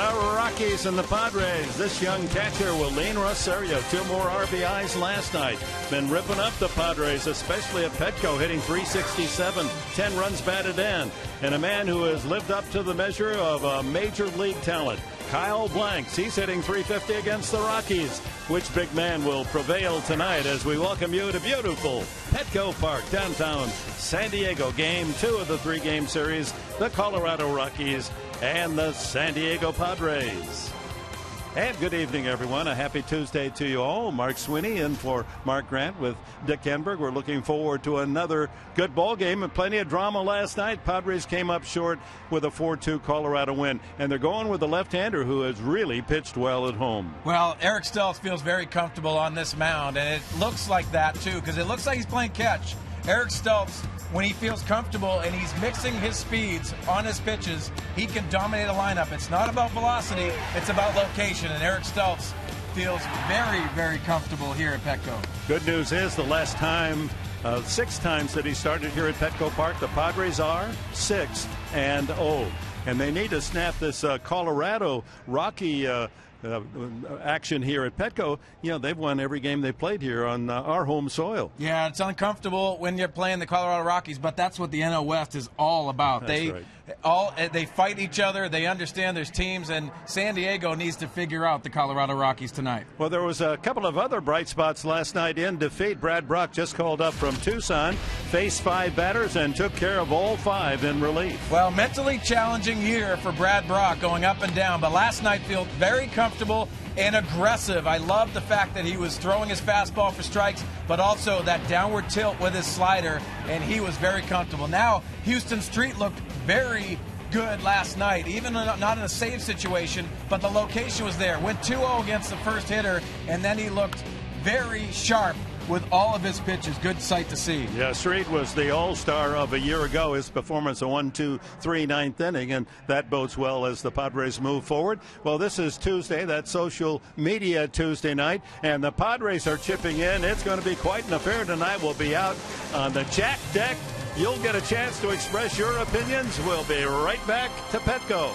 The Rockies and the Padres. This young catcher, Willeen Rosario, 2 more RBIs last night. Been ripping up the Padres, especially at Petco, hitting .367, 10 runs batted in. And a man who has lived up to the measure of a major league talent, Kyle Blanks. He's hitting .350 against the Rockies. Which big man will prevail tonight as we welcome you to beautiful Petco Park, downtown San Diego. Game 2 of the 3-game series, the Colorado Rockies and the San Diego Padres. And good evening, everyone. A happy Tuesday to you all. Mark Sweeney in for Mark Grant with Dick Enberg. We're looking forward to another good ball game and plenty of drama last night. Padres came up short with a 4-2 Colorado win, and they're going with the left-hander who has really pitched well at home. Well, Eric Stultz feels very comfortable on this mound, and it looks like that, too, because it looks like he's playing catch. Eric Stultz, when he feels comfortable and he's mixing his speeds on his pitches, he can dominate a lineup. It's not about velocity, it's about location, and Eric Stultz feels very, very comfortable here at Petco. Good news is the last time, 6 times that he started here at Petco Park, the Padres are 6-0. And they need to snap this Colorado Rocky action here at Petco. You know, they've won every game they played here on our home soil. Yeah, it's uncomfortable when you're playing the Colorado Rockies, but that's what the NL West is all about. That's right. They fight each other. They understand there's teams, and San Diego needs to figure out the Colorado Rockies tonight. Well, there was a couple of other bright spots last night in defeat. Brad Brock just called up from Tucson, faced 5 batters, and took care of all 5 in relief. Well, mentally challenging year for Brad Brock, going up and down, but last night felt very comfortable and aggressive. I love the fact that he was throwing his fastball for strikes, but also that downward tilt with his slider, and he was very comfortable. Now, Houston Street looked very good last night, even not in a save situation, but the location was there. Went 2-0 against the first hitter, and then he looked very sharp with all of his pitches. Good sight to see. Yeah, Street was the all-star of a year ago. His performance a 1-2-3 9th inning, and that bodes well as the Padres move forward. Well, this is Tuesday, that's social media Tuesday night, and the Padres are chipping in. It's going to be quite an affair tonight. We'll be out on the Jack Deck. You'll get a chance to express your opinions. We'll be right back to Petco.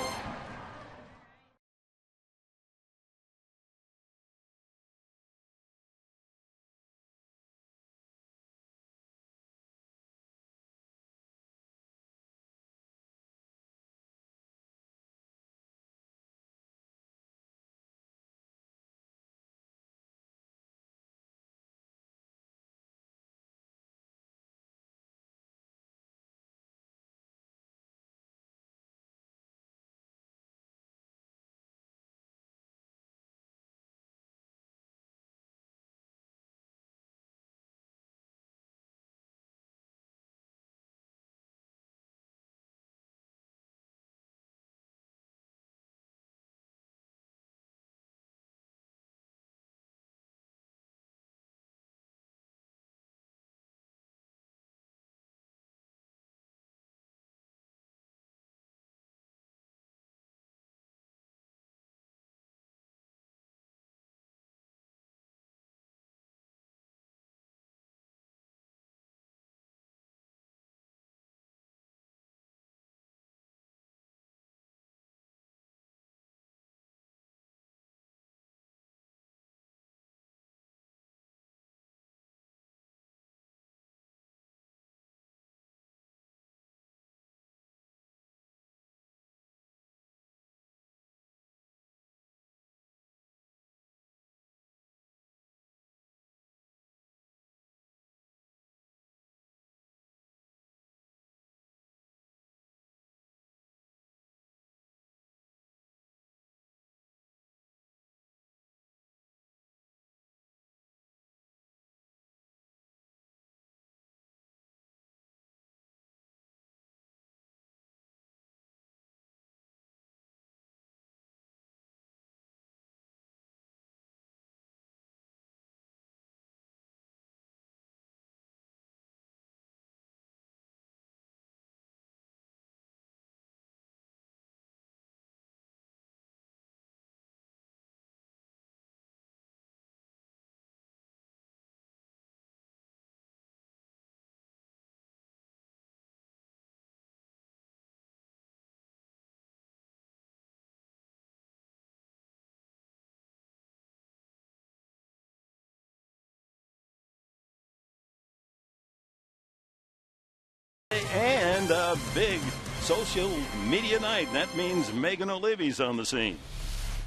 And a big social media night. That means Megan O'Leary's on the scene.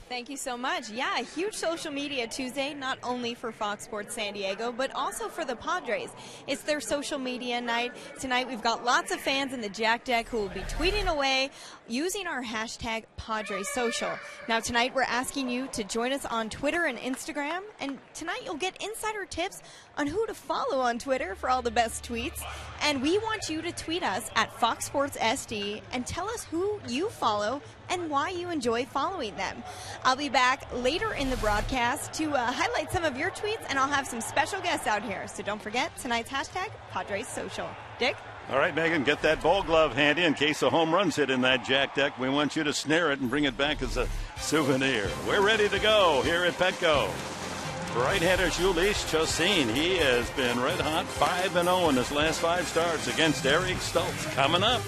Thank you so much. Yeah, a huge social media Tuesday, not only for Fox Sports San Diego, but also for the Padres. It's their social media night. Tonight we've got lots of fans in the Jack Deck who will be tweeting away using our hashtag PadresSocial. Now tonight we're asking you to join us on Twitter and Instagram, and tonight you'll get insider tips on who to follow on Twitter for all the best tweets. And we want you to tweet us at Fox Sports SD and tell us who you follow and why you enjoy following them. I'll be back later in the broadcast to highlight some of your tweets, and I'll have some special guests out here. So don't forget tonight's hashtag PadresSocial. Dick? All right, Megan, get that ball glove handy in case a home run's hit in that Jack Deck. We want you to snare it and bring it back as a souvenir. We're ready to go here at Petco. Right-hander Jhoulys Chacín, he has been red hot, 5-0 in his last 5 starts against Eric Stultz. Coming up.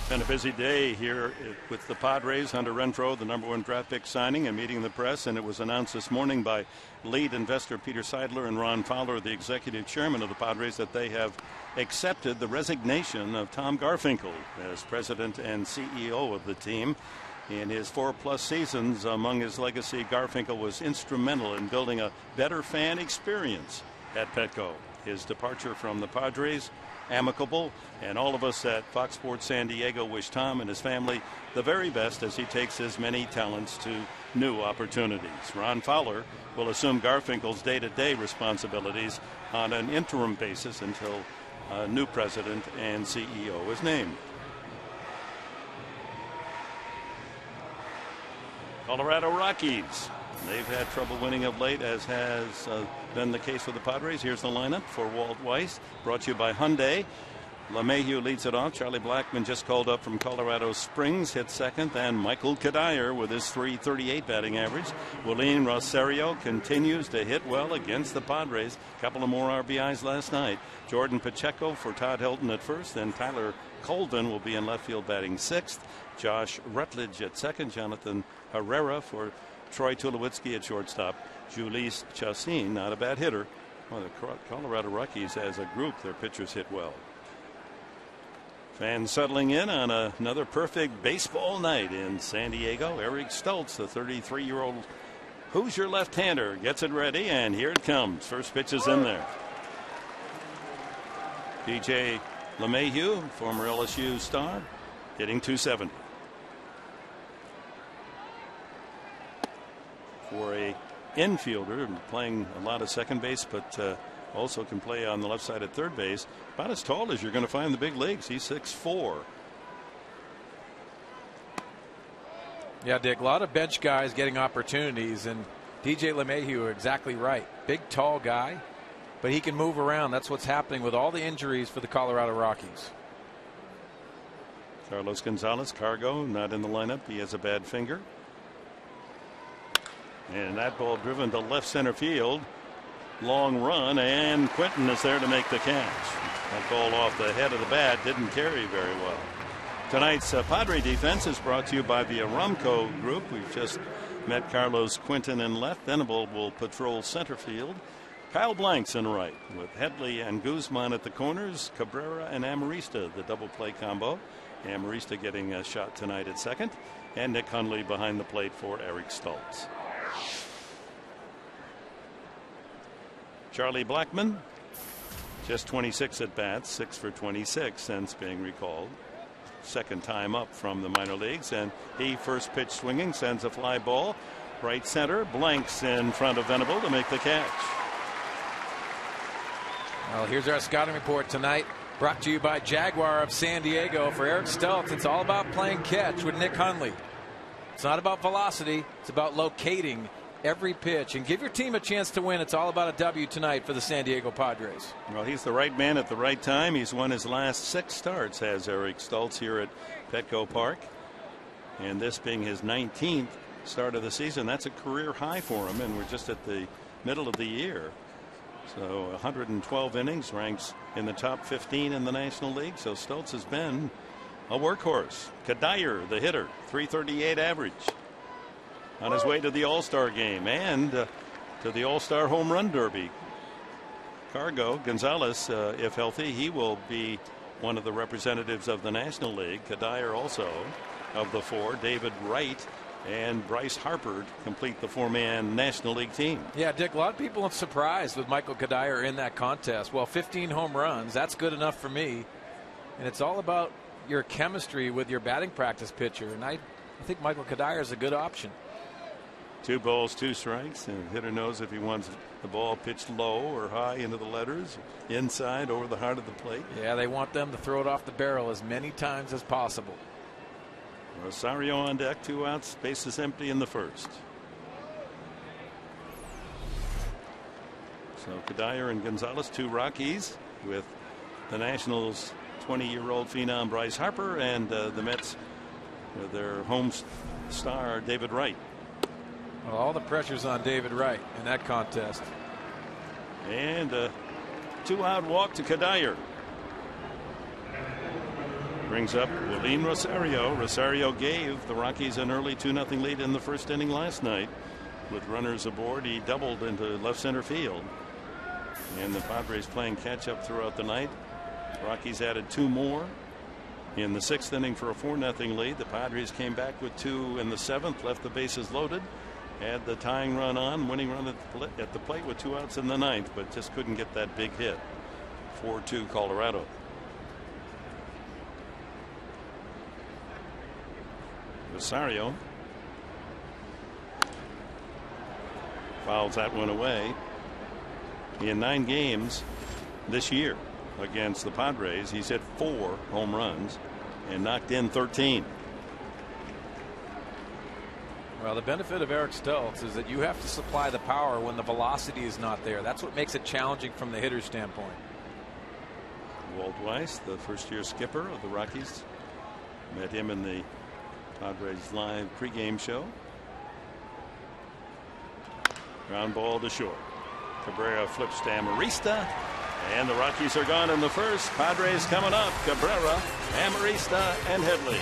Been a busy day here with the Padres. Hunter Renfroe, the #1 draft pick, signing and meeting the press, and it was announced this morning by lead investor Peter Seidler and Ron Fowler, the executive chairman of the Padres, that they have accepted the resignation of Tom Garfinkel as president and CEO of the team. In his 4+ seasons, among his legacy, Garfinkel was instrumental in building a better fan experience at Petco. His departure from the Padres, amicable, and all of us at Fox Sports San Diego wish Tom and his family the very best as he takes his many talents to new opportunities. Ron Fowler will assume Garfinkel's day-to-day responsibilities on an interim basis until a new president and CEO is named. Colorado Rockies. They've had trouble winning of late, as has been the case with the Padres. Here's the lineup for Walt Weiss, brought to you by Hyundai. LeMahieu leads it off. Charlie Blackmon, just called up from Colorado Springs, hit second. And Michael Kadire with his .338 batting average. Willeen Rosario continues to hit well against the Padres. A couple of more RBIs last night. Jordan Pacheco for Todd Helton at first. Then Tyler Colvin will be in left field batting 6th. Josh Rutledge at second. Jonathan Herrera for Troy Tulowitzki at shortstop. Jhoulys Chacín, not a bad hitter. Well, the Colorado Rockies as a group, their pitchers hit well. Fans settling in on another perfect baseball night in San Diego. Eric Stoltz, the 33-year-old Hoosier left-hander, gets it ready, and here it comes. First pitch is in there. DJ LeMahieu, former LSU star, hitting .270. For a infielder, playing a lot of second base, but also can play on the left side at third base. About as tall as you're going to find in the big leagues. He's 6'4". Yeah, Dick, a lot of bench guys getting opportunities, and DJ LeMahieu are exactly right. Big, tall guy, but he can move around. That's what's happening with all the injuries for the Colorado Rockies. Carlos Gonzalez, Cargo, not in the lineup. He has a bad finger. And that ball driven to left center field. Long run, and Quinton is there to make the catch. That ball off the head of the bat didn't carry very well. Tonight's Padre defense is brought to you by the Aramco Group. We've just met Carlos Quinton in left. Venable will patrol center field. Kyle Blanks in right, with Headley and Guzman at the corners. Cabrera and Amarista, the double play combo. Amarista getting a shot tonight at second. And Nick Hundley behind the plate for Eric Stoltz. Charlie Blackmon, just 26 at bats, 6 for 26 since being recalled. Second time up from the minor leagues, and he first pitch swinging, sends a fly ball right center. Blanks in front of Venable to make the catch. Well, here's our scouting report tonight, brought to you by Jaguar of San Diego. For Eric Stoltz, it's all about playing catch with Nick Hundley. It's not about velocity, it's about locating every pitch and give your team a chance to win. It's all about a W tonight for the San Diego Padres. Well, he's the right man at the right time. He's won his last 6 starts, has Eric Stoltz, here at Petco Park, and this being his 19th start of the season. That's a career high for him, and we're just at the middle of the year. So 112 innings, ranks in the top 15 in the National League. So Stoltz has been a workhorse. Kadire, the hitter, 338 average. On his way to the All-Star game and to the All-Star Home Run Derby. Cargo, Gonzalez, if healthy, he will be one of the representatives of the National League. Kadire also of the 4. David Wright and Bryce Harper complete the 4-man National League team. Yeah, Dick, a lot of people are surprised with Michael Kadire in that contest. Well, 15 home runs, that's good enough for me. And it's all about your chemistry with your batting practice pitcher. And I think Michael Kadire is a good option. 2 balls, 2 strikes, and the hitter knows if he wants the ball pitched low or high into the letters, inside, over the heart of the plate. Yeah, they want them to throw it off the barrel as many times as possible. Rosario on deck, 2 outs, bases empty in the first. So Kadire and Gonzalez, 2 Rockies, with the Nationals' 20-year-old phenom Bryce Harper, and the Mets with their home star David Wright. Well, all the pressure's on David Wright in that contest. And a 2-out walk to Kadire. Brings up Willeen Rosario. Rosario gave the Rockies an early 2-0 lead in the first inning last night. With runners aboard, he doubled into left center field. And the Padres playing catch up throughout the night. Rockies added 2 more in the 6th inning for a 4-0 lead. The Padres came back with 2 in the 7th, left the bases loaded. Had the tying run on, winning run at the plate with 2 outs in the 9th, but just couldn't get that big hit. 4-2 Colorado. Rosario fouls that one away. In 9 games this year against the Padres, he's hit 4 home runs and knocked in 13. Well, the benefit of Eric Stoltz is that you have to supply the power when the velocity is not there. That's what makes it challenging from the hitter's standpoint. Walt Weiss, the first-year skipper of the Rockies, met him in the Padres live pregame show. Ground ball to short. Cabrera flips to Amarista, and the Rockies are gone in the first. Padres coming up. Cabrera, Amarista, and Headley.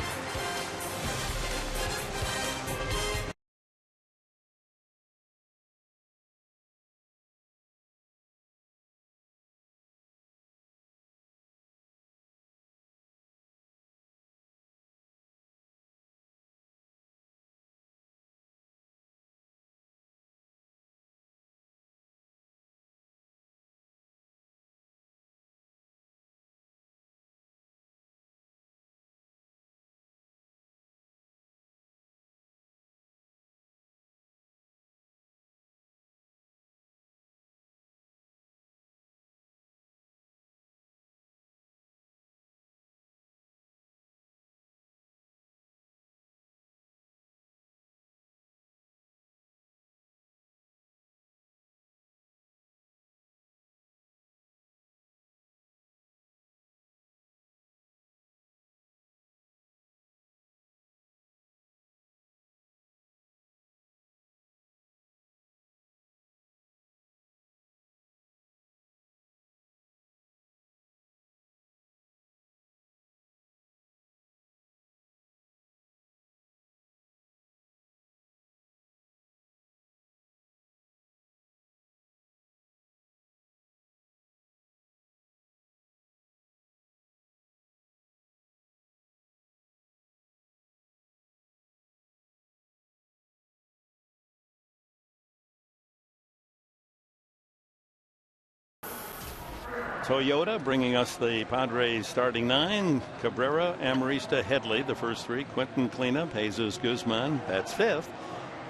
Toyota bringing us the Padres starting 9. Cabrera, Amarista, Headley, the first 3. Quinton cleanup. Jesus Guzman, that's 5th.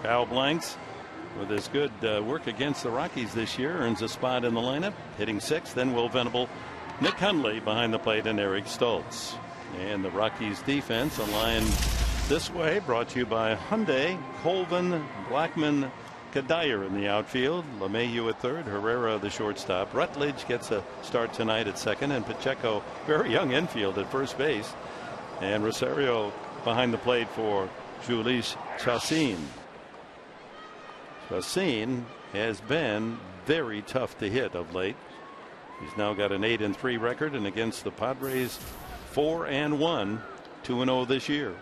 Kyle Blanks, with his good work against the Rockies this year, earns a spot in the lineup, hitting 6th. Then Will Venable, Nick Hundley behind the plate, and Eric Stoltz. And the Rockies defense aligned this way, brought to you by Hyundai, Colvin, Blackman, Kadair in the outfield, LeMahieu at third, Herrera the shortstop. Rutledge gets a start tonight at second, and Pacheco, very young infield, at first base. And Rosario behind the plate for Jhoulys Chacín. Chacín has been very tough to hit of late. He's now got an 8-3 record, and against the Padres 4-1, 2-0 this year.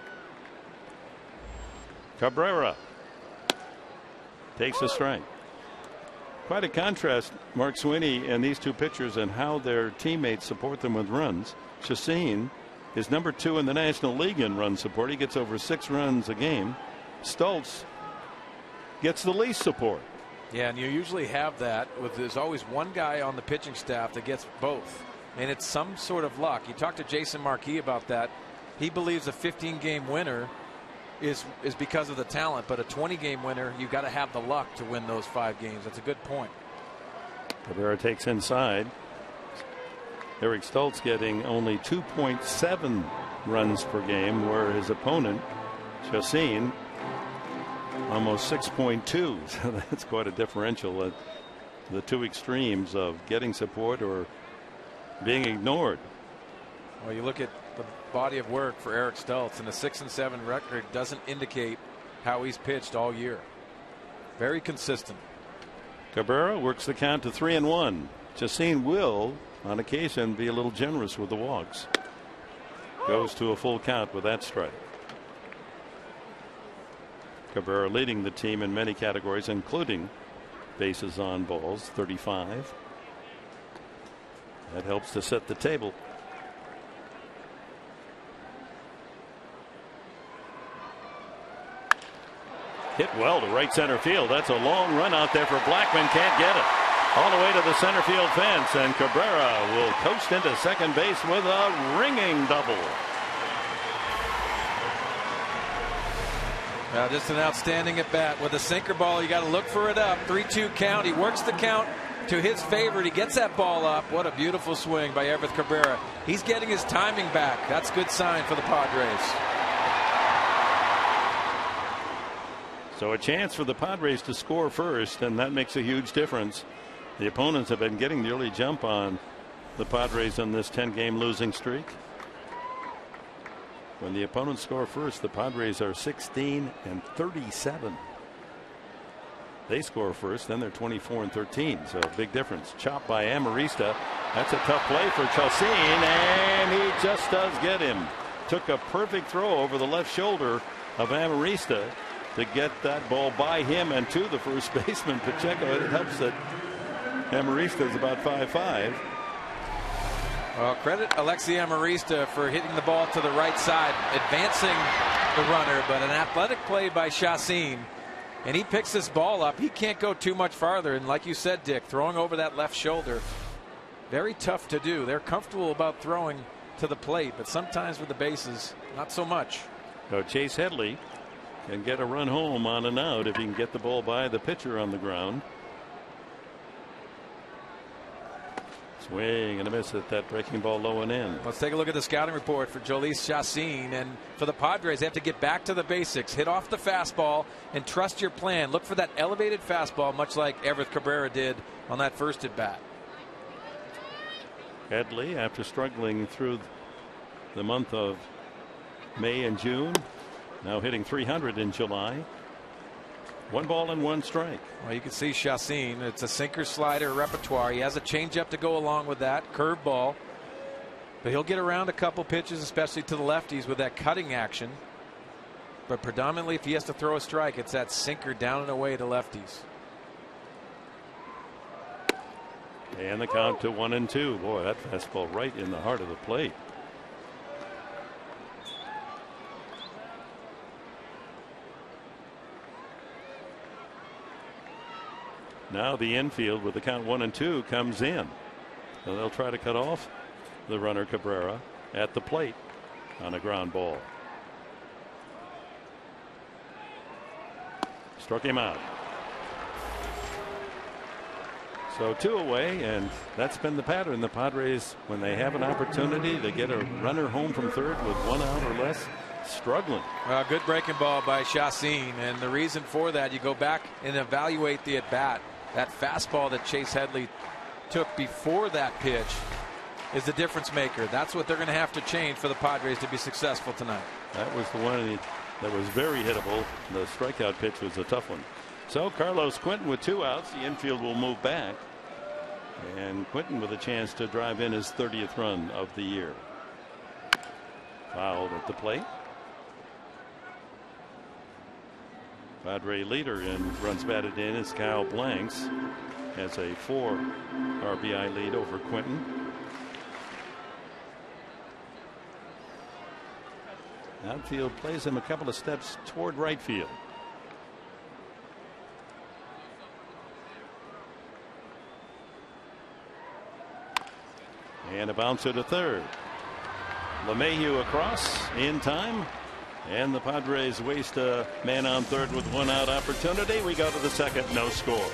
Cabrera takes a strike. Quite a contrast, Mark Sweeney, and these two pitchers and how their teammates support them with runs. Chacín is number 2 in the National League in run support. He gets over 6 runs a game. Stoltz gets the least support. Yeah, and you usually have that with, there's always one guy on the pitching staff that gets both, and it's some sort of luck. You talked to Jason Marquis about that. He believes a 15-game winner is because of the talent, but a 20-game winner, you've got to have the luck to win those 5 games. That's a good point. Cabrera takes inside. Eric Stoltz getting only 2.7 runs per game, where his opponent, Chacín, almost 6.2. So that's quite a differential at the two extremes of getting support or being ignored. Well, you look at the body of work for Eric Stoltz, and the 6-7 record doesn't indicate how he's pitched all year. Very consistent. Cabrera works the count to 3-1. Chacín will, on occasion, be a little generous with the walks. Goes to a full count with that strike. Cabrera leading the team in many categories, including bases on balls, 35. That helps to set the table. Hit well to right center field. That's a long run out there for Blackman. Can't get it. All the way to the center field fence, and Cabrera will coast into second base with a ringing double. Just an outstanding at bat with a sinker ball. You got to look for it up. 3-2 count. He works the count to his favor. He gets that ball up. What a beautiful swing by Everth Cabrera. He's getting his timing back. That's a good sign for the Padres. So a chance for the Padres to score first, and that makes a huge difference. The opponents have been getting the early jump on the Padres on this 10-game losing streak. When the opponents score first, the Padres are 16-37. They score first, then they're 24-13. So a big difference. Chop by Amarista. That's a tough play for Chacín, and he just does get him. Took a perfect throw over the left shoulder of Amarista to get that ball by him and to the first baseman, Pacheco. It helps that Amarista is about 5'5". Well, credit Alexi Amarista for hitting the ball to the right side, advancing the runner, but an athletic play by Chacín, and he picks this ball up. He can't go too much farther, and like you said, Dick, throwing over that left shoulder, very tough to do. They're comfortable about throwing to the plate, but sometimes with the bases, not so much. So Chase Headley can get a run home on and out if he can get the ball by the pitcher on the ground. Swing and a miss at that breaking ball low and in. Let's take a look at the scouting report for Jhoulys Chacín. And for the Padres, they have to get back to the basics. Hit off the fastball and trust your plan. Look for that elevated fastball, much like Everth Cabrera did on that first at bat. Headley, after struggling through the month of May and June, now hitting 300 in July. 1 ball and 1 strike. Well, you can see Chacín. It's a sinker slider repertoire. He has a changeup to go along with that, curveball. But he'll get around a couple pitches, especially to the lefties, with that cutting action. But predominantly, if he has to throw a strike, it's that sinker down and away to lefties. And the count to 1-2. Boy, that fastball right in the heart of the plate. Now the infield with the count 1-2 comes in. So they'll try to cut off the runner Cabrera at the plate on a ground ball. Struck him out. So 2 away, and that's been the pattern. The Padres, when they have an opportunity to get a runner home from third with 1 out or less, struggling. Good breaking ball by Chacín, and the reason for that, you go back and evaluate the at-bat. That fastball that Chase Headley took before that pitch is the difference maker. That's what they're going to have to change for the Padres to be successful tonight. That was the one that was very hittable. The strikeout pitch was a tough one. So Carlos Quentin with 2 outs. The infield will move back. And Quentin with a chance to drive in his 30th run of the year. Fouled at the plate. Padre leader in runs batted in is Kyle Blanks. Has a 4 RBI lead over Quentin. Outfield plays him a couple of steps toward right field. And a bouncer to third. LeMahieu across in time. And the Padres waste a man on third with 1 out opportunity. We go to the second, no score.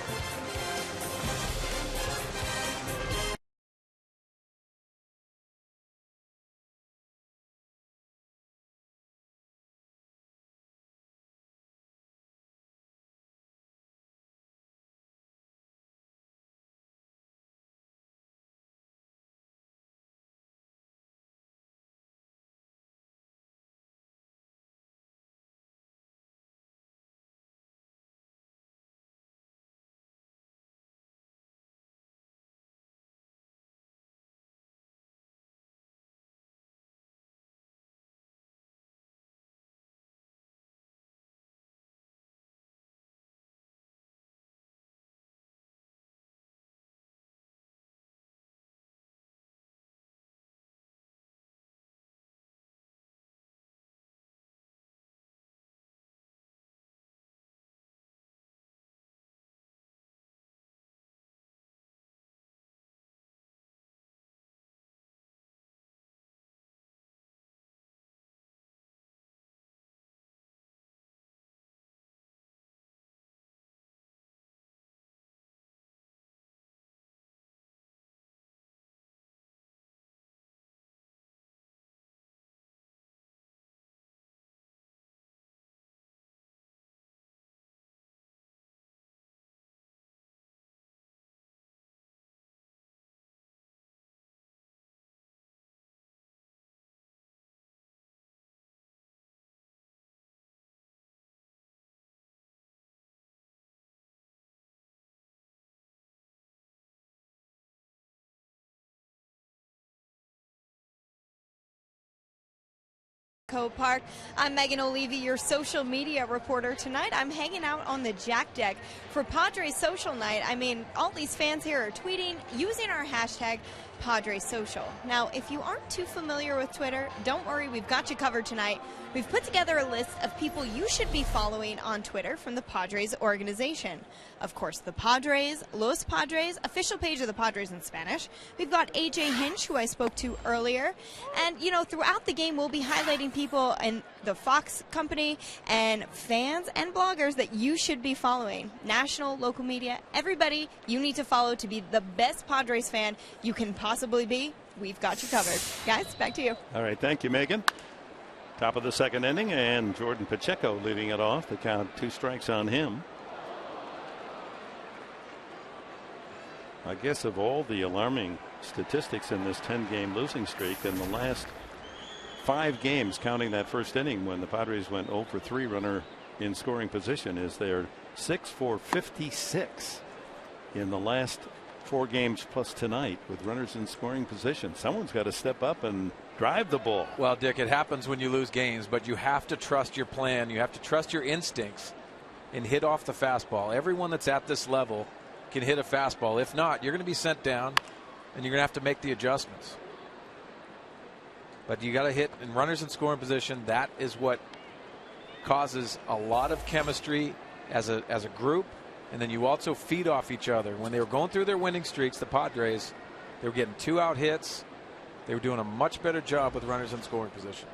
Park. I'm Megan O'Leary, your social media reporter. Tonight I'm hanging out on the Jack Deck for Padres Social Night. I mean, all these fans here are tweeting using our hashtag Padres Social. Now, if you aren't too familiar with Twitter, don't worry, we've got you covered tonight. We've put together a list of people you should be following on Twitter from the Padres organization. Of course, the Padres, Los Padres, official page of the Padres in Spanish. We've got AJ Hinch, who I spoke to earlier. And, you know, throughout the game, we'll be highlighting people in the Fox company and fans and bloggers that you should be following. National, local media, everybody you need to follow to be the best Padres fan you can possibly be. We've got you covered. Guys, back to you. All right. Thank you, Megan. Top of the second inning, and Jordan Pacheco leading it off. The count, 2 strikes on him. I guess of all the alarming statistics in this 10-game losing streak, in the last 5 games, counting that first inning when the Padres went 0 for 3 runner in scoring position, is they're 6 for 56 in the last 4 games plus tonight with runners in scoring position. Someone's got to step up and drive the ball. Well, Dick, it happens when you lose games, but you have to trust your plan. You have to trust your instincts and hit off the fastball. Everyone that's at this level can hit a fastball. If not, you're going to be sent down and you're going to have to make the adjustments. But you got to hit in runners in scoring position. That is what causes a lot of chemistry as a group. And then you also feed off each other. When they were going through their winning streaks, the Padres, They were getting 2 out hits. They were doing a much better job with runners in scoring position.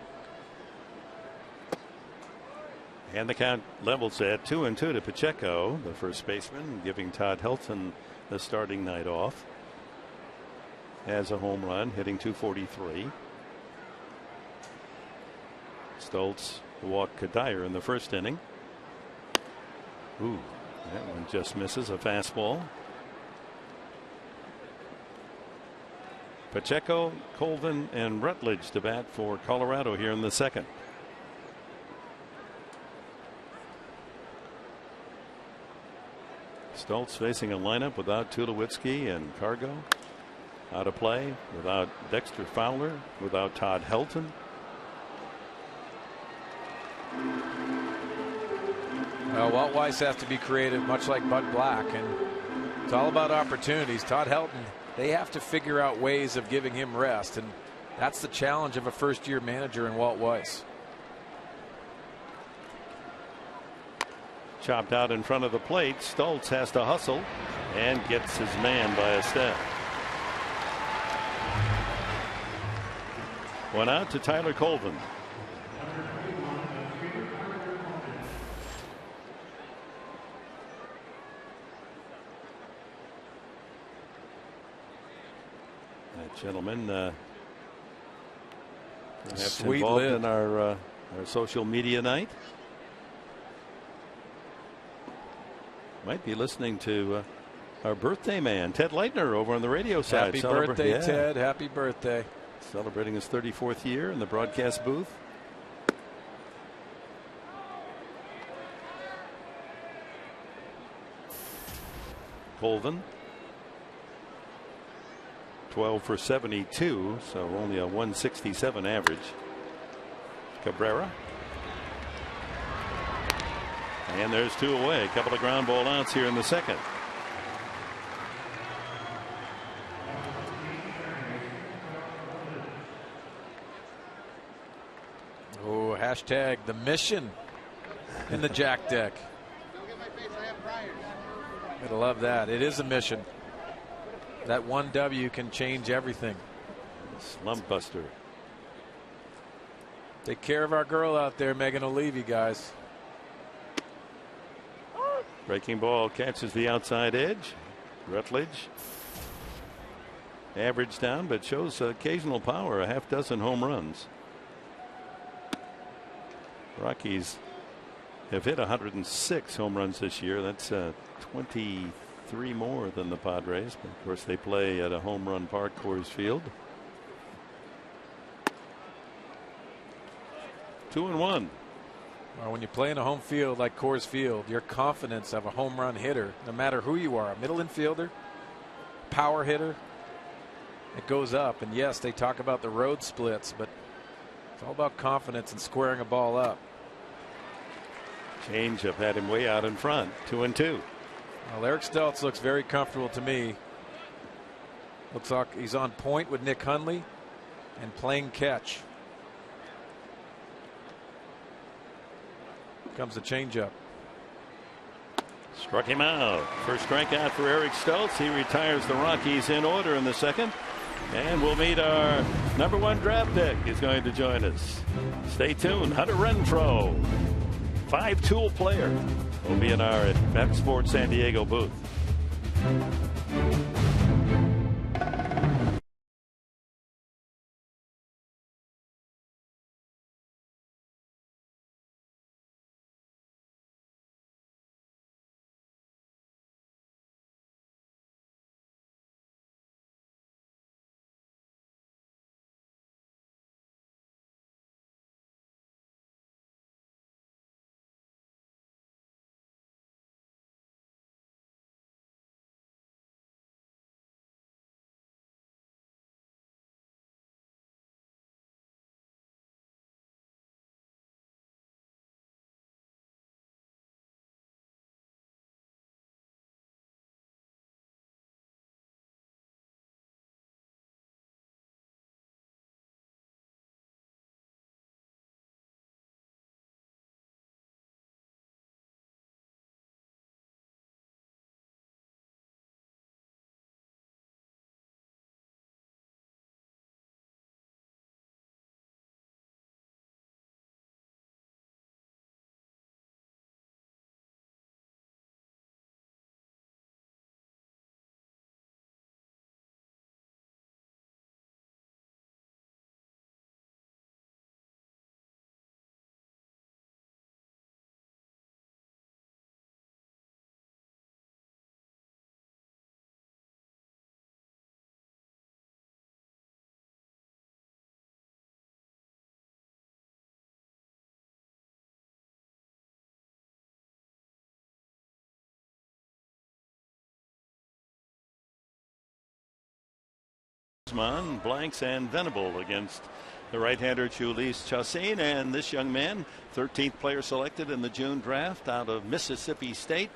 And the count levels at 2-2 to Pacheco, the first baseman, giving Todd Helton the starting night off. Has a home run, hitting .243. Stoltz walked Kadire in the first inning. Ooh, that one just misses a fastball. Pacheco, Colvin, and Rutledge to bat for Colorado here in the second. Stoltz facing a lineup without Tulowitzki and Cargo. Out of play without Dexter Fowler, without Todd Helton. Well, Walt Weiss has to be creative, much like Bud Black, and it's all about opportunities. Todd Helton, they have to figure out ways of giving him rest, and that's the challenge of a first-year manager in Walt Weiss. Chopped out in front of the plate. Stoltz has to hustle and gets his man by a step. One out to Tyler Colvin. That gentleman perhaps involved in our social media night. Might be listening to our birthday man, Ted Leitner, over on the radio side. Happy birthday, Ted. Happy birthday. Celebrating his 34th year in the broadcast booth. Colvin, 12 for 72, so only a 167 average. Cabrera. And there's 2 away. A couple of ground ball outs here in the second. Oh, hashtag the mission in the Jack deck. Gotta love that. It is a mission. That one W can change everything. Slump buster. Take care of our girl out there, Megan O'Leary, guys. Breaking ball catches the outside edge. Rutledge. Average down, but shows occasional power. A half dozen home runs. Rockies have hit 106 home runs this year. That's 23 more than the Padres. But of course, they play at a home run park, Coors Field. 2-1. Well, when you play in a home field like Coors Field, your confidence of a home run hitter, no matter who you are, a middle infielder, power hitter, it goes up. And yes, they talk about the road splits, but it's all about confidence and squaring a ball up. Changeup had him way out in front. 2-2. Well, Eric Stoltz looks very comfortable to me. Looks like he's on point with Nick Hundley and playing catch. Comes the changeup. Struck him out. First strikeout for Eric Stoltz. He retires the Rockies in order in the second. And we'll meet our #1 draft pick. He's going to join us. Stay tuned. Hunter Renfroe, 5-tool player, will be in our FAP Sports San Diego booth. Guzman, Blanks, and Venable against the right-hander Chulis Chassin. And this young man, 13th player selected in the June draft out of Mississippi State.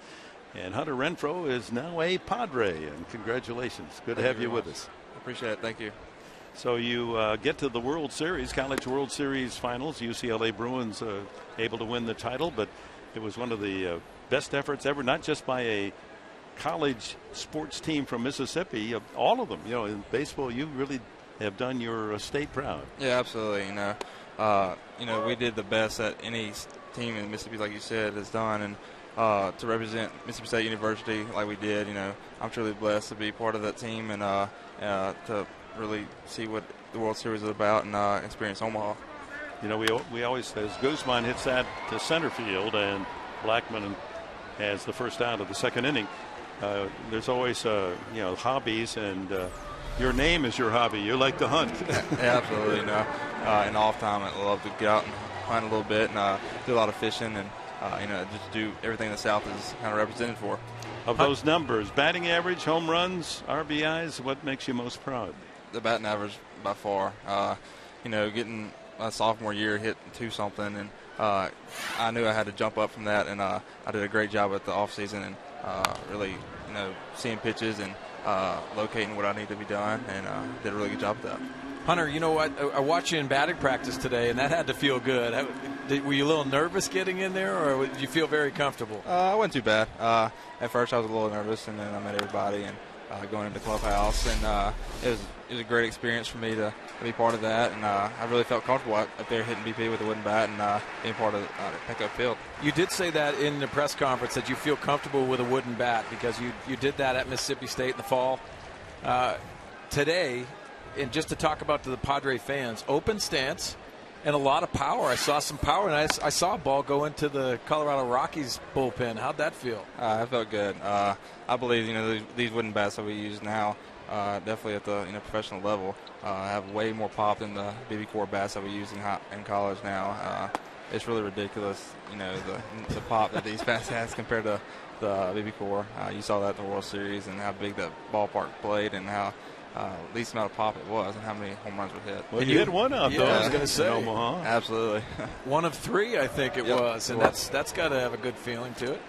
And Hunter Renfroe is now a Padre. And congratulations. Good to have you with us. Appreciate it. Thank you. So you get to the World Series, College World Series finals. UCLA Bruins able to win the title, but it was one of the best efforts ever, not just by a college sports team from Mississippi, all of them. You know, in baseball, you really have done your state proud. Yeah, absolutely. We did the best that any team in Mississippi, like you said, has done, and to represent Mississippi State University like we did, I'm truly blessed to be part of that team and to really see what the World Series is about and experience Omaha. We always say Guzman hits that to center field and Blackman has the first out of the second inning. There's always hobbies, and your name is your hobby. You like to hunt. Yeah, absolutely. In off time, I love to get out and hunt a little bit and do a lot of fishing and just do everything the South is kind of represented for. Of those numbers, batting average, home runs, RBIs, what makes you most proud? The batting average by far. Getting a sophomore year hit 2-something, and I knew I had to jump up from that, and I did a great job at the off season and really seeing pitches and locating what I need to be done, and did a really good job at that. Hunter, I watched you in batting practice today, and that had to feel good. Were you a little nervous getting in there, or did you feel very comfortable? I wasn't too bad. At first I was a little nervous, and then I met everybody and going into the clubhouse, and it was a great experience for me to be part of that, and I really felt comfortable up there hitting BP with a wooden bat and being part of the pickup field. You did say that in the press conference that you feel comfortable with a wooden bat because you did that at Mississippi State in the fall. Today, and just to talk about to the Padre fans, open stance and a lot of power. I saw some power, and I saw a ball go into the Colorado Rockies bullpen. How'd that feel? It felt good. I believe these wooden bats that we use now, definitely at the professional level, have way more pop than the BB Core bats that we use in college now. It's really ridiculous, the pop that these bats has compared to the BB Core. You saw that at the World Series and how big that ballpark played and how least amount of pop it was and how many home runs we hit. Well, you hit one out, though. I was going to say. Omaha. Absolutely. 1 of 3, I think it was, and that's got to have a good feeling to it.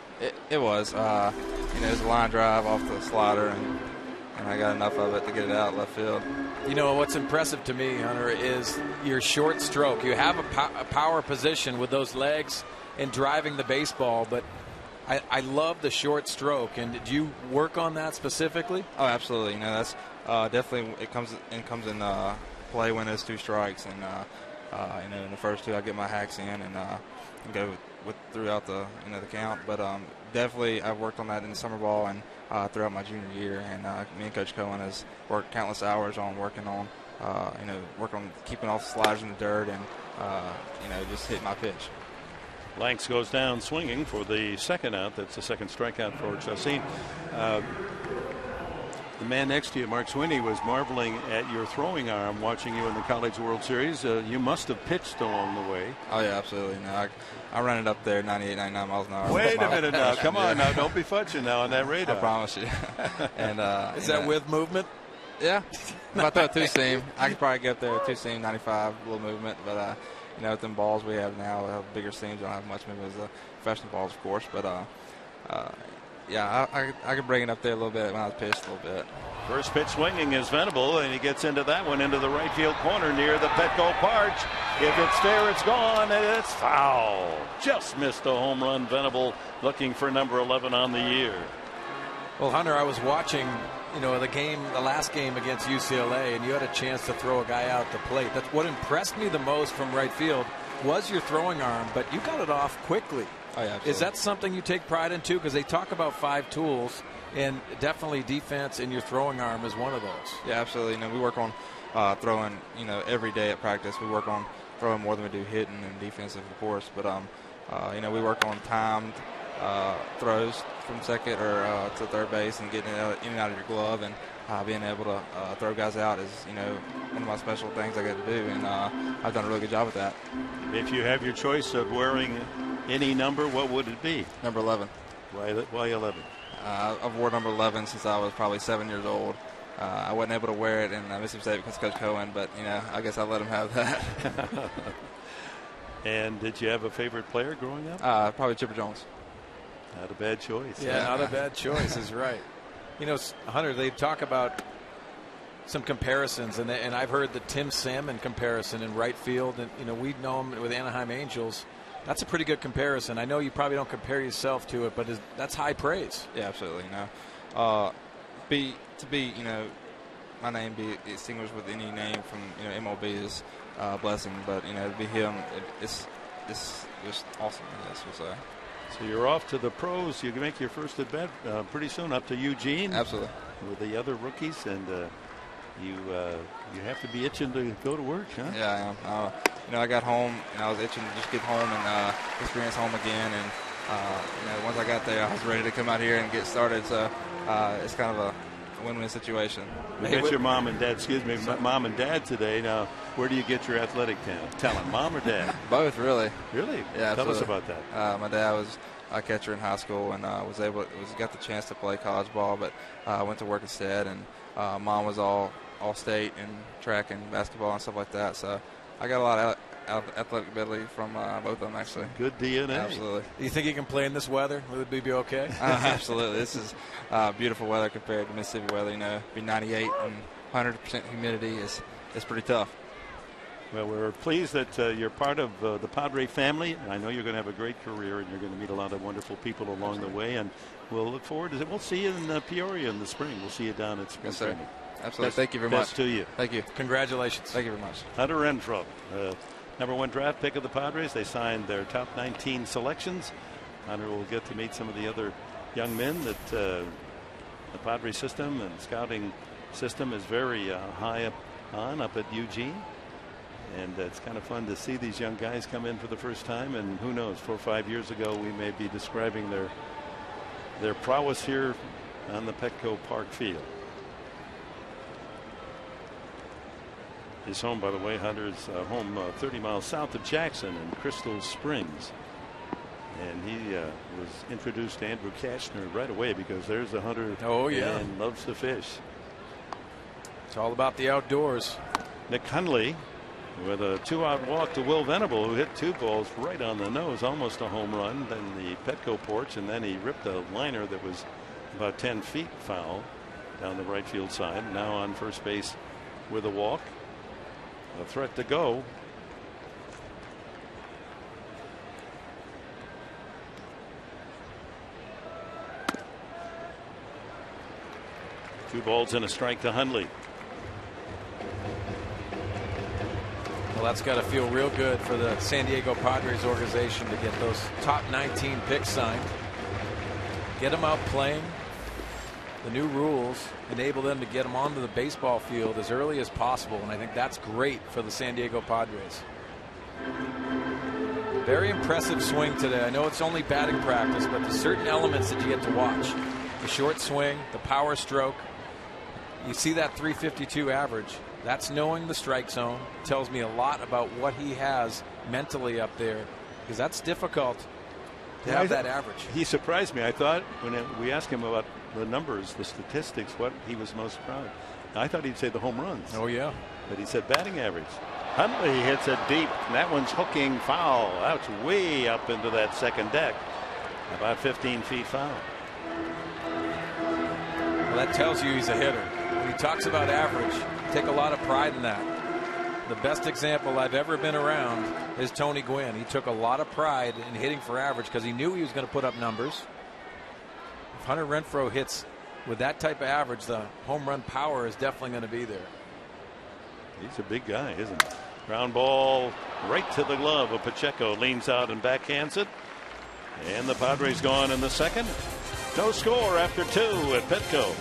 It was. It was a line drive off the slider, and I got enough of it to get it out left field. What's impressive to me, Hunter, is your short stroke. You have a power position with those legs and driving the baseball, but I love the short stroke. And did you work on that specifically? Oh, absolutely. That's definitely it comes in play when there's 2 strikes, and in the first 2 I get my hacks in and go with throughout the the count. But definitely I've worked on that in the summer ball and throughout my junior year. And me and Coach Cohen has worked countless hours on working on keeping off the sliders in the dirt and just hitting my pitch. Blanks goes down swinging for the second out. That's the second strikeout for Chassin. The man next to you, Mark Sweeney, was marveling at your throwing arm watching you in the College World Series. You must have pitched along the way. Oh, yeah, absolutely. I ran it up there 98, 99 miles an hour. Wait a minute now. Come on now. Don't be fudging now on that radar. I promise you. And is that with movement? Yeah. If I throw a 2-seam, I could probably get up there 2-seam, 95, a little movement. But, with them balls we have now, we have bigger seams. Don't have much movement as the professional balls, of course. But, I could bring it up there a little bit when I was pitched a little bit. First pitch swinging is Venable, and he gets into that one into the right field corner near the Petco Parch. If it's fair, it's gone, and it's foul. Just missed a home run. Venable looking for number 11 on the year. Well, Hunter, I was watching, the last game against UCLA, and you had a chance to throw a guy out the plate. That's what impressed me the most from right field was your throwing arm, but you got it off quickly. Oh, yeah, is that something you take pride in, too? Because they talk about 5 tools, and definitely defense in your throwing arm is one of those. Yeah, absolutely. We work on throwing, every day at practice. We work on throwing more than we do hitting and defensive, of course. But, we work on timed throws from second or to third base and getting it in and out of your glove. And being able to throw guys out is, one of my special things I get to do. And I've done a really good job with that. If you have your choice of wearing any number, what would it be? Number 11. Why 11? I've worn number 11 since I was probably 7 years old. I wasn't able to wear it in Mississippi State because of Coach Cohen, but I guess I let him have that. And did you have a favorite player growing up? Probably Chipper Jones. Not a bad choice. Yeah, not a bad choice is right. Hunter, they talk about some comparisons, and I've heard the Tim Salmon comparison in right field, and we know him with Anaheim Angels. That's a pretty good comparison. I know you probably don't compare yourself to it, but that's high praise. Yeah, absolutely. My name be distinguished with any name from MLB is a blessing, but to be him, it's just awesome. I guess we'll say. So you're off to the pros. You can make your first at bat pretty soon, up to Eugene. Absolutely. With the other rookies, and you have to be itching to go to work, huh? Yeah, I am. I got home and I was itching to just get home and experience home again. And once I got there, I was ready to come out here and get started. So it's kind of a win-win situation. We met your mom and dad. Mom and dad today. Now, where do you get your athletic talent, mom or dad? Both, really. Really? Yeah. Tell us about that. My dad was a catcher in high school and got the chance to play college ball, but went to work instead. And mom was all state in track and basketball and stuff like that. So I got a lot of athletic ability from both of them, actually. Good DNA. Absolutely. Do you think you can play in this weather? Would it be okay? Absolutely. This is beautiful weather compared to Mississippi weather. Be 98 and 100% humidity is pretty tough. Well, we're pleased that you're part of the Padre family. I know you're going to have a great career, and you're going to meet a lot of wonderful people along the way. And we'll look forward to it. We'll see you in Peoria in the spring. We'll see you down at spring training. Absolutely. Thank you very much. Best to you. Thank you. Congratulations. Thank you very much. Hunter Renfroe, #1 draft pick of the Padres. They signed their top 19 selections. Hunter will get to meet some of the other young men that the Padre system and scouting system is very high up at Eugene. And it's kind of fun to see these young guys come in for the first time. And who knows, 4 or 5 years ago, we may be describing their prowess here on the Petco Park field. His home, by the way, Hunter's home 30 miles south of Jackson in Crystal Springs. And he was introduced to Andrew Kashner right away because there's a Hunter. Oh, yeah. And loves to fish. It's all about the outdoors. Nick Hundley with a 2-out walk to Will Venable, who hit 2 balls right on the nose, almost a home run. Then the Petco porch, and then he ripped a liner that was about 10 feet foul down the right field side. Now on first base with a walk. A threat to go. Two balls and a strike to Hundley. Well, that's got to feel real good for the San Diego Padres organization to get those top 19 picks signed. Get them out playing. The new rules enable them to get them onto the baseball field as early as possible, and I think that's great for the San Diego Padres. Very impressive swing today. I know it's only batting practice, but there's certain elements that you get to watch. The short swing, the power stroke. You see that 352 average. That's knowing the strike zone. Tells me a lot about what he has mentally up there, because that's difficult to have that average. He surprised me. I thought when we asked him about the numbers, the statistics, what he was most proud of. I thought he'd say the home runs. Oh, yeah. But he said batting average. Hundley hits it deep. That one's hooking foul. That's way up into that second deck. About 15 feet foul. Well, that tells you he's a hitter. When he talks about average, take a lot of pride in that. The best example I've ever been around is Tony Gwynn. He took a lot of pride in hitting for average because he knew he was going to put up numbers. If Hunter Renfroe hits with that type of average, the home run power is definitely going to be there. He's a big guy, isn't he? Ground ball right to the glove of Pacheco. Leans out and backhands it. And the Padres gone in the second. No score after 2 at Petco.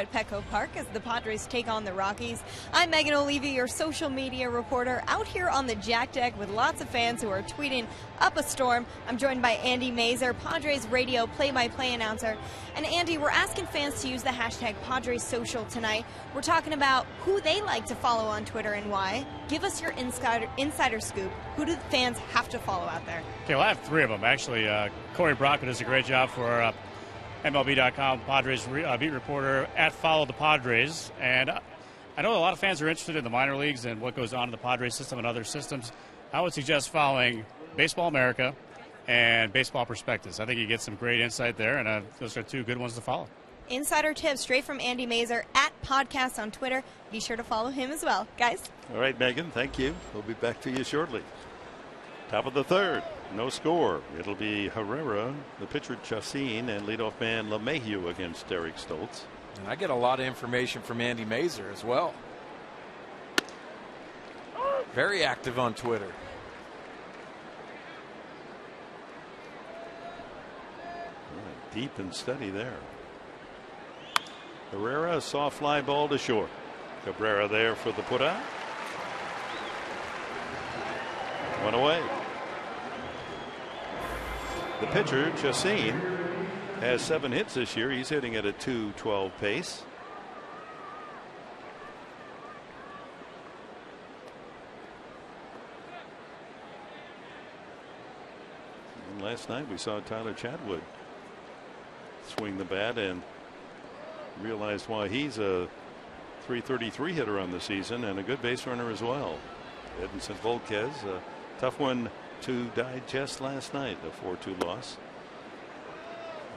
at Petco Park as the Padres take on the Rockies. I'm Megan O'Leary, your social media reporter, out here on the Jack Deck with lots of fans who are tweeting up a storm. I'm joined by Andy Mazer, Padres radio play-by-play announcer. And Andy, we're asking fans to use the hashtag Padres Social tonight. We're talking about who they like to follow on Twitter and why. Give us your insider scoop. Who do the fans have to follow out there? Okay, well, I have three of them, actually. Corey Brockman does a great job for MLB.com, Padres beat reporter, at Follow the Padres. And I know a lot of fans are interested in the minor leagues and what goes on in the Padres system and other systems. I would suggest following Baseball America and Baseball Prospectus. I think you get some great insight there, and those are two good ones to follow. Insider tips straight from Andy Mazer at Podcast on Twitter. Be sure to follow him as well. Guys? All right, Megan, thank you. We'll be back to you shortly. Top of the third, no score. It'll be Herrera, the pitcher Chacin, and leadoff man LeMahieu against Eric Stoltz. And I get a lot of information from Andy Mazer as well. Very active on Twitter. Deep and steady there. Herrera, a soft fly ball to short. Cabrera there for the putout. One away. The pitcher, Chacin, has 7 hits this year. He's hitting at a .212 pace. And last night we saw Tyler Chatwood swing the bat and realized why he's a .333 hitter on the season and a good base runner as well. Edinson Volquez, a tough one to digest last night, a 4-2 loss.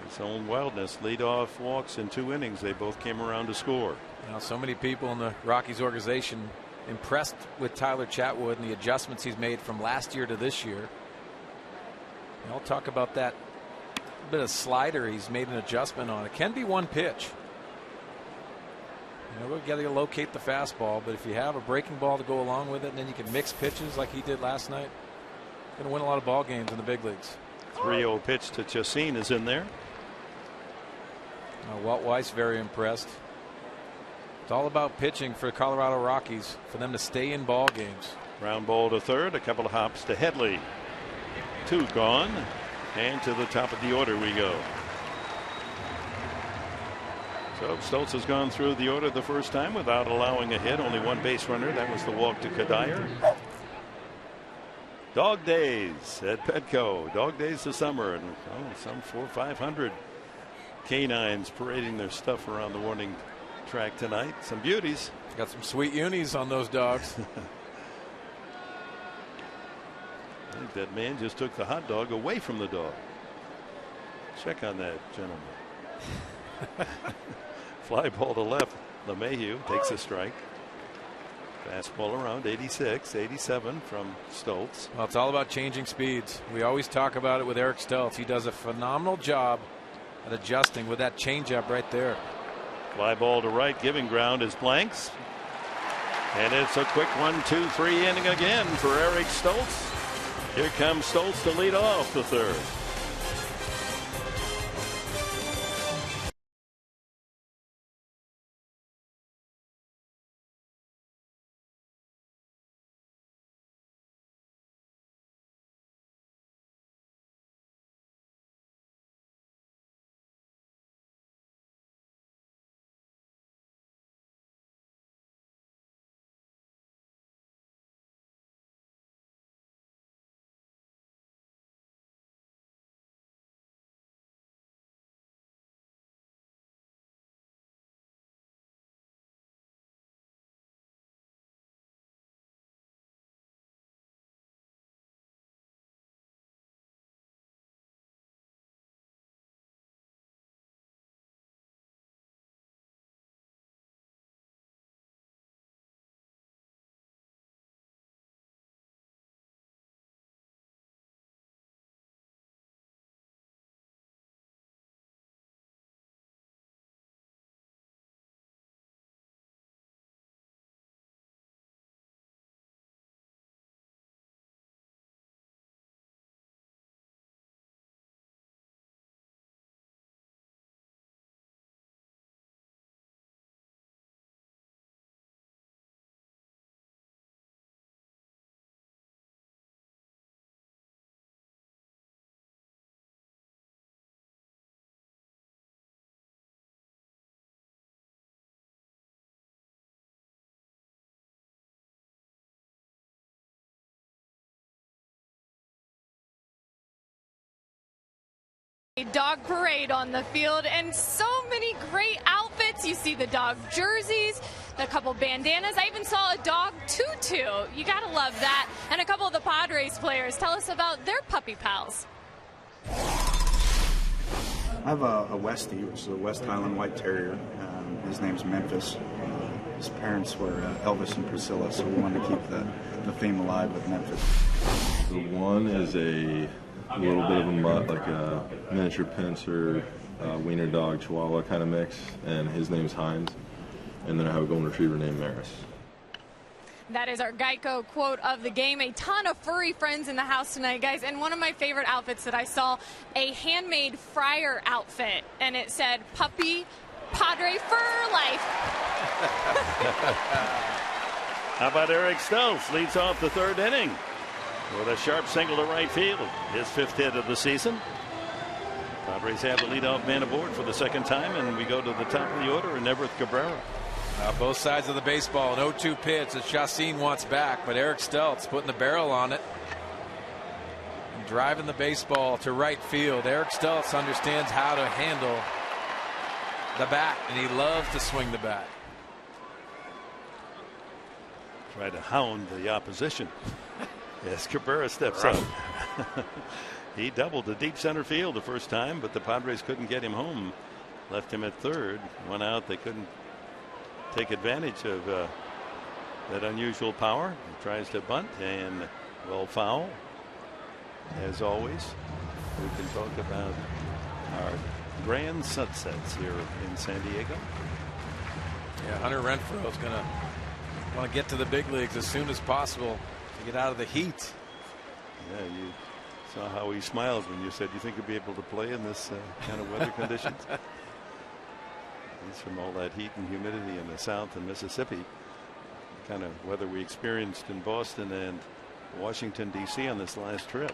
His own wildness, leadoff walks in 2 innings. They both came around to score. Now, so many people in the Rockies organization impressed with Tyler Chatwood and the adjustments he's made from last year to this year. And I'll talk about that bit of slider he's made an adjustment on. It can be one pitch. You know, we've got to locate the fastball, but if you have a breaking ball to go along with it, and then you can mix pitches like he did last night, going to win a lot of ball games in the big leagues. 3-0 pitch to Chacin is in there. Walt Weiss very impressed. It's all about pitching for Colorado Rockies for them to stay in ball games. Ground ball to third, a couple of hops to Headley. 2 gone, and to the top of the order we go. So Stoltz has gone through the order the first time without allowing a hit. Only 1 base runner. That was the walk to Kadire. Dog days at Petco. Dog days this summer, and some 400 or 500 canines parading their stuff around the warning track tonight. Some beauties. Got some sweet unis on those dogs. I think that man just took the hot dog away from the dog. Check on that, gentlemen. Fly ball to left. LeMahieu takes a strike. Fastball around 86, 87 from Stoltz. Well, it's all about changing speeds. We always talk about it with Eric Stoltz. He does a phenomenal job at adjusting with that changeup right there. Fly ball to right, giving ground is Blanks. And it's a quick 1-2-3 inning again for Eric Stoltz. Here comes Stoltz to lead off the third. A dog parade on the field, and so many great outfits. You see the dog jerseys, a couple bandanas. I even saw a dog tutu. You gotta love that. And a couple of the Padres players tell us about their puppy pals. I have a Westie, which is a West Highland White Terrier. His name's Memphis. His parents were Elvis and Priscilla, so we wanted to keep the theme alive with Memphis. The one is a little bit of a mutt, like a miniature pincer, wiener dog, chihuahua kind of mix, and his name's Hines. And then I have a golden retriever named Maris. That is our Geico quote of the game. A ton of furry friends in the house tonight, guys. And one of my favorite outfits that I saw, a handmade Friar outfit. And it said, Puppy Padre for life. How about Eric Stoltz leads off the third inning with a sharp single to right field. His 5th hit of the season. Padres have the leadoff man aboard for the second time, and we go to the top of the order in Everett Cabrera. Both sides of the baseball, an 0-2 pitch that Chacin wants back, but Eric Stoltz putting the barrel on it and driving the baseball to right field. Eric Stoltz understands how to handle the bat, and he loves to swing the bat. Try to hound the opposition as Cabrera steps up. He doubled to deep center field the first time, but the Padres couldn't get him home. Left him at third. One out. They couldn't take advantage of that unusual power. He tries to bunt and well foul. As always, we can talk about our grand sunsets here in San Diego. Yeah, Hunter Renfroe is going to want to get to the big leagues as soon as possible to get out of the heat. Yeah, you saw how he smiled when you said you think he'll be able to play in this kind of weather conditions. He's from all that heat and humidity in the South and Mississippi. The kind of weather we experienced in Boston and Washington, D.C. on this last trip.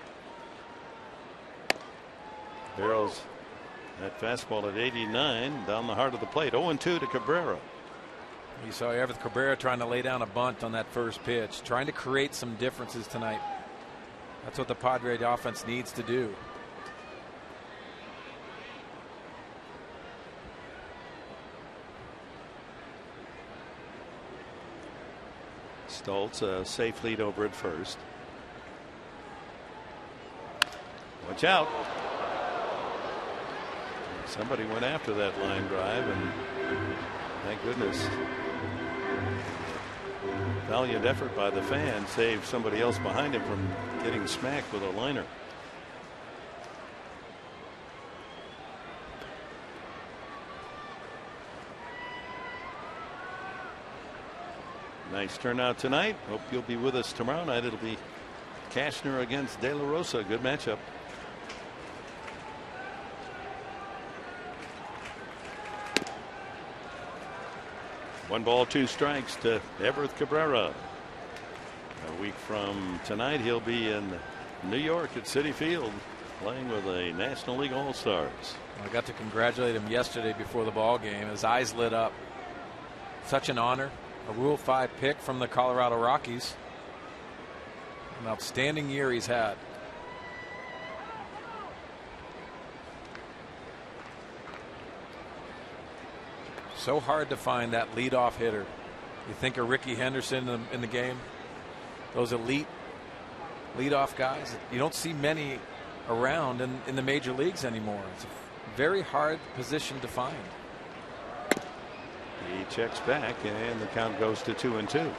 Barrels that fastball at 89 down the heart of the plate. 0-2 to Cabrera. You saw Everett Cabrera trying to lay down a bunt on that first pitch, trying to create some differences tonight. That's what the Padre offense needs to do. Stoltz, a safe lead over at first. Watch out. Somebody went after that line drive, and thank goodness. Valiant effort by the fan saved somebody else behind him from getting smacked with a liner. Nice turnout tonight. Hope you'll be with us tomorrow night. It'll be Cashner against De La Rosa. Good matchup. One ball, 2 strikes to Everett Cabrera. A week from tonight, he'll be in New York at Citi Field playing with the National League All-Stars. I got to congratulate him yesterday before the ball game. His eyes lit up. Such an honor. A Rule 5 pick from the Colorado Rockies. An outstanding year he's had. So hard to find that leadoff hitter. You think of Ricky Henderson in the game. Those elite leadoff guys. You don't see many around in the major leagues anymore. It's a very hard position to find. He checks back, and the count goes to 2-2.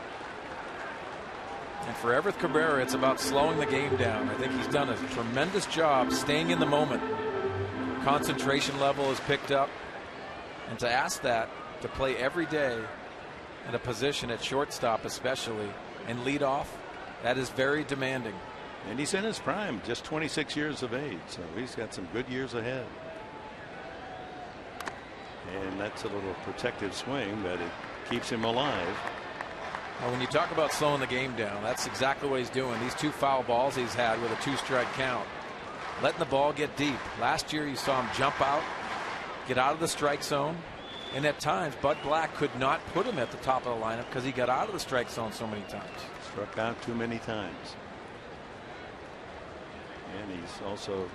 And for Everett Cabrera, it's about slowing the game down. I think he's done a tremendous job staying in the moment. Concentration level is picked up. And to ask that, to play every day at a position at shortstop especially, and lead off, that is very demanding. And he's in his prime, just 26 years of age, so he's got some good years ahead. And that's a little protective swing, but it keeps him alive. Well, when you talk about slowing the game down, that's exactly what he's doing. These 2 foul balls he's had with a 2-strike count, letting the ball get deep. Last year you saw him jump out, get out of the strike zone, and at times Bud Black could not put him at the top of the lineup because he got out of the strike zone so many times. Struck out too many times. And he's also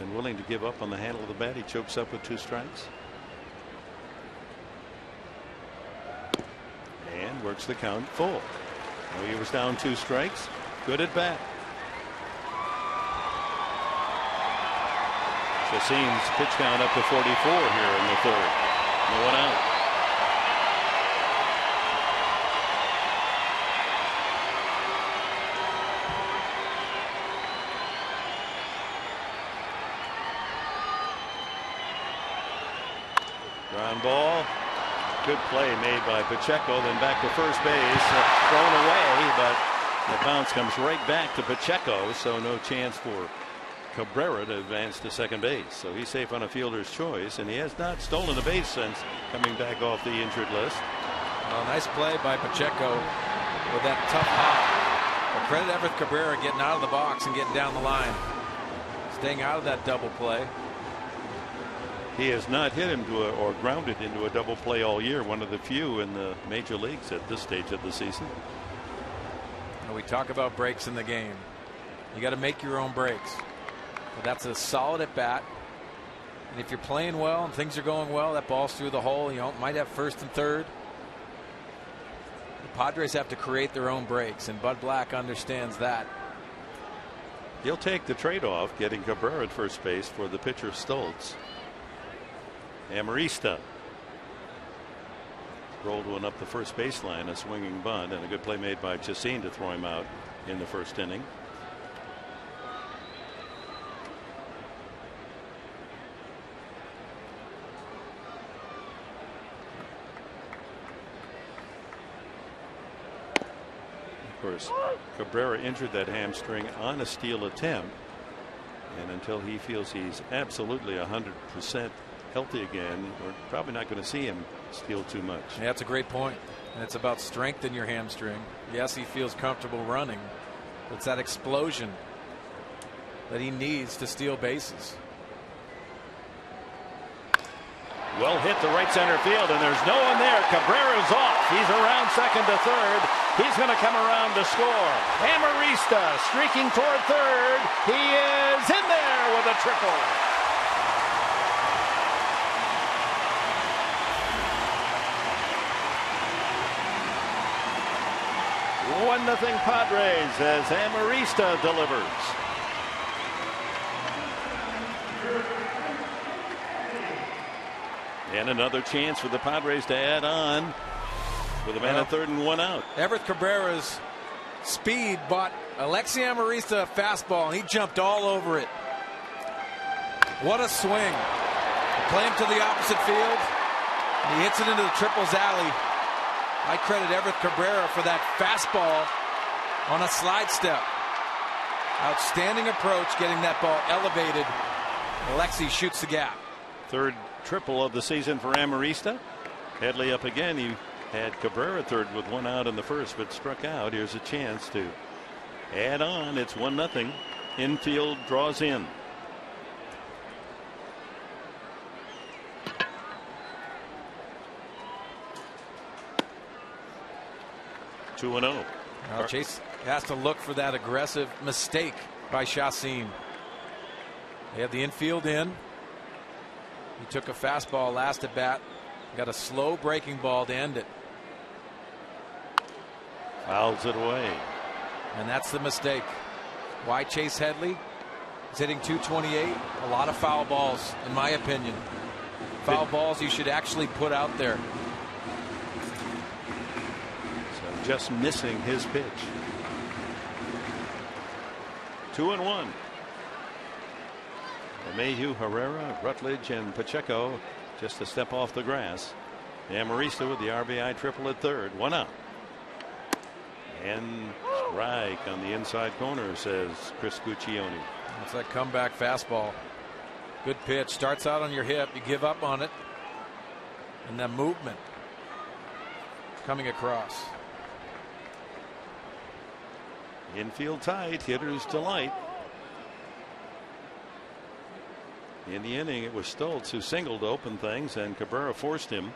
and willing to give up on the handle of the bat. He chokes up with 2 strikes. And works the count full. Well, he was down 2 strikes. Good at bat. Chacin's pitch count up to 44 here in the 3rd. No one out. Ground ball. Good play made by Pacheco, then back to first base, thrown away, but the bounce comes right back to Pacheco, so no chance for Cabrera to advance to second base. So he's safe on a fielder's choice, and he has not stolen a base since coming back off the injured list. Well, nice play by Pacheco with that tough hop. But credit Everett Cabrera getting out of the box and getting down the line, staying out of that double play. He has not hit him to or grounded into a double play all year. One of the few in the major leagues at this stage of the season. When we talk about breaks in the game, you got to make your own breaks. But that's a solid at bat. And if you're playing well and things are going well, that ball's through the hole. You know, might have first and third. The Padres have to create their own breaks, and Bud Black understands that. He'll take the trade-off, getting Cabrera at first base for the pitcher Stoltz. Amarista rolled one up the first baseline, a swinging bunt, and a good play made by Chacin to throw him out in the 1st inning. Of course, Cabrera injured that hamstring on a steal attempt, and until he feels he's absolutely 100% healthy again, we're probably not going to see him steal too much. Yeah, that's a great point. And it's about strength in your hamstring. Yes, he feels comfortable running, but it's that explosion that he needs to steal bases. Well hit to right center field, and there's no one there. Cabrera's off. He's around second to third. He's going to come around to score. Amarista streaking toward third. He is in there with a triple. 1-0 Padres as Amarista delivers. And another chance for the Padres to add on with a man at third and 1 out. Everett Cabrera's speed bought Alexi Amarista a fastball, and he jumped all over it. What a swing. They play him to the opposite field, and he hits it into the triples alley. I credit Everett Cabrera for that fastball on a slide step. Outstanding approach, getting that ball elevated. Alexi shoots the gap. 3rd triple of the season for Amarista. Headley up again. He had Cabrera third with 1 out in the 1st, but struck out. Here's a chance to add on. It's 1-0. Infield draws in. (2-0). Now Chase has to look for that aggressive mistake by Chacin. They have the infield in. He took a fastball last at bat. Got a slow breaking ball to end it. Fouls it away. And that's the mistake. Why Chase Headley? He's hitting .228. A lot of foul balls, in my opinion. Foul balls you should actually put out there. So just missing his pitch. 2-1. Mayhew, Herrera, Rutledge, and Pacheco just a step off the grass. Amarista with the RBI triple at third. 1 out. And strike on the inside corner, says Chris Guccione. It's that comeback fastball. Good pitch. Starts out on your hip. You give up on it. And that movement coming across. Infield tight. Hitter's delight. In the inning, it was Stoltz who singled to open things, and Cabrera forced him.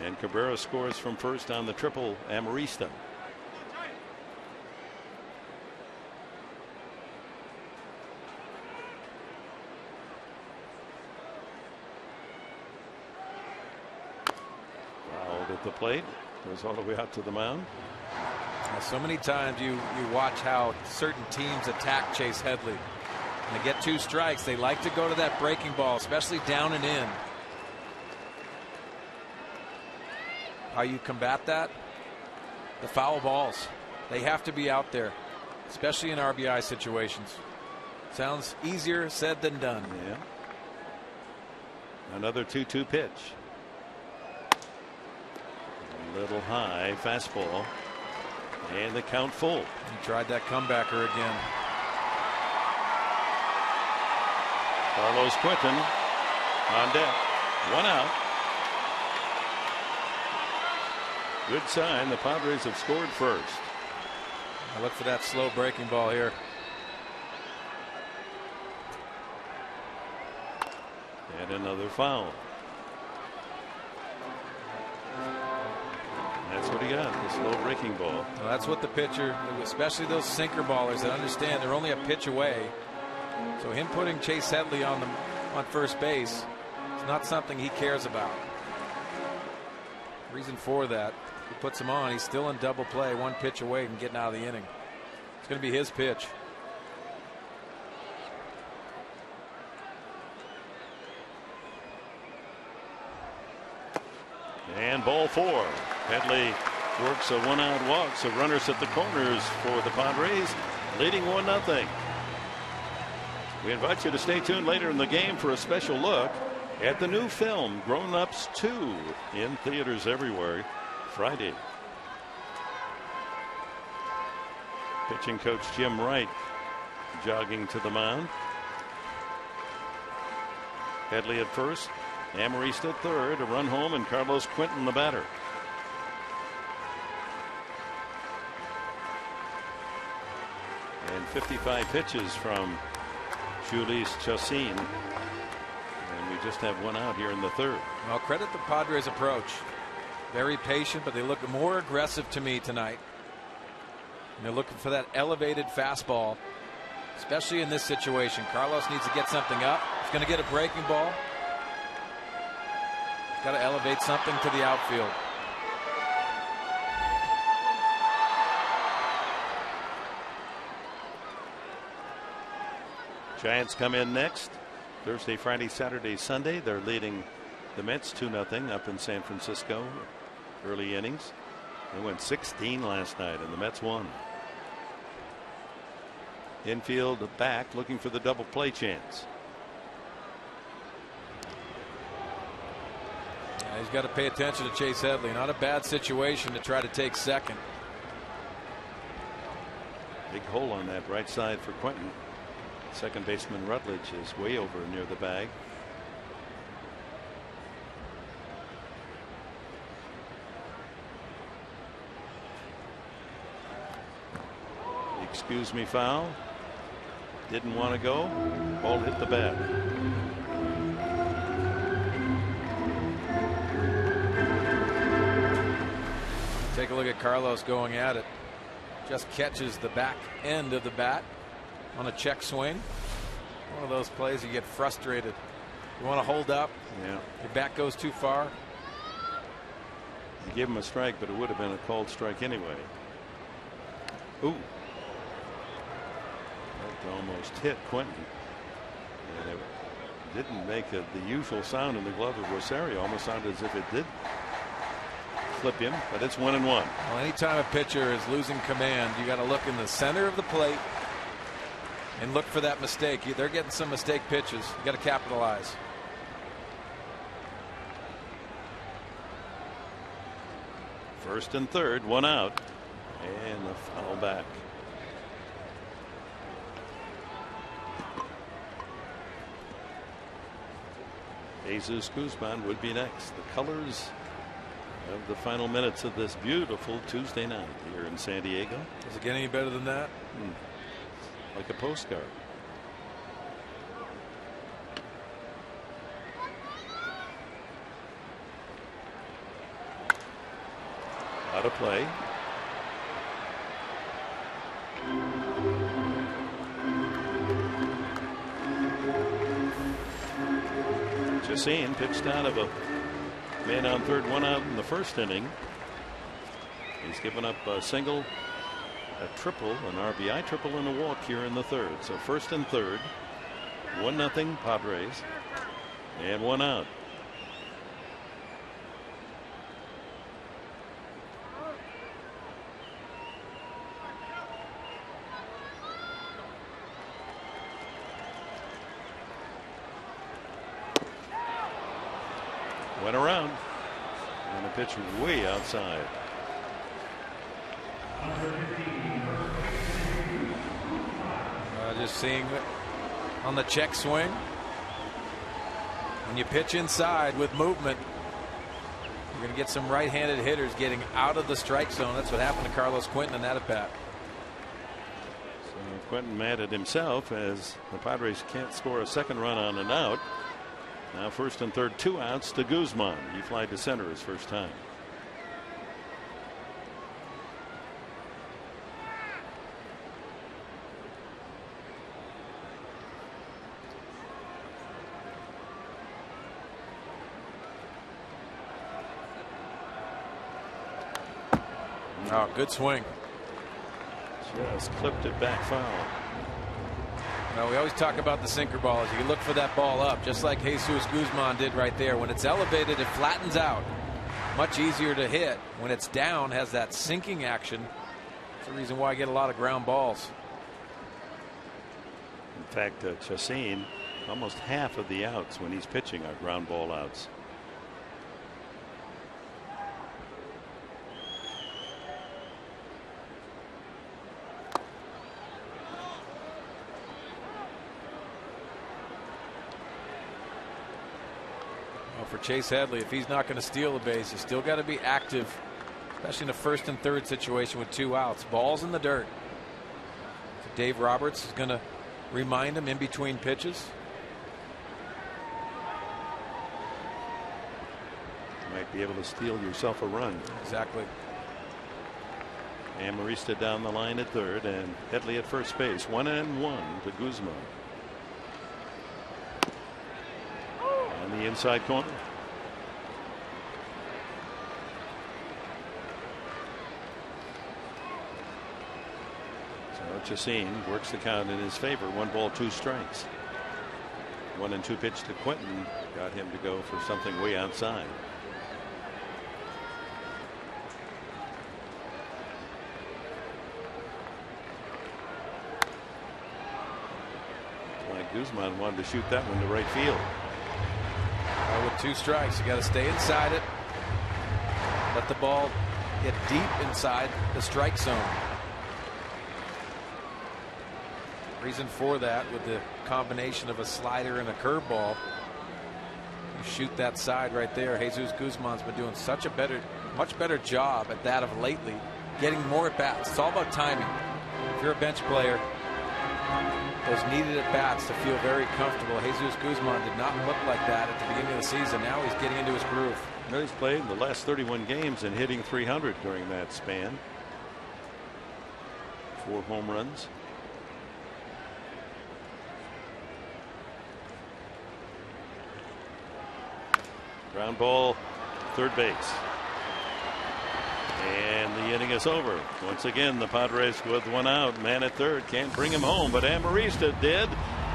And Cabrera scores from first on the triple. Amarista. the plate, goes all the way out to the mound. So many times you watch how certain teams attack Chase Headley. When they get 2 strikes, they like to go to that breaking ball, especially down and in. How you combat that? The foul balls. They have to be out there, especially in RBI situations. Sounds easier said than done. Yeah. Another 2-2 pitch. A little high fastball. And the count full. He tried that comebacker again. Carlos Quentin on deck. 1 out. Good sign. The Padres have scored first. I look for that slow breaking ball here. And another foul. That's what he got, the slow breaking ball. Well, that's what the pitcher, especially those sinker ballers that understand they're only a pitch away. So him putting Chase Headley on first base is not something he cares about. Reason for that, he puts him on, he's still in double play, 1 pitch away from getting out of the inning. It's going to be his pitch. And ball 4. Headley works a 1-out walk, so runners at the corners for the Padres, leading 1-0. We invite you to stay tuned later in the game for a special look at the new film Grown Ups 2 in theaters everywhere Friday. Pitching coach Jim Wright jogging to the mound. Headley at first, Amarista at third, a run home, and Carlos Quentin the batter. And 55 pitches from Jhoulys Chacín. And we just have 1 out here in the 3rd. Well, credit the Padres' approach. Very patient, but they look more aggressive to me tonight. And they're looking for that elevated fastball, especially in this situation. Carlos needs to get something up. He's going to get a breaking ball. He's got to elevate something to the outfield. Giants come in next. Thursday, Friday, Saturday, Sunday. They're leading the Mets 2-0 up in San Francisco. Early innings. They went 16 last night, and the Mets won. Infield back, looking for the double play chance. Yeah, he's got to pay attention to Chase Headley. Not a bad situation to try to take second. Big hole on that right side for Quentin. Second baseman Rutledge is way over near the bag. Excuse me, foul. Didn't want to go. Ball hit the bat. Take a look at Carlos going at it. Just catches the back end of the bat on a check swing. One of those plays you get frustrated. You want to hold up. Yeah. Your bat goes too far. You give him a strike, but it would have been a called strike anyway. Ooh. That almost hit Quentin. And it didn't make the usual sound in the glove of Rosario. Almost sounded as if it did flip him, but it's 1-1. Well, anytime a pitcher is losing command, you got to look in the center of the plate and look for that mistake. They're getting some mistake pitches. You got to capitalize. First and third, 1 out, and the foul back. Jesus Guzman would be next. The colors of the final minutes of this beautiful Tuesday night here in San Diego. Does it get any better than that? Like a postcard. Out of play. Chacín pitched out of a Man on third, one out in the first inning. He's given up a single, a triple, an RBI triple, and a walk here in the third. So first and third, 1-0 Padres, and one out. Went around and a pitch way outside. Just seeing on the check swing, when you pitch inside with movement, you're going to get some right-handed hitters getting out of the strike zone. That's what happened to Carlos Quentin in that at bat. So Quentin mad at himself as the Padres can't score a second run on an out. Now first and third, 2 outs to Guzman. He flied to center his first time. Oh, good swing. Just clipped it back foul. Well, we always talk about the sinker balls. You look for that ball up, just like Jesus Guzman did right there. When it's elevated, it flattens out. Much easier to hit. When it's down, has that sinking action. That's the reason why I get a lot of ground balls. In fact, Chacin, almost half of the outs when he's pitching are ground ball outs. For Chase Headley, if he's not going to steal the base, he's still got to be active, especially in a first and third situation with 2 outs. Balls in the dirt. So Dave Roberts is going to remind him in between pitches. You might be able to steal yourself a run. Exactly. And Marista down the line at third, and Headley at first base. 1-1 to Guzman. On the inside corner. So Chacin works the count in his favor. 1 ball, 2 strikes. 1-2 pitch to Quentin got him to go for something way outside. Like Guzman wanted to shoot that one to right field. With 2 strikes, you got to stay inside it. Let the ball get deep inside the strike zone. Reason for that, with the combination of a slider and a curveball, you shoot that side right there. Jesus Guzman's been doing much better job at that of lately, getting more at bats. It's all about timing. If you're a bench player, those needed at bats to feel very comfortable. Jesus Guzman did not look like that at the beginning of the season. Now he's getting into his groove. He's played the last 31 games and hitting 300 during that span. 4 home runs. Ground ball, third base. And the inning is over. Once again, the Padres with 1 out. Man at third can't bring him home, but Amarista did.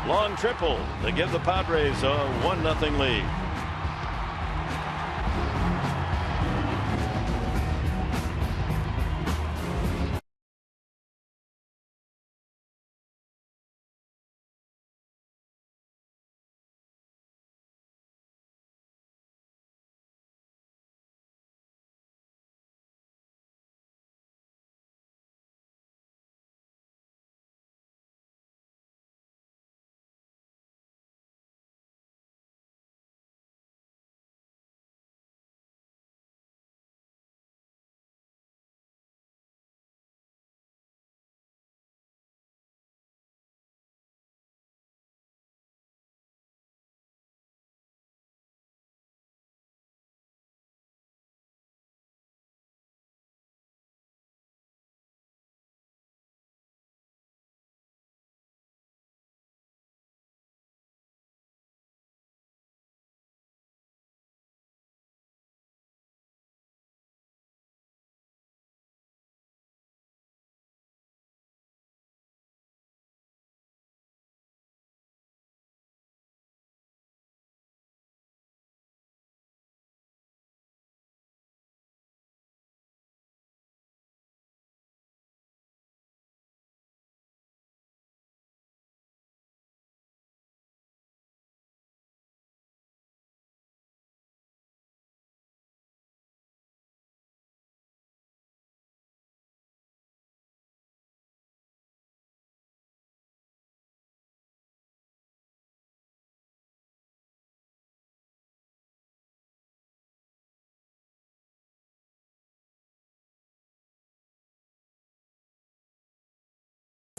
Long triple to give the Padres a 1-0 lead.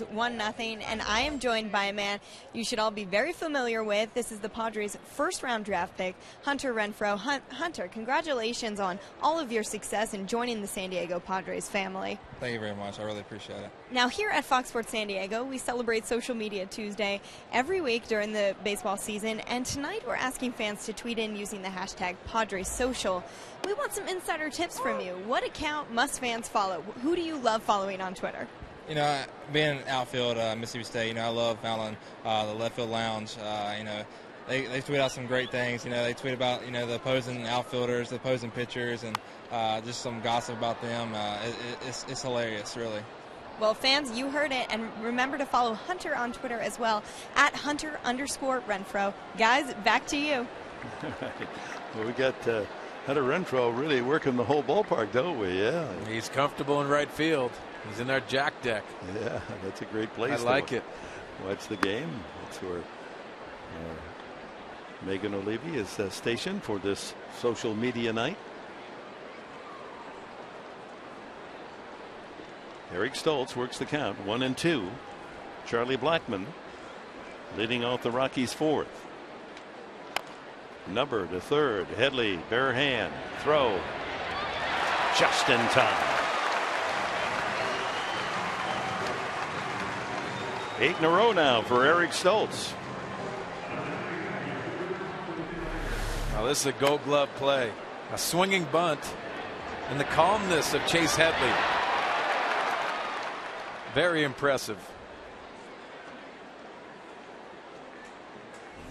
1-0, and I am joined by a man you should all be very familiar with. This is the Padres' first-round draft pick, Hunter Renfroe. Hunter, congratulations on all of your success in joining the San Diego Padres family. Thank you very much. I really appreciate it. Now, here at Fox Sports San Diego, we celebrate Social Media Tuesday every week during the baseball season, and tonight we're asking fans to tweet in using the hashtag PadresSocial. We want some insider tips from you. What account must fans follow? Who do you love following on Twitter? You know, being in outfield, Mississippi State, you know, I love following the left field lounge. You know, they tweet out some great things. You know, they tweet about, you know, the opposing outfielders, the opposing pitchers, and just some gossip about them. It's hilarious, really. Well, fans, you heard it, and remember to follow Hunter on Twitter as well, at Hunter_Renfroe. Guys, back to you. Well, we got Hunter Renfroe really working the whole ballpark, don't we? Yeah. He's comfortable in right field. He's in our jack deck. Yeah, that's a great place. I like it. Watch the game. That's where Megan O'Leary is stationed for this social media night. Eric Stoltz works the count, 1-2. Charlie Blackmon leading off the Rockies' fourth. Number to third. Headley, bare hand, throw. Just in time. 8 in a row now for Eric Stoltz. Now this is a Gold Glove play. A swinging bunt and the calmness of Chase Headley. Very impressive.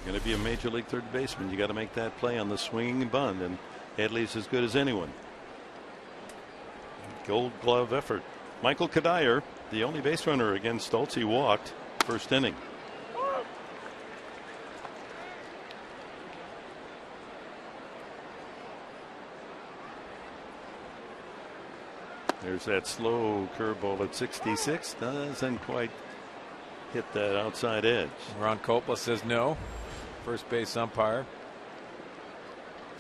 Going to be a major league third baseman. You got to make that play on the swinging bunt, and Headley's as good as anyone. Gold Glove effort. Michael Kadire, the only base runner against Stoltz. He walked first inning. There's that slow curveball at 66. Doesn't quite hit that outside edge. Ron Coppola says no. First base umpire.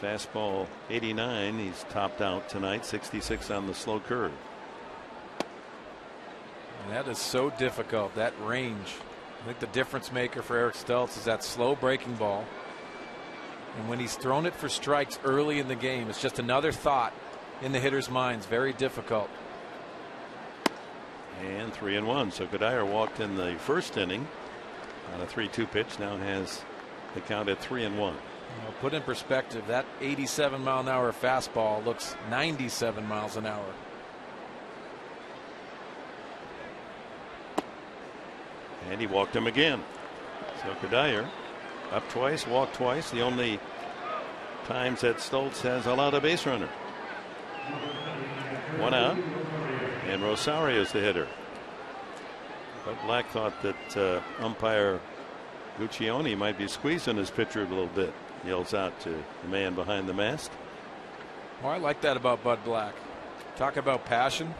Fastball 89. He's topped out tonight. 66 on the slow curve. And that is so difficult, that range. I think the difference maker for Eric Stoltz is that slow breaking ball. And when he's thrown it for strikes early in the game, it's just another thought in the hitter's minds. Very difficult. And 3-1. So Kadire walked in the first inning on a 3-2 pitch. Now has the count at 3-1. Well, put in perspective, that 87-mile-an-hour fastball looks 97 miles an hour. And he walked him again. So Kadire up twice, walked twice. The only times that Stoltz has allowed a base runner. One out. And Rosario's the hitter. But Black thought that umpire Guccione might be squeezing his pitcher a little bit. Yells out to the man behind the mask. Well, I like that about Bud Black. Talk about passion.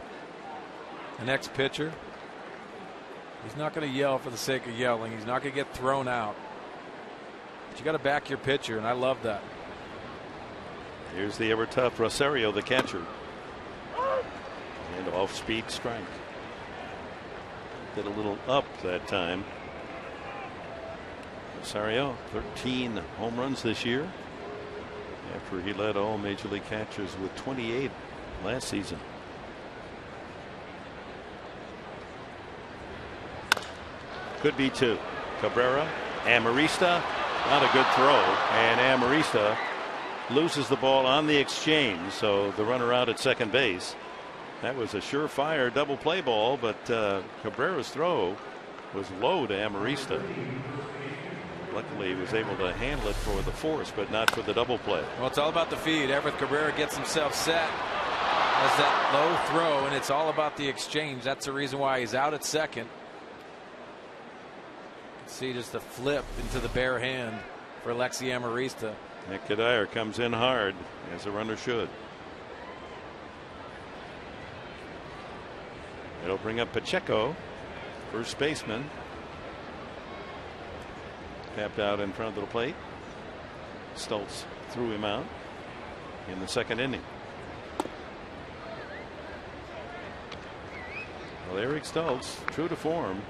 An ex-pitcher. He's not going to yell for the sake of yelling. He's not going to get thrown out. But you got to back your pitcher, and I love that. Here's the ever tough Rosario, the catcher. And off speed strike. Did a little up that time. Rosario, 13 home runs this year, after he led all major league catchers with 28 last season. Could be two. Cabrera, Amarista, not a good throw, and Amarista loses the ball on the exchange, so the runner out at second base. That was a surefire double play ball, but Cabrera's throw was low to Amarista. Luckily, he was able to handle it for the force, but not for the double play. Well, it's all about the feed. Everett Cabrera gets himself set as that low throw, and it's all about the exchange. That's the reason why he's out at second. See just the flip into the bare hand for Alexi Amarista. Nick Kadire comes in hard, as a runner should. It'll bring up Pacheco, first baseman. Tapped out in front of the plate. Stoltz threw him out in the second inning. Well, Eric Stoltz, true to form,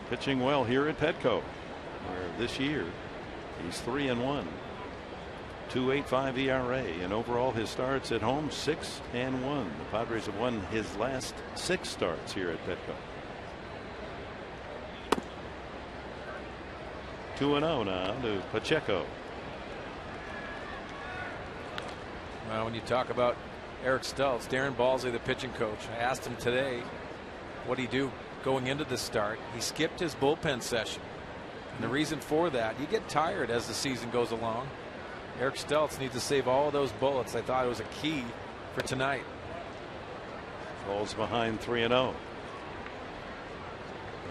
pitching well here at Petco, where this year he's 3-1, 2.85 ERA, and overall his starts at home 6-1. The Padres have won his last 6 starts here at Petco. 2-0 now to Pacheco. Well, when you talk about Eric Stultz, Darren Balsley, the pitching coach, I asked him today what he do going into the start. He skipped his bullpen session. And the reason for that, you get tired as the season goes along. Eric Stultz needs to save all of those bullets. I thought it was a key for tonight. Falls behind 3-0.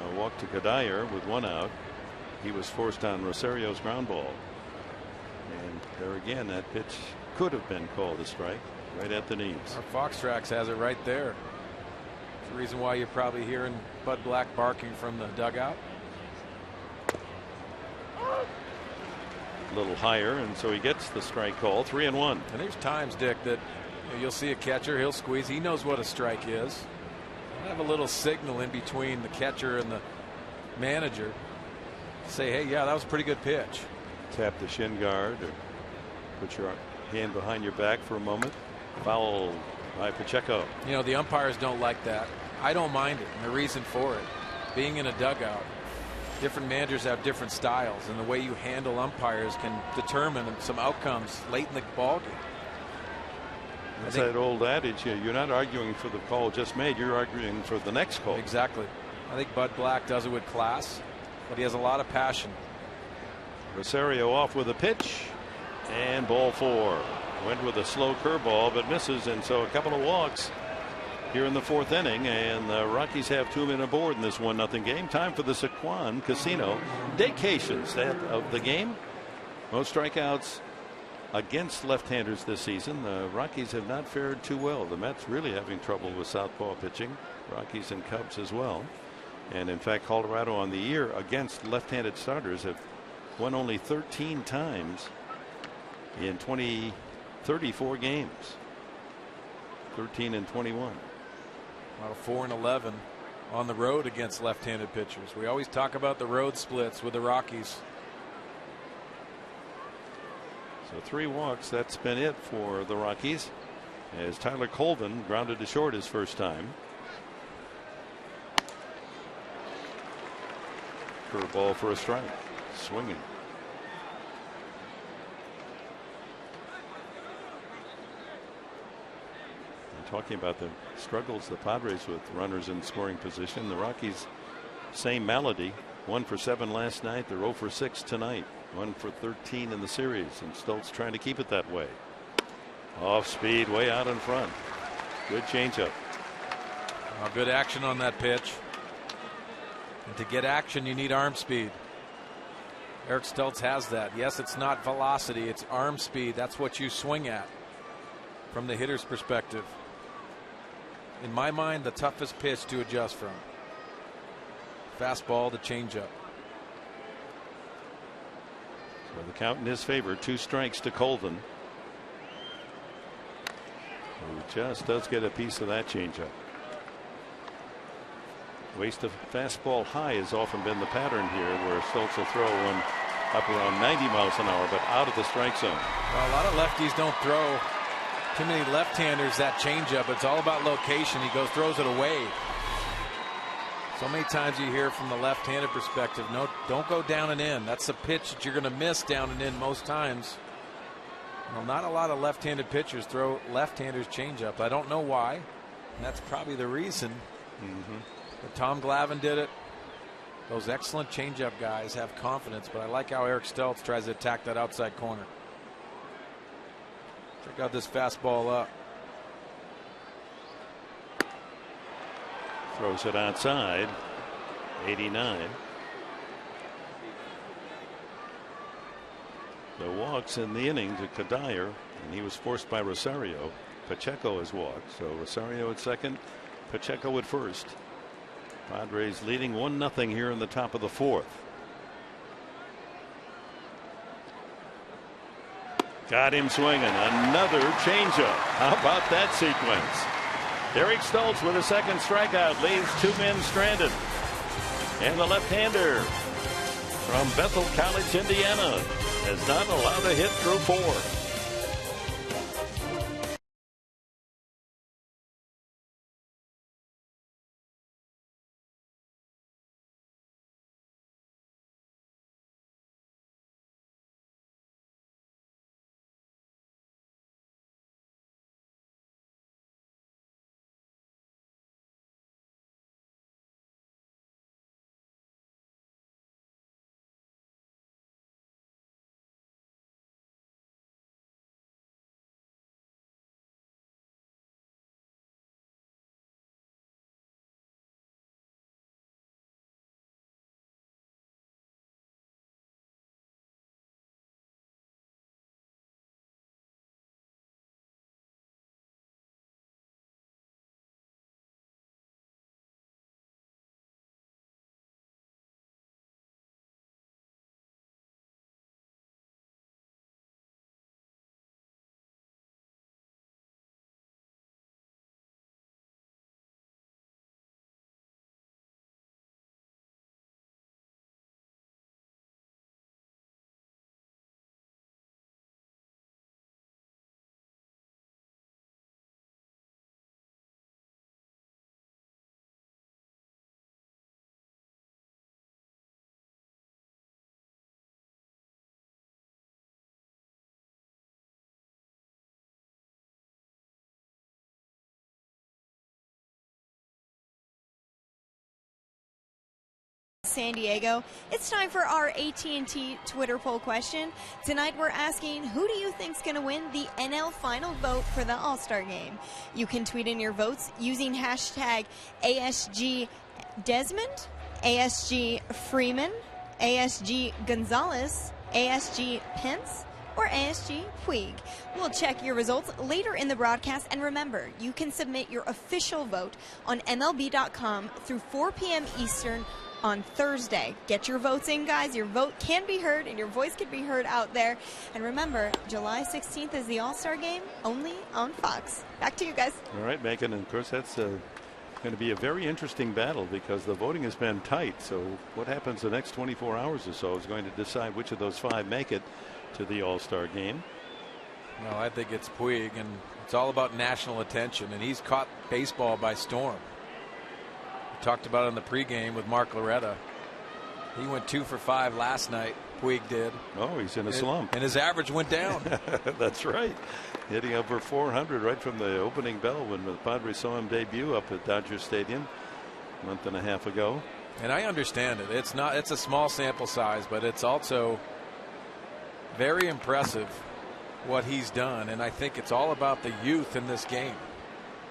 A walk to Kadire with 1 out. He was forced on Rosario's ground ball. And there again, that pitch could have been called a strike right at the knees. Our Fox Tracks has it right there. It's the reason why you're probably hearing Bud Black barking from the dugout. A little higher, and so he gets the strike call. 3-1. And there's times, Dick, that you'll see a catcher, he'll squeeze. He knows what a strike is. He'll have a little signal in between the catcher and the manager. Say, hey, yeah, that was a pretty good pitch. Tap the shin guard or put your hand behind your back for a moment. Foul by Pacheco. You know, the umpires don't like that. I don't mind it, and the reason for it, being in a dugout, different managers have different styles, and the way you handle umpires can determine some outcomes late in the ball game. That's that old adage, you're not arguing for the call just made, you're arguing for the next call. Exactly. I think Bud Black does it with class, but he has a lot of passion. Rosario off with a pitch, and ball 4. Went with a slow curveball but misses, and so a couple of walks here in the 4th inning, and the Rockies have 2 men aboard in this 1-0 game. Time for the Sequan Casino Daycation stat of the game. Most strikeouts against left-handers this season. The Rockies have not fared too well. The Mets really having trouble with southpaw pitching. Rockies and Cubs as well. And in fact, Colorado on the year against left-handed starters have won only 13 times in 34 games. 13-21. Well, 4-11 on the road against left-handed pitchers. We always talk about the road splits with the Rockies. So 3 walks, that's been it for the Rockies, as Tyler Colvin grounded to short his first time. Curveball for a strike. Swinging. Talking about the struggles the Padres with runners in scoring position. The Rockies, same malady. 1 for 7 last night. They're 0 for 6 tonight. 1 for 13 in the series, and Stultz trying to keep it that way. Off speed, way out in front. Good changeup. Good action on that pitch. And to get action, you need arm speed. Eric Stultz has that. Yes, it's not velocity, it's arm speed. That's what you swing at from the hitter's perspective. In my mind, the toughest pitch to adjust from. Fastball to changeup. So the count in his favor. 2 strikes to Colvin, who just does get a piece of that changeup. Waste of fastball high has often been the pattern here, where Stultz will throw one up around 90 miles an hour, but out of the strike zone. Well, a lot of lefties don't throw too many left-handers that changeup. It's all about location. He throws it away. So many times you hear from the left-handed perspective, no, don't go down and in. That's a pitch that you're going to miss down and in most times. Well, not a lot of left-handed pitchers throw left-handers changeup. I don't know why. And that's probably the reason. But Tom Glavine did it. Those excellent changeup guys have confidence, but I like how Eric Stultz tries to attack that outside corner. Check out this fastball up. Throws it outside. 89. The walks in the inning to Kadire, and he was forced by Rosario. Pacheco has walked, so Rosario at second, Pacheco at first. Padres leading 1-0 here in the top of the 4th. Got him swinging. Another changeup. How about that sequence? Eric Stultz with a second strikeout leaves 2 men stranded. And the left-hander from Bethel College, Indiana, has not allowed a hit through 4. San Diego. It's time for our AT&T Twitter poll question. Tonight we're asking, who do you think's going to win the NL final vote for the All-Star game? You can tweet in your votes using hashtag ASG Desmond, ASG Freeman, ASG Gonzalez, ASG Pence, or ASG Puig. We'll check your results later in the broadcast, and remember, you can submit your official vote on MLB.com through 4 p.m. Eastern on Thursday. Get your votes in, guys. Your vote can be heard and your voice can be heard out there. And remember, July 16th is the All-Star game, only on Fox. Back to you guys. All right, Megan, and of course that's going to be a very interesting battle because the voting has been tight. So what happens the next 24 hours or so is going to decide which of those 5 make it to the All-Star game. Well, I think it's Puig, and it's all about national attention, and he's caught baseball by storm. Talked about it in the pregame with Mark Loretta. He went 2 for 5 last night. Puig did. Oh, he's in a slump. And his average went down. That's right. Hitting over 400 right from the opening bell when the Padres saw him debut up at Dodger Stadium a month and a half ago. And I understand it. It's a small sample size, but it's also very impressive what he's done. And I think it's all about the youth in this game.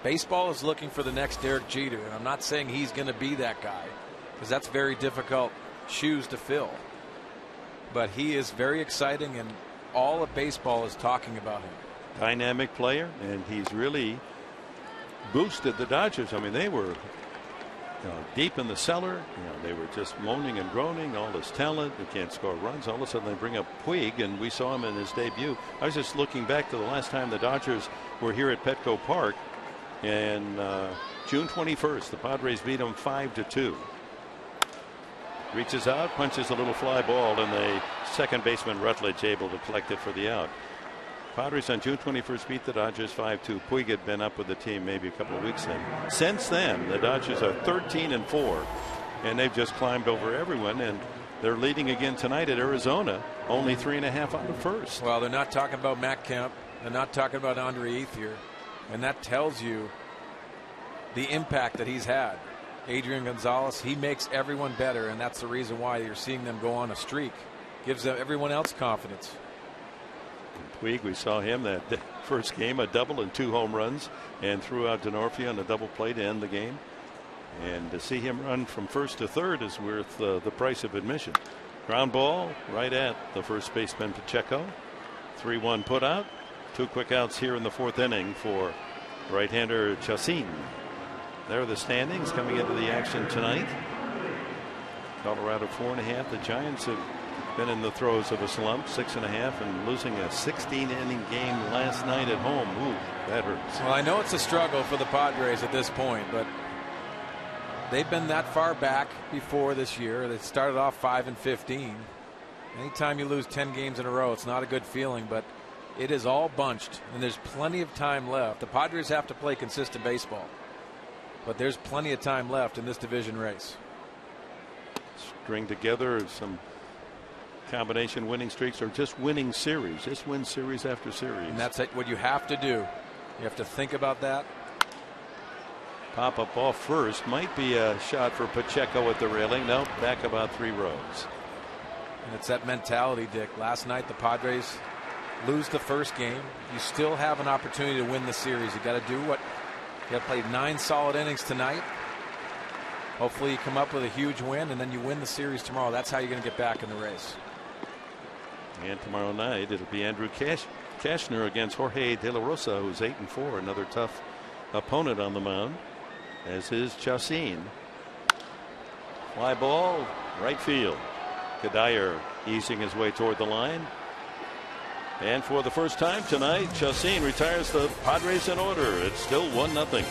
Baseball is looking for the next Derek Jeter, and I'm not saying he's going to be that guy because that's very difficult shoes to fill. But he is very exciting, and all of baseball is talking about him. Dynamic player, and he's really boosted the Dodgers. I mean, they were deep in the cellar. They were just moaning and groaning, all this talent. They can't score runs. All of a sudden they bring up Puig, and we saw him in his debut. I was just looking back to the last time the Dodgers were here at Petco Park. And June 21st, the Padres beat them 5-2. Reaches out, punches a little fly ball, and the second baseman Rutledge able to collect it for the out. Padres on June 21st beat the Dodgers 5-2. Puig had been up with the team maybe a couple of weeks then. Since then, the Dodgers are 13-4, and they've just climbed over everyone. And they're leading again tonight at Arizona, only 3.5 out of first. Well, they're not talking about Matt Kemp. They're not talking about Andre Ethier. And that tells you the impact that he's had. Adrian Gonzalez, he makes everyone better, and that's the reason why you're seeing them go on a streak. Gives them, everyone else confidence. Puig, we saw him that first game, a double and 2 home runs, and threw out D'Onofrio on a double play to end the game. And to see him run from first to third is worth the price of admission. Ground ball right at the first baseman Pacheco. 3-1 put out. 2 quick outs here in the 4th inning for right-hander Chacin. There are the standings coming into the action tonight. Colorado 4.5. The Giants have been in the throes of a slump, 6.5, and losing a 16-inning game last night at home. Ooh, that hurts. Well, I know it's a struggle for the Padres at this point, but They've been that far back before this year. They started off 5-15. Anytime you lose 10 games in a row, it's not a good feeling, but it is all bunched, and there's plenty of time left. The Padres have to play consistent baseball, but there's plenty of time left in this division race. String together some combination winning streaks or just winning series. Just win series after series. And that's what you have to do. You have to think about that. Pop up off first. Might be a shot for Pacheco at the railing. No, back about 3 rows. And it's that mentality, Dick. Last night the Padres lose the first game. You still have an opportunity to win the series. You got to do what you got to play 9 solid innings tonight. Hopefully you come up with a huge win and then you win the series tomorrow. That's how you're going to get back in the race. And tomorrow night it'll be Andrew Kashner against Jorge De La Rosa, who's 8-4, another tough opponent on the mound, as is Chacin. Fly ball, right field. Kadire easing his way toward the line. And for the first time tonight, Chacin retires the Padres in order. It's still 1-0.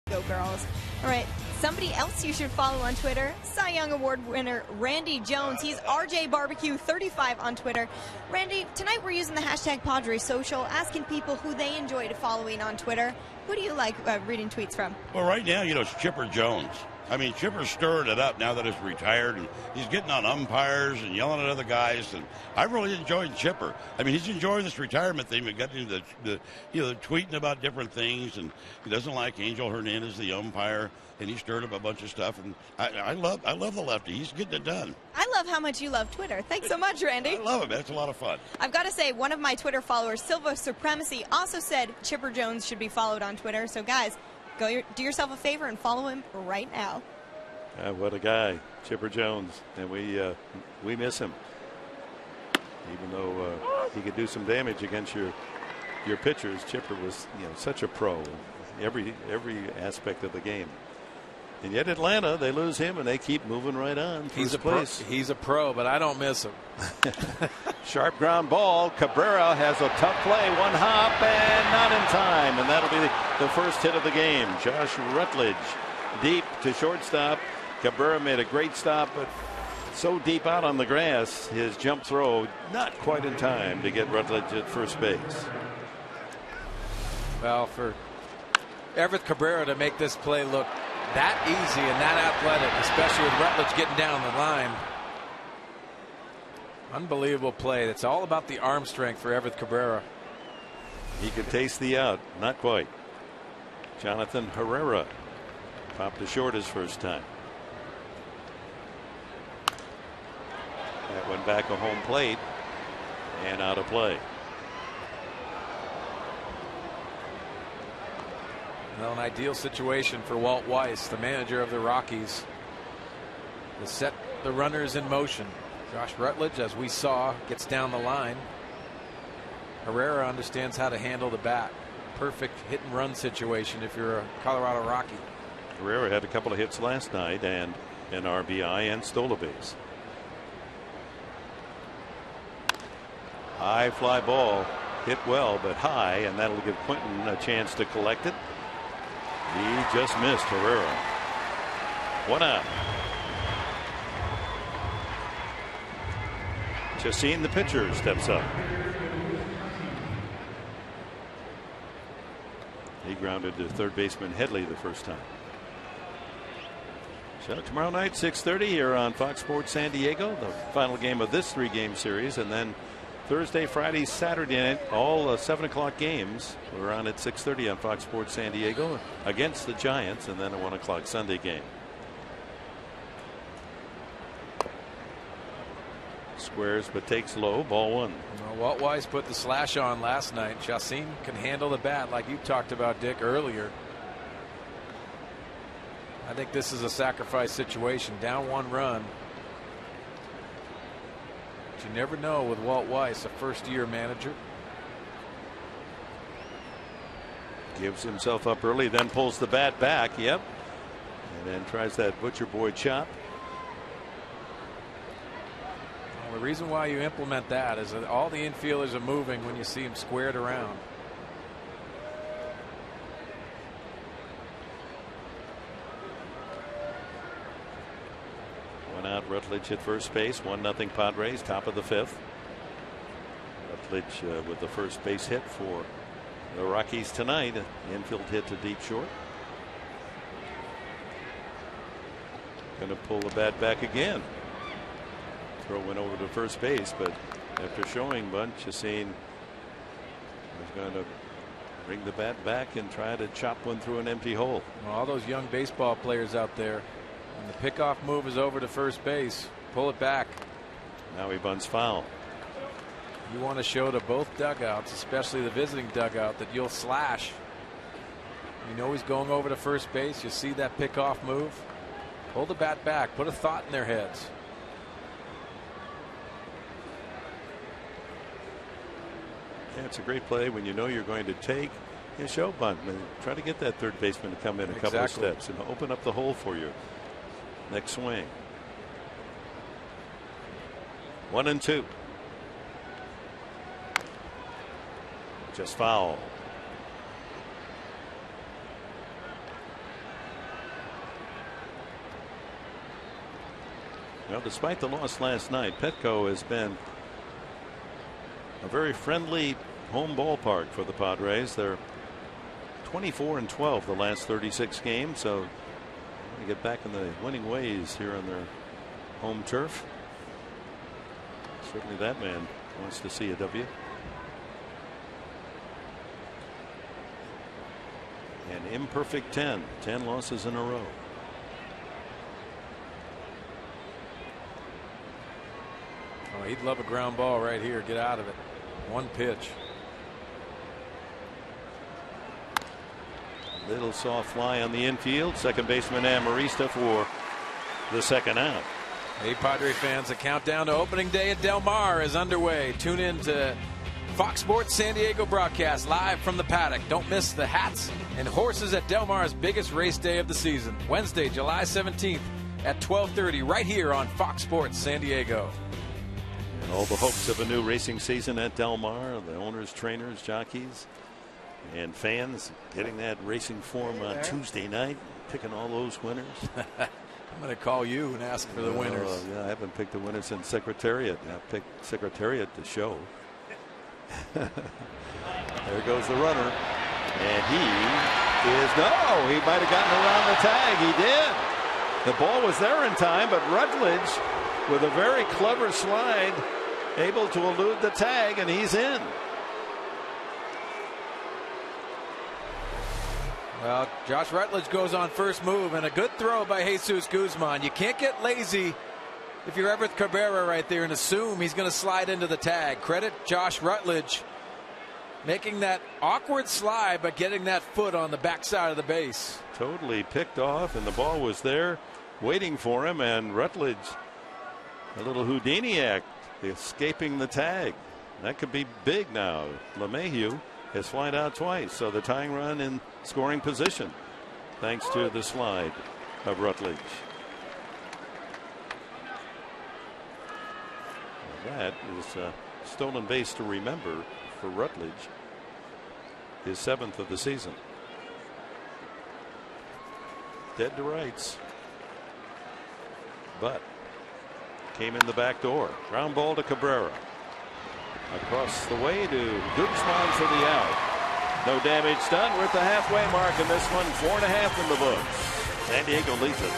Go girls. All right, somebody else you should follow on Twitter, Cy Young Award winner Randy Jones. He's RJ Barbecue 35 on Twitter. Randy, tonight we're using the hashtag Padres Social, asking people who they enjoyed following on Twitter. Who do you like reading tweets from? Well, right now, it's Chipper Jones. I mean, Chipper's stirring it up now that he's retired, and he's getting on umpires and yelling at other guys. And I really enjoyed Chipper. I mean, he's enjoying this retirement thing. We got into the tweeting about different things, and he doesn't like Angel Hernandez, the umpire, and he stirred up a bunch of stuff. And I love the lefty. He's getting it done. I love how much you love Twitter. Thanks so much, Randy. I love it. That's a lot of fun. I've got to say, one of my Twitter followers, Silva Supremacy, also said Chipper Jones should be followed on Twitter. So, guys, do yourself a favor and follow him right now. What a guy, Chipper Jones, and we miss him. Even though he could do some damage against your pitchers, Chipper was such a pro in every aspect of the game. And yet Atlanta, they lose him and they keep moving right on. He's a pro, but I don't miss him. Sharp ground ball. Cabrera has a tough play. One hop and not in time. And that'll be the first hit of the game. Josh Rutledge deep to shortstop. Cabrera made a great stop, but so deep out on the grass, his jump throw not quite in time to get Rutledge at first base. Well, for Everett Cabrera to make this play look that easy and that athletic, especially with Rutledge getting down the line. Unbelievable play. It's all about the arm strength for Everett Cabrera. He could taste the out. Not quite. Jonathan Herrera popped to short his first time. That went back a home plate. and out of play. Well, an ideal situation for Walt Weiss, the manager of the Rockies, to set the runners in motion. Josh Rutledge, as we saw, gets down the line. Herrera understands how to handle the bat. Perfect hit and run situation if you're a Colorado Rocky. Herrera had a couple of hits last night and an RBI and stole a base. High fly ball, hit well but high, and that'll give Quinton a chance to collect it. He just missed Herrera. 1 out. Chacin, the pitcher, steps up. He grounded to third baseman Headley the first time. So tomorrow night, 6:30 here on Fox Sports San Diego, the final game of this 3-game series, and then Thursday, Friday, Saturday night, all 7 o'clock games. We're on at 6:30 on Fox Sports San Diego against the Giants, and then a 1 o'clock Sunday game. Squares but takes low, ball 1. Well, Walt Weiss put the slash on last night. Chacin can handle the bat like you talked about, Dick, earlier. I think this is a sacrifice situation. Down 1 run. But you never know with Walt Weiss, a first-year manager. Gives himself up early, then pulls the bat back. Yep. And then tries that butcher boy chop. The reason why you implement that is that all the infielders are moving when you see them squared around. One out, Rutledge at first base. 1-0 Padres, top of the 5th. Rutledge with the first base hit for the Rockies tonight. Infield hit to deep short. Going to pull the bat back again. Throw went over to first base, but after showing bunt, Chacin was going to bring the bat back and try to chop one through an empty hole. Well, all those young baseball players out there, when the pickoff move is over to first base, pull it back. Now he bunts foul. You want to show to both dugouts, especially the visiting dugout, that you'll slash. You know he's going over to first base. You see that pickoff move. Hold the bat back. Put a thought in their heads. Yeah, it's a great play when you know you're going to take a show bunt. Try to get that third baseman to come in a couple of steps and open up the hole for you. Next swing. 1-2. Just foul. Well, despite the loss last night, Petco has been a very friendly home ballpark for the Padres. They're 24-12 the last 36 games, so they get back in the winning ways here on their home turf. Certainly that man wants to see a W. An imperfect 10 losses in a row. Oh, he'd love a ground ball right here. Get out of it. 1 pitch. Little soft fly on the infield. Second baseman Amarista for the second out. Hey, Padre fans, the countdown to opening day at Del Mar is underway. Tune in to Fox Sports San Diego broadcast live from the paddock. Don't miss the hats and horses at Del Mar's biggest race day of the season. Wednesday, July 17th at 12:30 right here on Fox Sports San Diego. And all the hopes of a new racing season at Del Mar, the owners, trainers, jockeys, and fans getting that racing form on Tuesday night, picking all those winners. I'm going to call you and ask for the winners. Yeah, I haven't picked the winners since Secretariat. I picked Secretariat to show. There goes the runner. And he might have gotten around the tag. He did. The ball was there in time, but Rutledge, with a very clever slide, able to elude the tag, and he's in. Well, Josh Rutledge goes on first move, and a good throw by Jesus Guzman. You can't get lazy if you're Everett Cabrera right there and assume he's going to slide into the tag. Credit Josh Rutledge making that awkward slide, but getting that foot on the backside of the base. Totally picked off, and the ball was there waiting for him, and Rutledge, a little Houdini act, escaping the tag. That could be big now. LeMahieu has flied out twice, so the tying run in scoring position thanks to the slide of Rutledge. That is a stolen base to remember for Rutledge, his 7th of the season. Dead to rights, but came in the back door. Ground ball to Cabrera. Across the way to Guzman for the out. No damage done. We're at the halfway mark in this one. 4.5 in the books. San Diego leads it.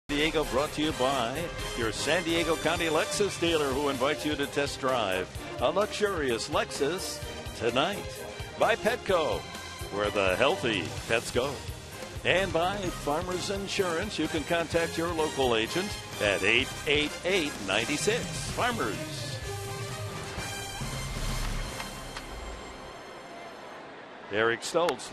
Diego brought to you by your San Diego County Lexus dealer, who invites you to test drive a luxurious Lexus tonight. By Petco, where the healthy pets go. And by Farmers Insurance. You can contact your local agent at 888-96 Farmers. Eric Stoltz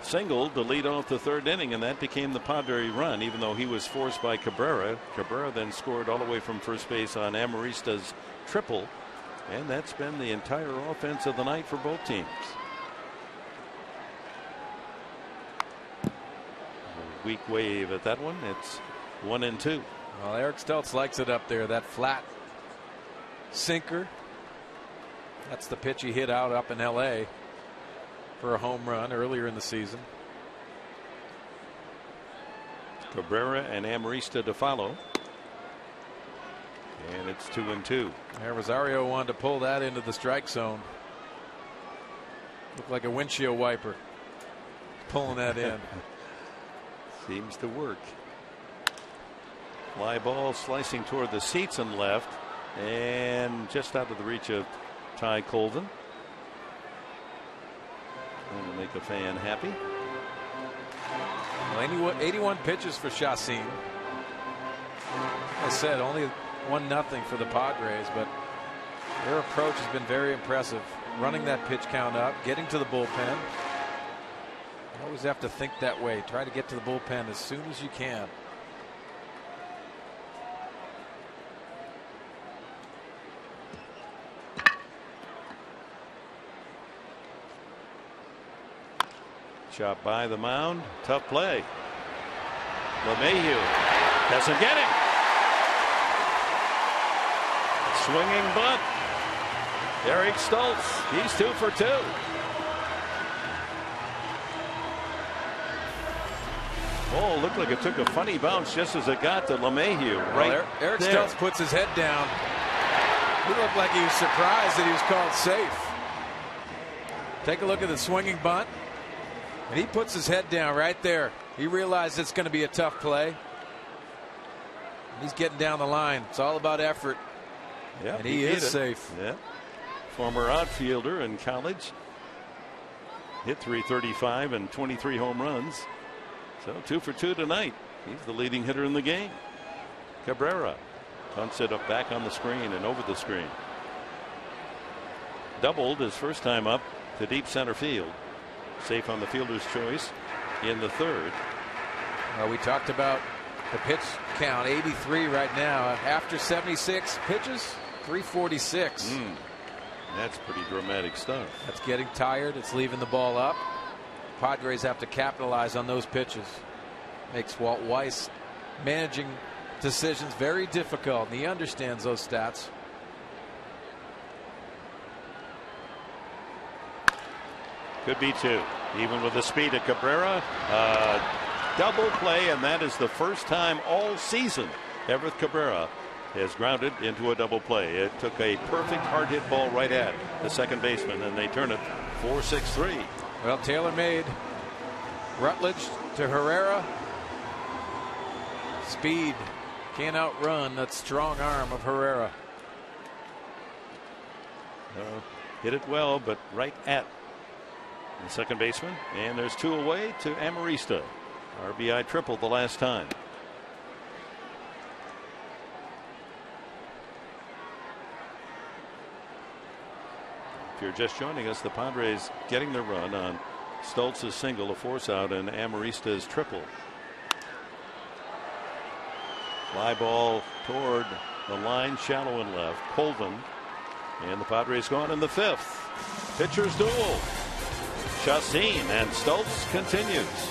singled to lead off the 3rd inning, and that became the Padre run, even though he was forced by Cabrera. Cabrera then scored all the way from first base on Amarista's triple, and that's been the entire offense of the night for both teams. A weak wave at that one. It's 1-2. Well, Eric Stoltz likes it up there, that flat sinker. That's the pitch he hit out up in LA for a home run earlier in the season. Cabrera and Amarista to follow. And it's 2-2. Rosario wanted to pull that into the strike zone. Looked like a windshield wiper pulling that in. Seems to work. Fly ball slicing toward the seats and left, and just out of the reach of Ty Colvin. Going to make a fan happy. Well, 81 pitches for Chacín. I said only 1-0 for the Padres, but their approach has been very impressive. Running that pitch count up, getting to the bullpen. You always have to think that way. Try to get to the bullpen as soon as you can. Shot by the mound. Tough play. LeMahieu doesn't get him. Swinging bunt. Eric Stoltz. He's 2 for 2. Oh, looked like it took a funny bounce just as it got to LeMahieu. Right Eric there. Stoltz puts his head down. He looked like he was surprised that he was called safe. Take a look at the swinging bunt. And he puts his head down right there. He realized it's going to be a tough play. He's getting down the line. It's all about effort. Yeah, and he is safe. Yeah. Former outfielder in college. Hit .335 and 23 home runs. So 2 for 2 tonight. He's the leading hitter in the game. Cabrera punts it up back on the screen and over the screen. Doubled his first time up to deep center field. Safe on the fielder's choice in the third. Well, we talked about the pitch count, 83 right now. After 76 pitches, 346. That's pretty dramatic stuff. That's getting tired. It's leaving the ball up. Padres have to capitalize on those pitches. Makes Walt Weiss managing decisions very difficult, and he understands those stats. Could be 2. Even with the speed of Cabrera. Double play, and that is the first time all season Everett Cabrera has grounded into a double play. It took a perfect hard hit ball right at the second baseman, and they turn it 4-6-3. Well, Taylor made Rutledge to Herrera. Speed can't outrun that strong arm of Herrera. Hit it well, but right at the second baseman, and there's 2 away to Amarista. RBI triple the last time. If you're just joining us, the Padres getting their run on Stoltz's single, a force out, and Amarista's triple. Fly ball toward the line, shallow and left. Colvin, and the Padres gone in the 5th. Pitchers duel. Chacin and Stoltz continues.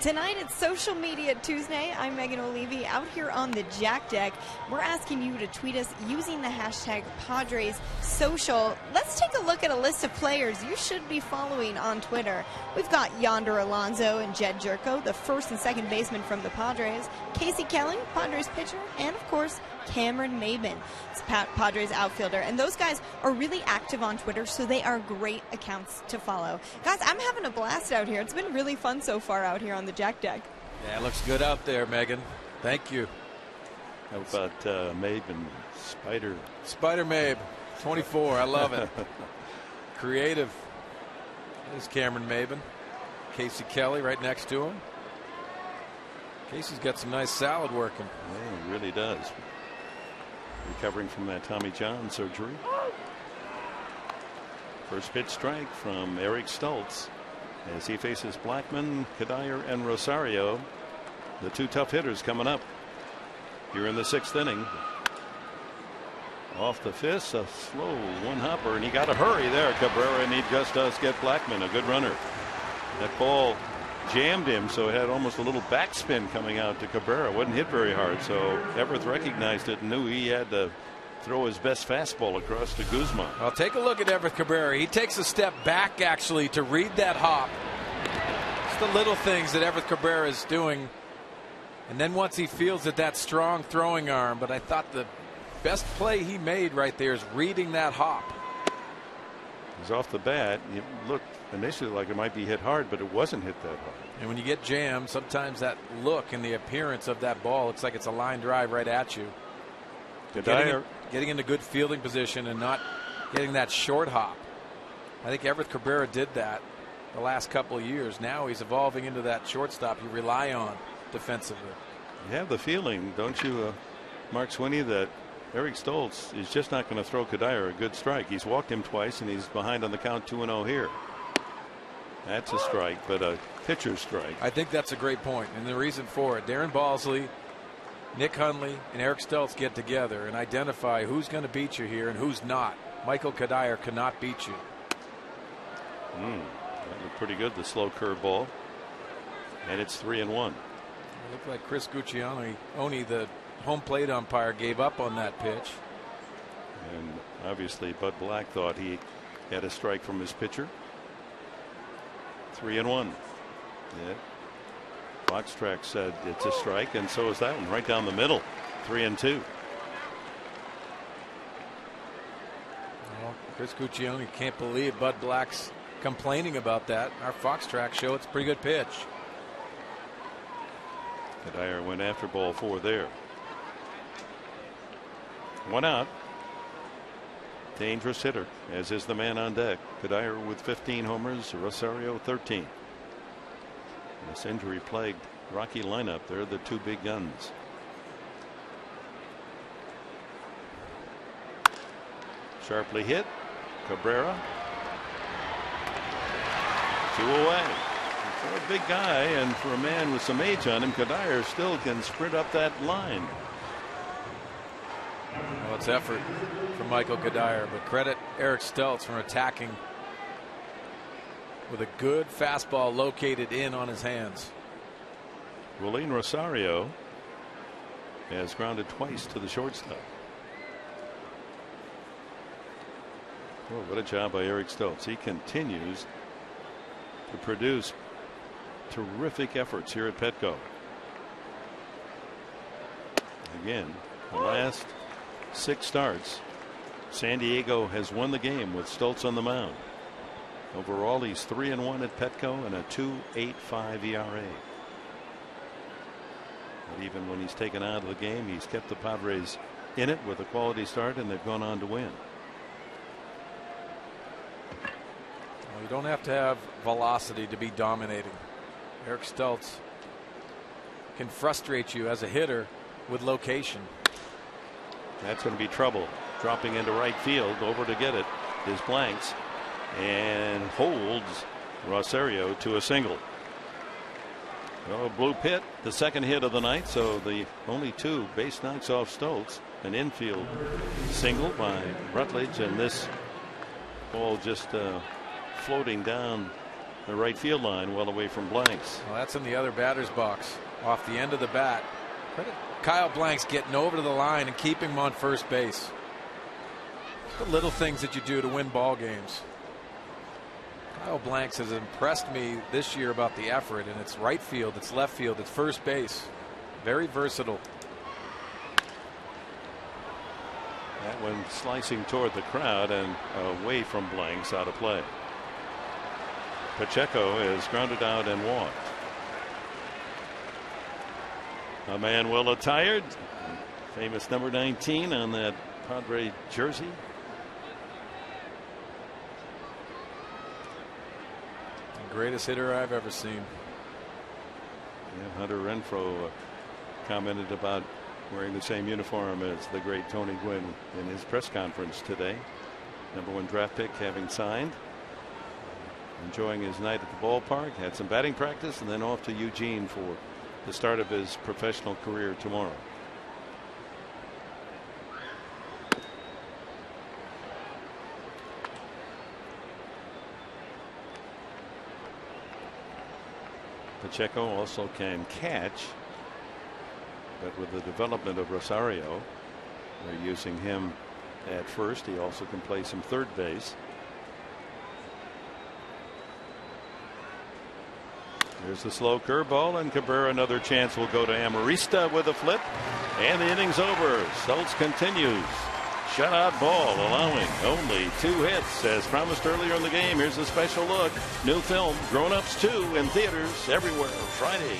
Tonight it's Social Media Tuesday. I'm Megan O'Leary out here on the Jack Deck. We're asking you to tweet us using the hashtag PadresSocial. Let's take a look at a list of players you should be following on Twitter. We've got Yonder Alonso and Jed Jerko, the first and second baseman from the Padres, Casey Kelly, Padres pitcher, and of course Cameron Maybin, Padres outfielder. And those guys are really active on Twitter, so they are great accounts to follow. Guys, I'm having a blast out here. It's been really fun so far out here on the Jack Deck. Yeah, it looks good out there, Megan. Thank you. How about Maybin? Spider Mabe, 24. I love it. Creative. There's Cameron Maybin. Casey Kelly right next to him. Casey's got some nice salad working. Yeah, he really does. Recovering from that Tommy John surgery. First pitch strike from Eric Stoltz as he faces Blackman, Kadire, and Rosario, the 2 tough hitters coming up. here in the 6th inning. Off the fist, a slow one-hopper, and he got to hurry there, Cabrera, and he just does get Blackman, a good runner. That ball jammed him, so it had almost a little backspin coming out to Cabrera. Wasn't hit very hard, so Everett recognized it and knew he had to throw his best fastball across to Guzman. Well, take a look at Everett Cabrera. He takes a step back, actually, to read that hop. It's the little things that Everett Cabrera is doing. And then once he feels that strong throwing arm, but I thought the best play he made right there is reading that hop. He's off the bat. It looked initially like it might be hit hard, but it wasn't hit that hard. And when you get jammed, sometimes that look and the appearance of that ball looks like it's a line drive right at you. Getting into good fielding position and not getting that short hop. I think Everett Cabrera did that the last couple of years. Now he's evolving into that shortstop you rely on defensively. You have the feeling, don't you, Mark Swinney, that Eric Stoltz is just not going to throw Cuddyer a good strike. He's walked him twice and he's behind on the count 2-0 here. That's a strike, but a pitcher's strike. I think that's a great point, and the reason for it, Darren Balsley, Nick Hundley, and Eric Stoltz get together and identify who's going to beat you here and who's not. Michael Cuddyer cannot beat you. That looked pretty good, the slow curveball. And it's 3-1. It looked like Chris Guccione, the home plate umpire, gave up on that pitch. And obviously Bud Black thought he had a strike from his pitcher. 3-1. Yeah. Fox Track said it's a strike, and so is that one right down the middle. 3-2. Well, Chris Guccione can't believe Bud Black's complaining about that. Our Fox Track show it's a pretty good pitch. Cuddyer went after ball 4 there. 1 out. Dangerous hitter, as is the man on deck. Cuddyer with 15 homers, Rosario 13. This injury plagued Rocky lineup. They're the 2 big guns. Sharply hit. Cabrera. 2 away. For a big guy and for a man with some age on him, Cuddyer still can sprint up that line. Well, it's effort from Michael Cuddyer, but credit Eric Stoltz for attacking with a good fastball located in on his hands. Rolene Rosario has grounded twice to the shortstop. Oh, what a job by Eric Stoltz. He continues to produce terrific efforts here at Petco. Again, the last 6 starts, San Diego has won the game with Stoltz on the mound. Overall, he's 3-1 at Petco and a 2.85 ERA. But even when he's taken out of the game, he's kept the Padres in it with a quality start, and they've gone on to win. Well, you don't have to have velocity to be dominating. Eric Stoltz can frustrate you as a hitter with location. That's going to be trouble. Dropping into right field, over to get it is Blanks, and holds Rosario to a single. Oh, Blue Pit, the second hit of the night, so the only 2 base knocks off Stoltz. An infield single by Rutledge, and this ball just floating down the right field line well away from Blanks. Well, that's in the other batter's box off the end of the bat. Credit Kyle Blanks getting over to the line and keeping him on first base. The little things that you do to win ball games. Kyle Blanks has impressed me this year about the effort, and it's right field, it's left field, it's first base. Very versatile. That one slicing toward the crowd and away from Blanks, out of play. Pacheco is grounded out and walked. A man well attired, famous number 19 on that Padre jersey. The greatest hitter I've ever seen. Yeah, Hunter Renfroe commented about wearing the same uniform as the great Tony Gwynn in his press conference today. #1 draft pick having signed. Enjoying his night at the ballpark, had some batting practice, and then off to Eugene for the start of his professional career tomorrow. Pacheco also can catch, but with the development of Rosario, they're using him at first. He also can play some third base. There's the slow curveball, and Cabrera, another chance, will go to Amarista with a flip, and the inning's over. Stoltz continues. Shutout ball, allowing only 2 hits, as promised earlier in the game. Here's a special look. New film, Grown Ups 2, in theaters everywhere Friday.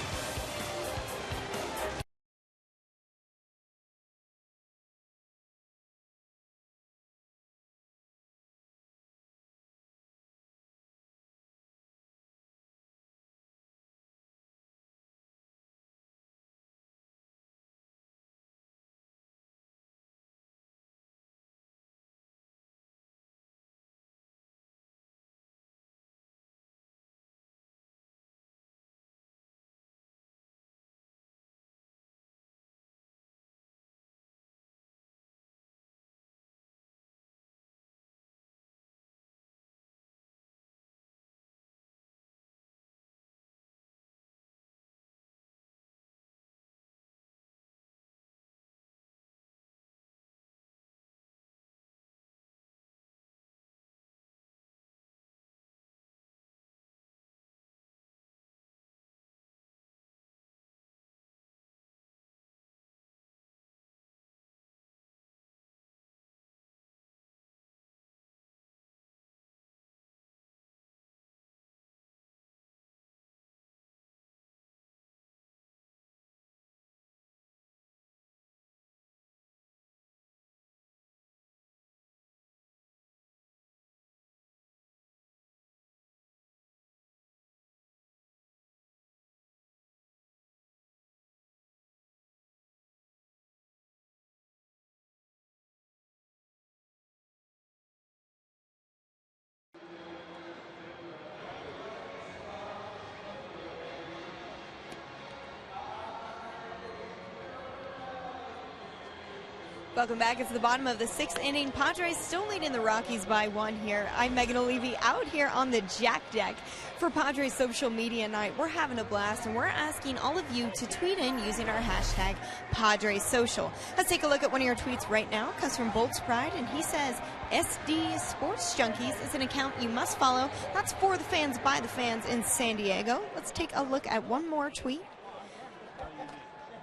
Welcome back. It's the bottom of the 6th inning. Padres still leading the Rockies by 1 here. I'm Megan O'Leary out here on the Jack Deck for Padres social media night. We're having a blast, and we're asking all of you to tweet in using our hashtag PadresSocial. Let's take a look at one of your tweets right now. It comes from Bolt's Pride, and he says, SD Sports Junkies is an account you must follow. That's for the fans, by the fans in San Diego. Let's take a look at one more tweet.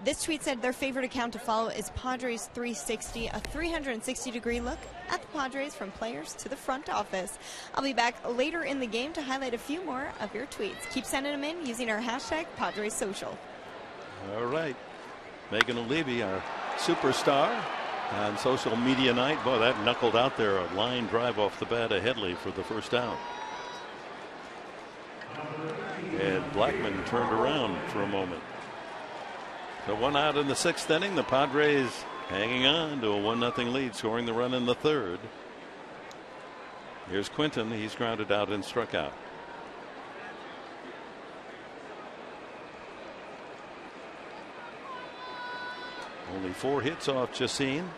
This tweet said their favorite account to follow is Padres 360, a 360-degree look at the Padres from players to the front office. I'll be back later in the game to highlight a few more of your tweets. Keep sending them in using our hashtag PadresSocial. All right. Megan O'Leary, our superstar on social media night. Boy, that knuckled out there, a line drive off the bat of Headley for the first down. And Blackman turned around for a moment. So 1 out in the 6th inning. The Padres hanging on to a 1-0 lead, scoring the run in the 3rd. Here's Quinton. He's grounded out and struck out. Only 4 hits off Chacin.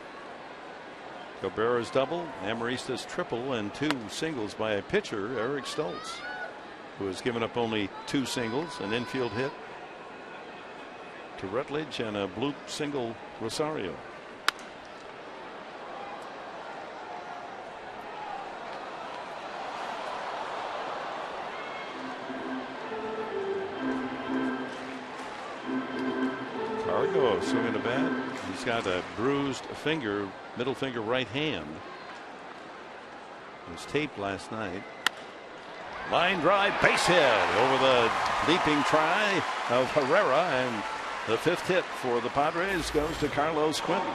Cabrera's double, Amarista's triple, and 2 singles by a pitcher, Eric Stoltz, who has given up only 2 singles, an infield hit to Rutledge, and a bloop single Rosario. Cargo swinging a bat. He's got a bruised finger, middle finger right hand. It was taped last night. Line drive, base hit over the leaping try of Herrera, and the 5th hit for the Padres goes to Carlos Quinton.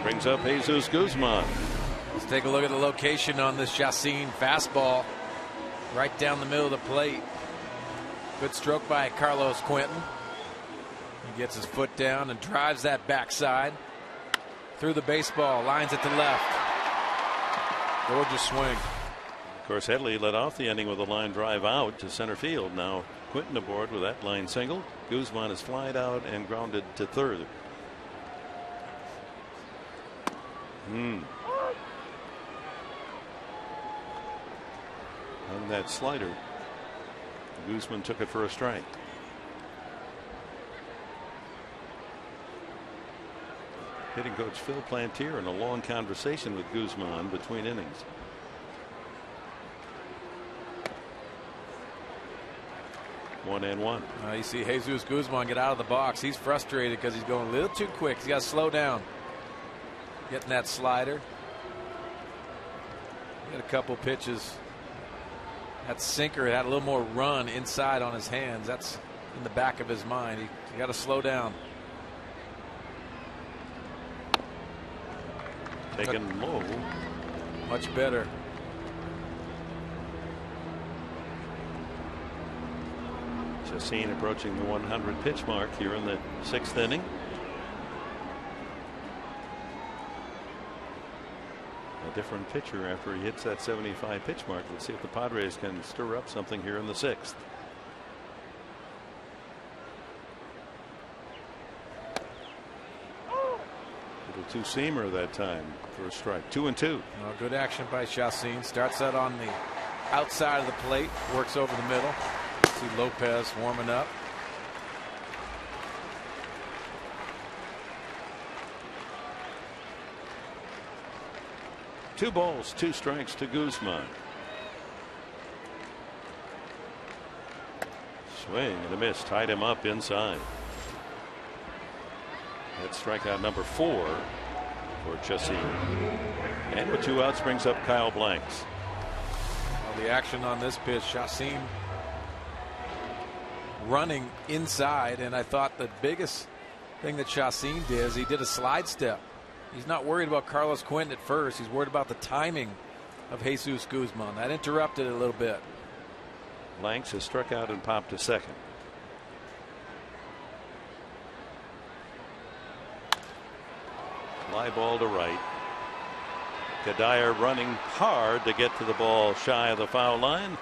Brings up Jesus Guzman. Let's take a look at the location on this Chacin fastball. Right down the middle of the plate. Good stroke by Carlos Quinton. He gets his foot down and drives that backside through the baseball. Lines it to left. Gorgeous swing. Of course, Headley led off the inning with a line drive out to center field. Now Quinton aboard with that line single. Guzman is flied out and grounded to 3rd. on that slider. Guzman took it for a strike. Hitting coach Phil Plantier in a long conversation with Guzman between innings. One and one. You see Jesus Guzman get out of the box. He's frustrated because he's going a little too quick. He's got to slow down. Getting that slider. He had a couple pitches. That sinker had a little more run inside on his hands. That's in the back of his mind. He got to slow down. Taken low. Much better. Chacin approaching the 100 pitch mark here in the 6th inning. A different pitcher after he hits that 75 pitch mark. Let's see if the Padres can stir up something here in the 6th. Little two-seamer that time for a strike. 2-2. Well, good action by Chacin. Starts out on the outside of the plate, works over the middle. See Lopez warming up. Two balls, two strikes to Guzman. Swing and a miss, tied him up inside. That's strikeout number 4 for Chacin. And with 2 outs brings up Kyle Blanks. Well, the action on this pitch, Chacin running inside, and I thought the biggest thing that Chacin did is he did a slide step. He's not worried about Carlos Quentin at first. He's worried about the timing of Jesus Guzman. That interrupted it a little bit. Blanks has struck out and popped to second. Fly ball to right. Kadire running hard to get to the ball shy of the foul line.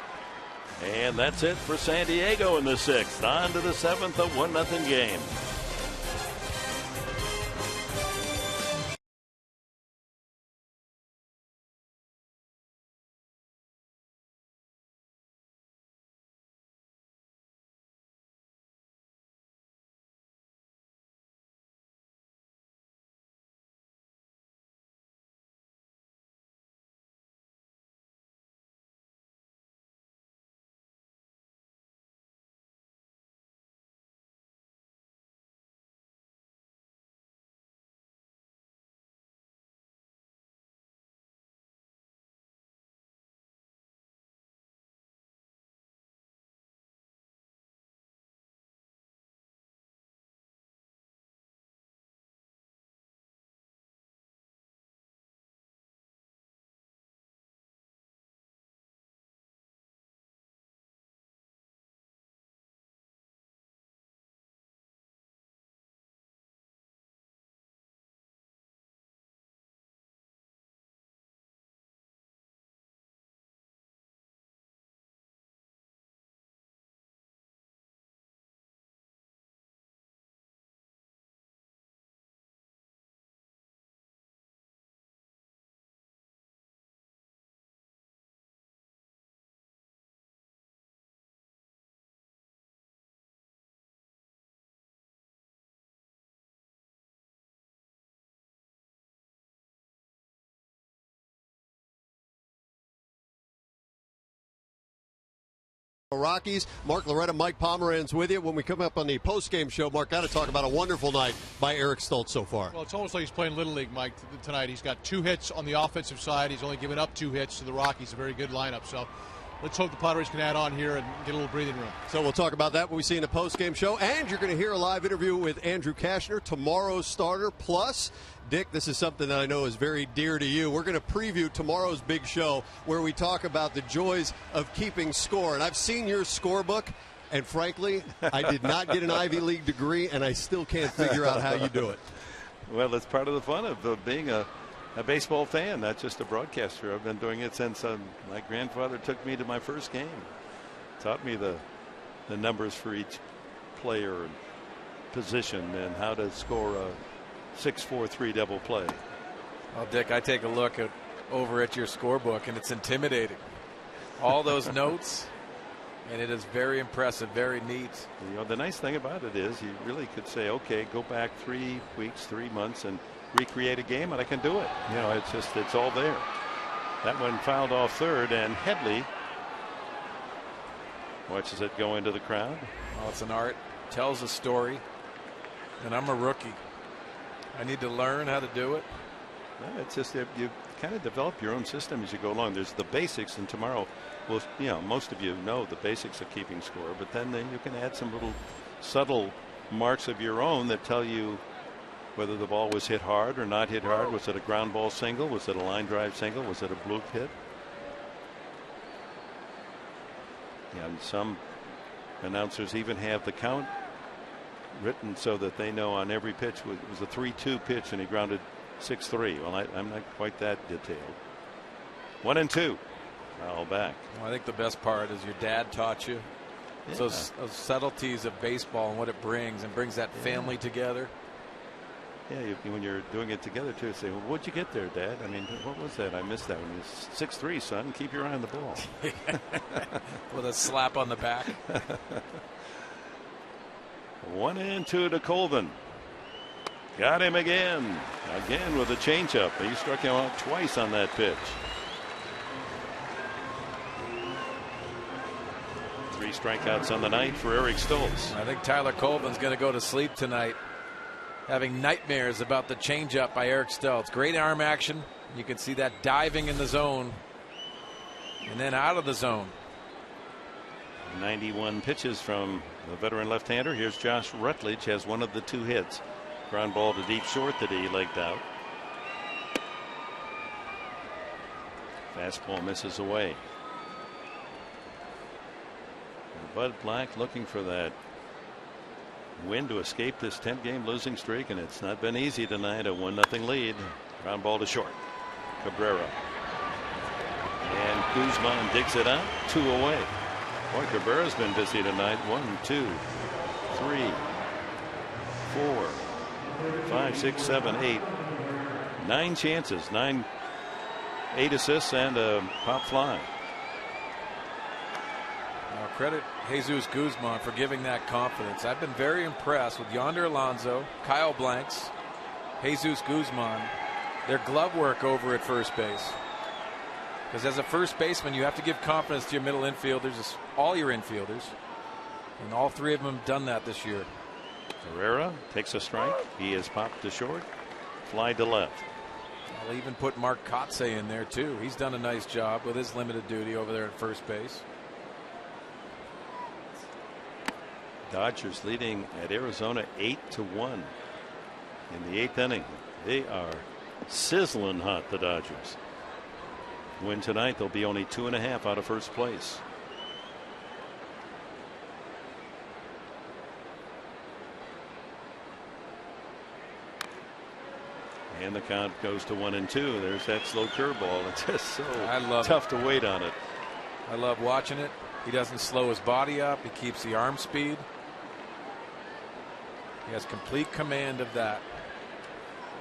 And that's it for San Diego in the 6th. On to the 7th, a 1-0 game. Rockies. Mark Loretta, Mike Pomeranz with you. When we come up on the post-game show, Mark, got to talk about a wonderful night by Eric Stoltz so far. Well, it's almost like he's playing Little League, Mike, tonight. He's got 2 hits on the offensive side. He's only given up 2 hits to the Rockies. A very good lineup. So let's hope the Padres can add on here and get a little breathing room. So we'll talk about that when we see in the post-game show. And you're going to hear a live interview with Andrew Kashner, tomorrow's starter. Plus, Dick, this is something that I know is very dear to you. We're going to preview tomorrow's big show where we talk about the joys of keeping score. And I've seen your scorebook, and frankly, I did not get an Ivy League degree, and I still can't figure out how you do it. Well, it's part of the fun of being a baseball fan, not just a broadcaster. I've been doing it since my grandfather took me to my first game. Taught me the numbers for each player and position and how to score a 6-4-3 double play. Well, Dick, I take a look over at your scorebook, and it's intimidating. all those notes. And it is very impressive, very neat. You know, the nice thing about it is you really could say, okay, go back 3 weeks, 3 months and recreate a game, and I can do it. You know, it's all there. That one fouled off third, and Headley watches it go into the crowd. Well, it's an art, tells a story, and I'm a rookie. I need to learn how to do it. Well, it's just that you kind of develop your own system as you go along. There's the basics, and tomorrow, well, you know, most of you know the basics of keeping score, but then you can add some little subtle marks of your own that tell you whether the ball was hit hard or not hit hard. Was it a ground ball single? Was it a line drive single? Was it a bloop hit? Yeah, and some announcers even have the count written so that they know on every pitch it was a 3-2 pitch and he grounded 6-3. Well, I'm not quite that detailed. 1-2. Foul back. Well, I think the best part is your dad taught you those subtleties of baseball and what it brings, and brings that family together. Yeah, when you're doing it together too, say, well, what'd you get there, Dad? I mean, what was that? I missed that one. It's 6-3, son. Keep your eye on the ball. With a slap on the back. 1-2 to Colvin. Got him again. Again with a changeup. He struck him out twice on that pitch. 3 strikeouts on the night for Eric Stoltz. I think Tyler Colvin's going to go to sleep tonight, having nightmares about the changeup by Eric Stoltz. Great arm action. You can see that diving in the zone and then out of the zone. 91 pitches from the veteran left-hander. Here's Josh Rutledge, has one of the 2 hits. Ground ball to deep short that he legged out. Fastball misses away. And Bud Black looking for that win to escape this 10-game losing streak, and it's not been easy tonight. A 1-0 lead. Ground ball to short. Cabrera. And Guzman digs it out. 2 away. Boy, Cabrera's been busy tonight. 1, 2, 3, 4, 5, 6, 7, 8. 9 chances. 8 assists and a pop fly. Now credit Jesus Guzman for giving that confidence. I've been very impressed with Yonder Alonso, Kyle Blanks, Jesus Guzman, their glove work over at first base. Because as a first baseman, you have to give confidence to your middle infielders, all your infielders. And all 3 of them have done that this year. Herrera takes a strike. He is popped to short. Fly to left. I'll even put Mark Kotze in there too. He's done a nice job with his limited duty over there at first base. Dodgers leading at Arizona 8-1 in the 8th inning. They are sizzling hot, the Dodgers. Win tonight, they'll be only 2.5 out of first place. And the count goes to 1-2. There's that slow curveball. It's just so tough to wait on it. I love watching it. He doesn't slow his body up. He keeps the arm speed. He has complete command of that.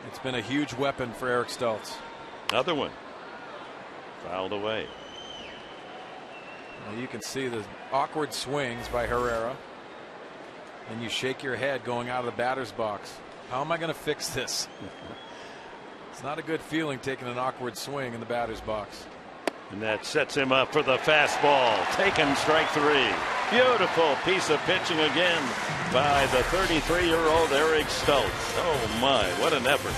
It's been a huge weapon for Eric Stoltz. Another one. Fouled away. Well, you can see the awkward swings by Herrera. And you shake your head going out of the batter's box. How am I going to fix this? It's not a good feeling taking an awkward swing in the batter's box. And that sets him up for the fastball. Taken, strike 3. Beautiful piece of pitching again by the 33-year-old Eric Stoltz. Oh my, what an effort.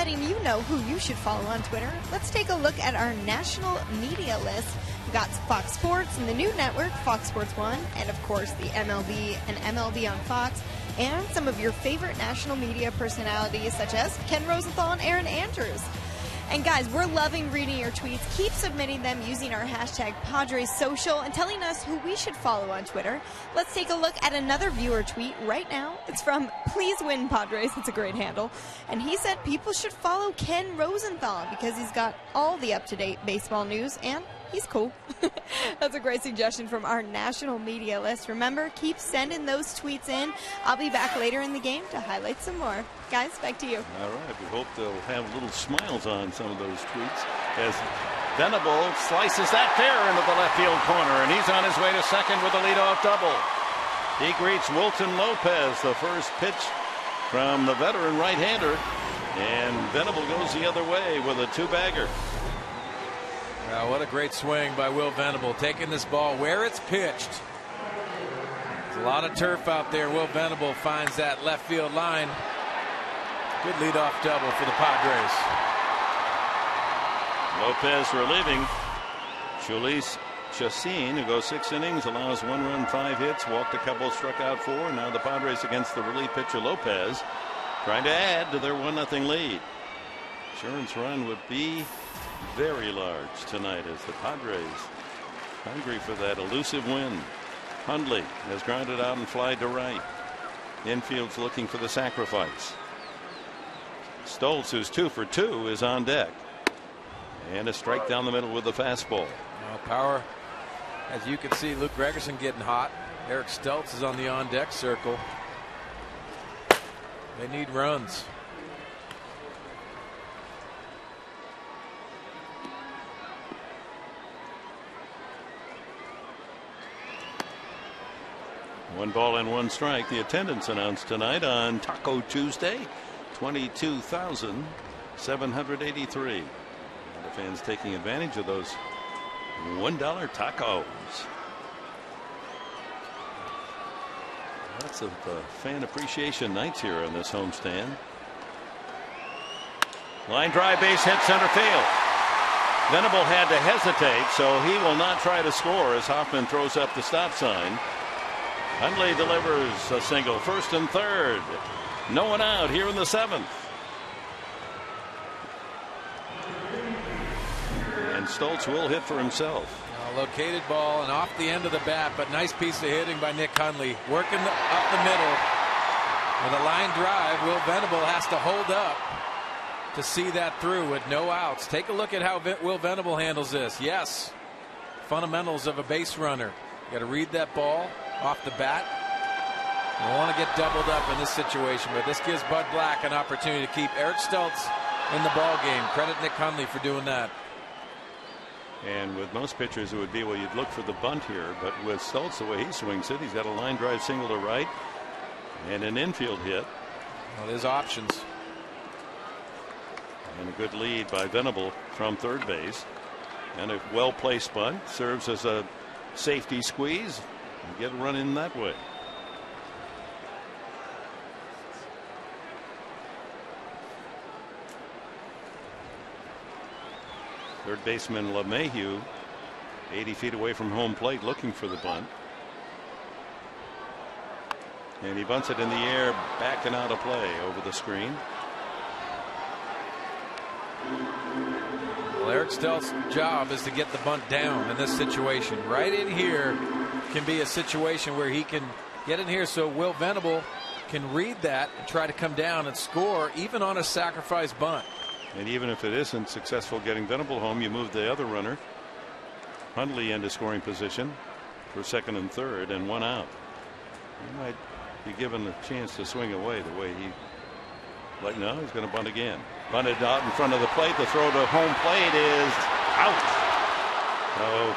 letting you know who you should follow on Twitter, let's take a look at our national media list. We've got Fox Sports and the new network, Fox Sports 1, and of course the MLB and MLB on Fox, and some of your favorite national media personalities such as Ken Rosenthal and Aaron Andrews. And guys, we're loving reading your tweets. Keep submitting them using our hashtag PadresSocial and telling us who we should follow on Twitter. Let's take a look at another viewer tweet right now. It's from Please Win Padres. It's a great handle. And he said people should follow Ken Rosenthal because he's got all the up-to-date baseball news and he's cool. That's a great suggestion from our national media list. Remember, keep sending those tweets in. I'll be back later in the game to highlight some more. Guys, back to you. All right. We hope they'll have little smiles on some of those tweets as Venable slices that fair into the left field corner, and he's on his way to second with a leadoff double. He greets Wilton Lopez, the first pitch from the veteran right-hander, and Venable goes the other way with a two-bagger. Wow, what a great swing by Will Venable, taking this ball where it's pitched. There's a lot of turf out there. Will Venable finds that left field line. Good leadoff double for the Padres. Lopez relieving. Chulis Chassin, who goes 6 innings, allows 1 run, 5 hits, walked a couple, struck out 4. Now the Padres against the relief pitcher Lopez, trying to add to their 1-0 lead. Insurance run would be very large tonight as the Padres hungry for that elusive win. Hundley has grounded out and flied to right. Infield's looking for the sacrifice. Stoltz, who's 2 for 2, is on deck. And a strike down the middle with the fastball. Power, as you can see, Luke Gregerson getting hot. Eric Stoltz is on the on-deck circle. They need runs. One ball and 1 strike. The attendance announced tonight on Taco Tuesday, 22,783. The fans taking advantage of those $1 tacos. Lots of fan appreciation nights here on this homestand. Line drive, base hit, center field. Venable had to hesitate, so he will not try to score as Hoffman throws up the stop sign. Hundley delivers a single, first and third. No one out here in the 7th. And Stoltz will hit for himself. A located ball and off the end of the bat, but nice piece of hitting by Nick Hundley. Working up the middle with a line drive. Will Venable has to hold up to see that through with no outs. Take a look at how Will Venable handles this. Yes, fundamentals of a base runner. You got to read that ball off the bat. You don't want to get doubled up in this situation, but this gives Bud Black an opportunity to keep Eric Stoltz in the ball game. Credit Nick Hundley for doing that. And with most pitchers, it would be, well, you'd look for the bunt here. But with Stoltz, the way he swings it, he's got a line drive single to right and an infield hit. Well, there's options. And a good lead by Venable from third base. And a well-placed bunt serves as a safety squeeze and get a run in that way. Third baseman LeMahieu 80 feet away from home plate looking for the bunt. And he bunts it in the air, backing out of play over the screen. Well, Eric Stelz's job is to get the bunt down in this situation. Right in here can be a situation where he can get in here so Will Venable can read that and try to come down and score even on a sacrifice bunt. And even if it isn't successful getting Venable home, you move the other runner, Hundley, into scoring position for second and third and 1 out. He might be given a chance to swing away the way he. Like, no, he's going to bunt again. Bunted out in front of the plate. The throw to home plate is out. So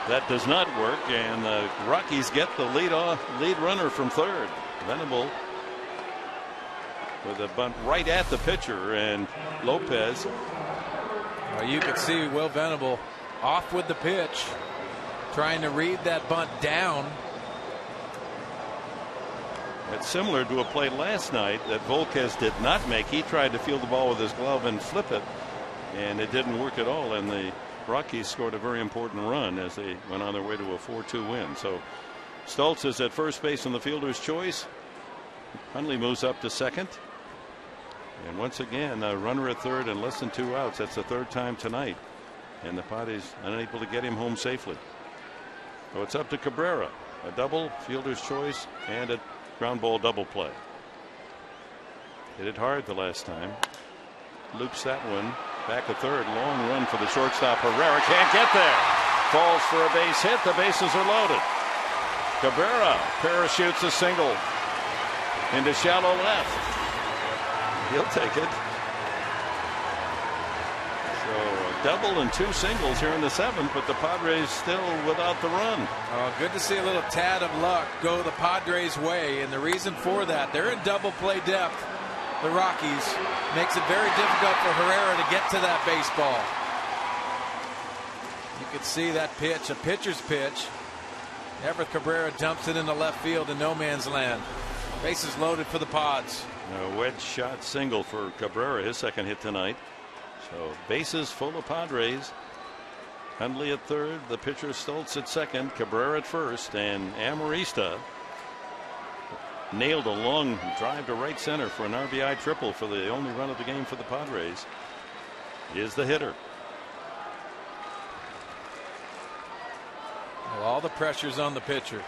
that does not work, and the Rockies get the lead runner from third. Venable with a bunt right at the pitcher, and Lopez. Well, you can see Will Venable off with the pitch, trying to read that bunt down. It's similar to a play last night that Volquez did not make. He tried to field the ball with his glove and flip it, and it didn't work at all. And the Rockies scored a very important run as they went on their way to a 4-2 win. So Stoltz is at first base on the fielder's choice. Hundley moves up to second. And once again, a runner at third and less than 2 outs. That's the third time tonight. And the Padres unable to get him home safely. So it's up to Cabrera. A double, fielder's choice, and a ground ball double play. Hit it hard the last time. Loops that one. Back at third. Long run for the shortstop. Herrera can't get there. Falls for a base hit. The bases are loaded. Cabrera parachutes a single into shallow left. He'll take it. So a double and 2 singles here in the 7th, but the Padres still without the run. Oh, good to see a little tad of luck go the Padres' way, and the reason for that, they're in double play depth. The Rockies makes it very difficult for Herrera to get to that baseball. You could see that pitch, a pitcher's pitch. Everett Cabrera dumps it into left field in no man's land. Bases loaded for the Pods. A wedge shot single for Cabrera, his second hit tonight. So bases full of Padres. Hundley at third, the pitcher Stoltz at second, Cabrera at first, and Amarista nailed a long drive to right center for an RBI triple for the only run of the game for the Padres. Is the hitter. Well, all the pressure's on the pitcher.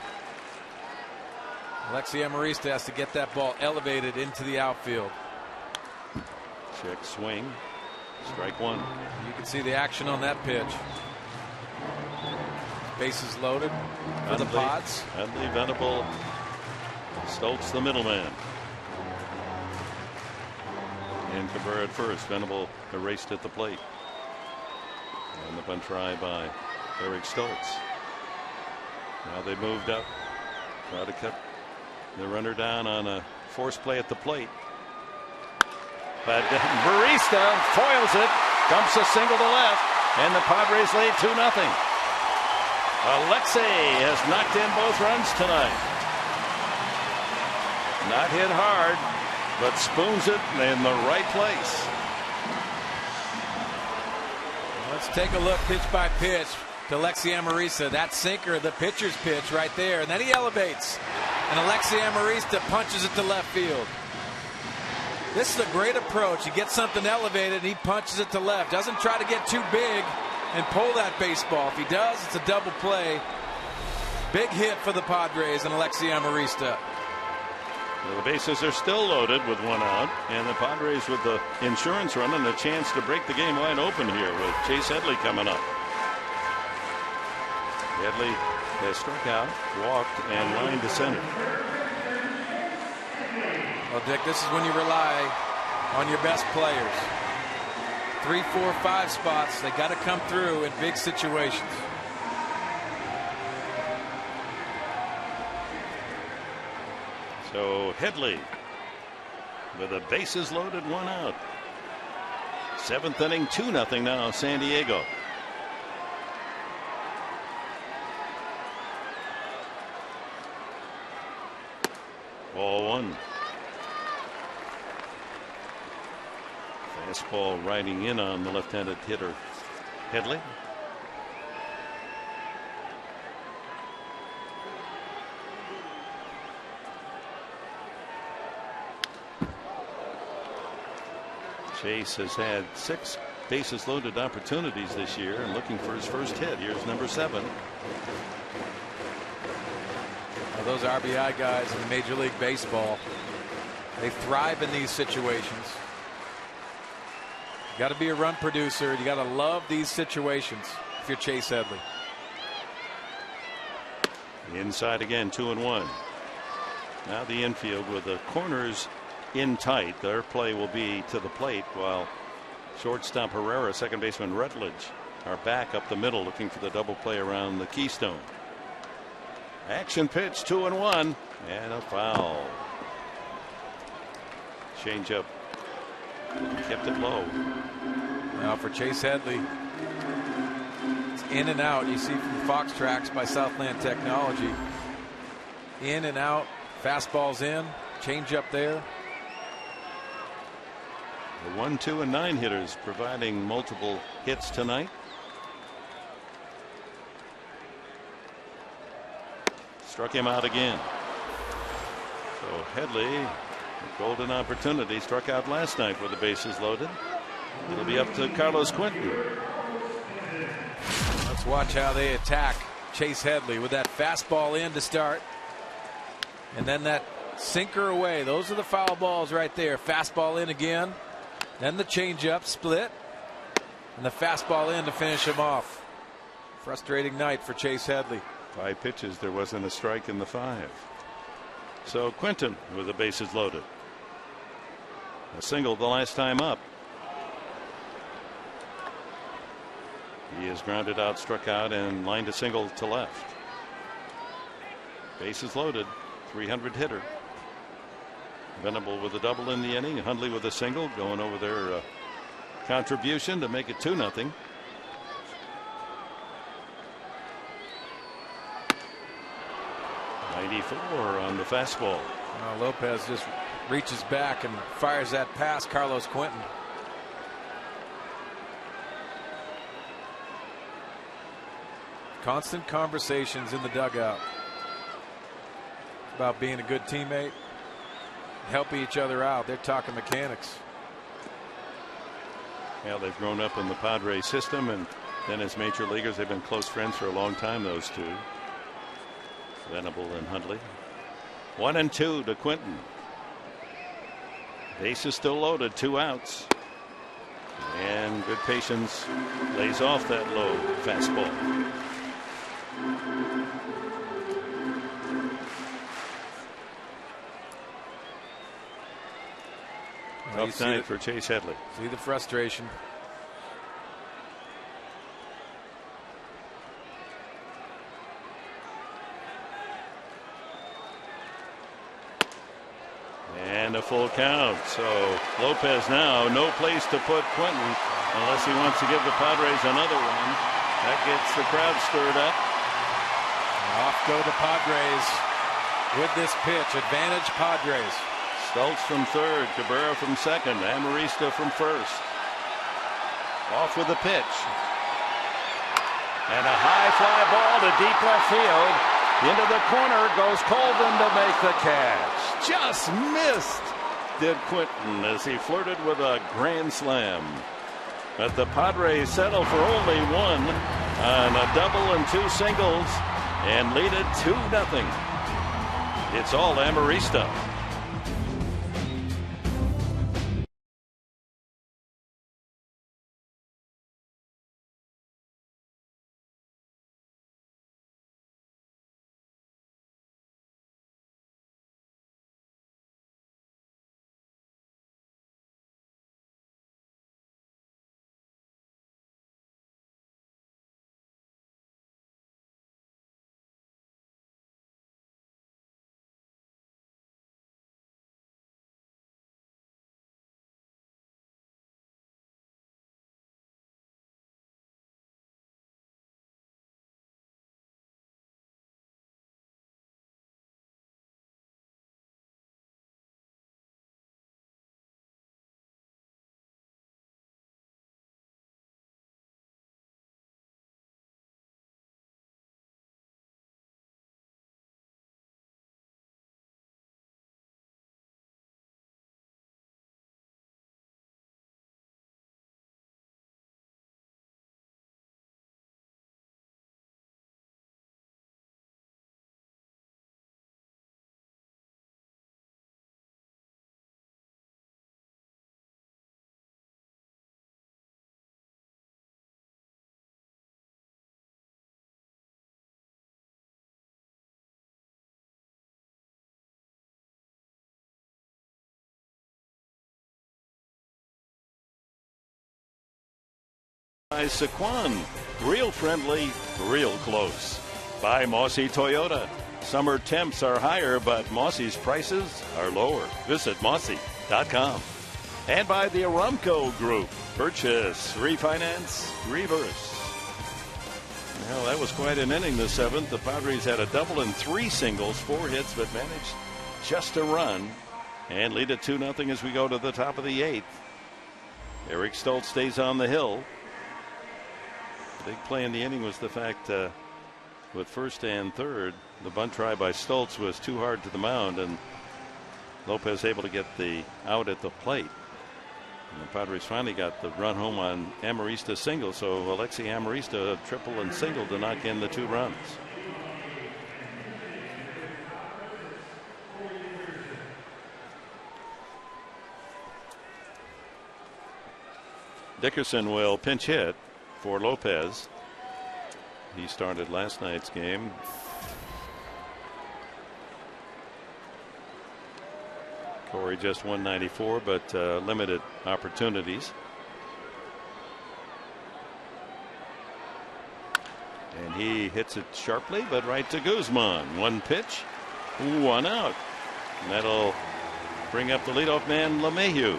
Alexi Amarista has to get that ball elevated into the outfield. Check swing. Strike one. You can see the action on that pitch. Bases loaded for the Pods. Hundley, Venable, Stoltz the middleman. And Cabrera at first. Venable erased at the plate. And the bunt try by Eric Stoltz. Now they moved up. Try to cut the runner down on a force play at the plate. But Barista foils it, dumps a single to left, and the Padres lead 2-0. Alexei has knocked in both runs tonight. Not hit hard, but spoons it in the right place. Let's take a look pitch by pitch to Alexi Amarista. That sinker, the pitcher's pitch right there, and then he elevates. And Alexi Amarista punches it to left field. This is a great approach. He gets something elevated and he punches it to left. Doesn't try to get too big and pull that baseball. If he does, it's a double play. Big hit for the Padres and Alexi Amarista. Well, the bases are still loaded with 1 out, and the Padres with the insurance run and a chance to break the game wide open here with Chase Headley coming up. Headley has struck out, walked, and lined to center. Well, Dick, this is when you rely on your best players. 3, 4, 5 spots. They got to come through in big situations. So Headley with the bases loaded, 1 out. 7th inning, 2-0 now, San Diego. Ball 1. Fastball riding in on the left-handed hitter Headley. Chase has had 6 bases loaded opportunities this year and looking for his first hit. Here's number 7. Well, those RBI guys in Major League Baseball, they thrive in these situations. You got to be a run producer. You got to love these situations if you're Chase Headley. Inside again, 2-1. Now the infield with the corners in tight. Their play will be to the plate while shortstop Herrera, second baseman Rutledge are back up the middle looking for the double play around the keystone. Action pitch, 2-1, and a foul. Change up. Kept it low. Now for Chase Headley, it's in and out. You see from Fox Tracks by Southland Technology. In and out Fastball's in, change up there. The 1, 2, and 9 hitters providing multiple hits tonight. Struck him out again. So Headley, a golden opportunity, struck out last night with the bases loaded. It'll be up to Carlos Quentin. Let's watch how they attack Chase Headley with that fastball in to start. And then that sinker away. Those are the foul balls right there. Fastball in again. Then the changeup split. And the fastball in to finish him off. Frustrating night for Chase Headley. 5 pitches, there wasn't a strike in the 5. So Quentin with the bases loaded. A single the last time up. He is grounded out, struck out, and lined a single to left. Bases loaded. 300 hitter. Venable with a double in the inning. Hundley with a single, going over their contribution to make it 2-0. .94 on the fastball. Lopez just reaches back and fires that past Carlos Quentin. Constant conversations in the dugout about being a good teammate, helping each other out. They're talking mechanics. Yeah, they've grown up in the Padres system, and then as major leaguers, they've been close friends for a long time, those two. Venable and Hundley. 1 and 2 to Quentin. Base is still loaded, 2 outs. And good patience lays off that low fastball. Tough night for Chase Headley. See the frustration. And a full count. So Lopez now no place to put Quentin unless he wants to give the Padres another one. That gets the crowd stirred up. Off go the Padres with this pitch. Advantage Padres. Stultz from third, Cabrera from second, Amarista from first. Off with the pitch. And a high fly ball to deep left field. Into the corner goes Colvin to make the catch. Just missed, did Quentin, as he flirted with a grand slam. But the Padres settle for only 1 on a double and 2 singles and lead it 2-0. It's all Amarista. Saquon, real friendly, real close. By Mossy Toyota. Summer temps are higher, but Mossy's prices are lower. Visit Mossy.com. And by the Aramco Group. Purchase, refinance, reverse. Well, that was quite an inning, the 7th. The Padres had a double and 3 singles, 4 hits, but managed just a run and lead it 2-0 as we go to the top of the 8th. Eric Stoltz stays on the hill. The big play in the inning was the fact with first and third, the bunt try by Stoltz was too hard to the mound, and Lopez able to get the out at the plate. And the Padres finally got the run home on Amarista's single, so Alexi Amarista a triple and single to knock in the 2 runs. Dickerson will pinch hit for Lopez. He started last night's game. Corey just 194, but limited opportunities. And he hits it sharply, but right to Guzman. 1 pitch, 1 out. And that'll bring up the leadoff man, LeMahieu.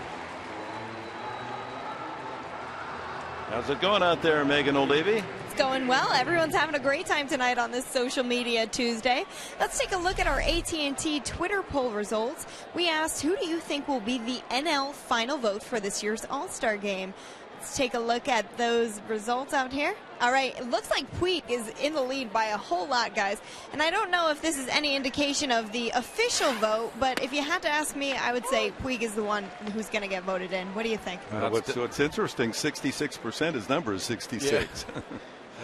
How's it going out there, Megan O'Leary? It's going well. Everyone's having a great time tonight on this Social Media Tuesday. Let's take a look at our AT&T Twitter poll results. We asked, who do you think will be the NL final vote for this year's All-Star Game? Let's take a look at those results out here. All right, it looks like Puig is in the lead by a whole lot, guys. And I don't know if this is any indication of the official vote, but if you had to ask me, I would say Puig is the one who's going to get voted in. What do you think? What's interesting, 66%, his number is 66. Yeah.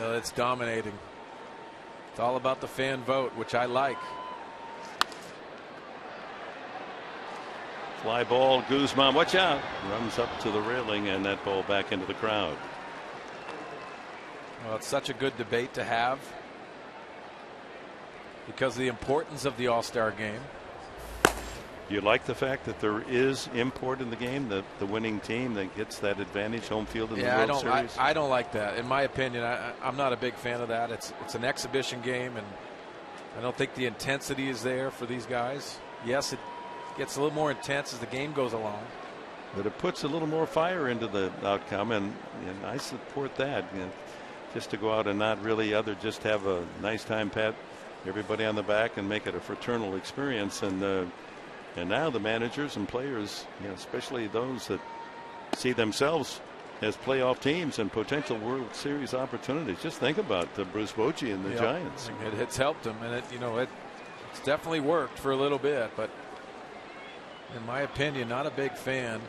Well, it's dominating. It's all about the fan vote, which I like. Fly ball, Guzman, watch out. Runs up to the railing, and that ball back into the crowd. Well, it's such a good debate to have because of the importance of the All-Star game. You like the fact that there is import in the game, the winning team that gets that advantage, home field in the World Series? I don't like that. In my opinion, I'm not a big fan of that. It's an exhibition game, and I don't think the intensity is there for these guys. Yes, it gets a little more intense as the game goes along. But it puts a little more fire into the outcome, and I support that. Just to go out and not really just have a nice time, pat everybody on the back and make it a fraternal experience. And now the managers and players, especially those that see themselves as playoff teams and potential World Series opportunities. Just think about Bruce Bochy and the Giants. It's helped them, and it's definitely worked for a little bit. But in my opinion, not a big fan.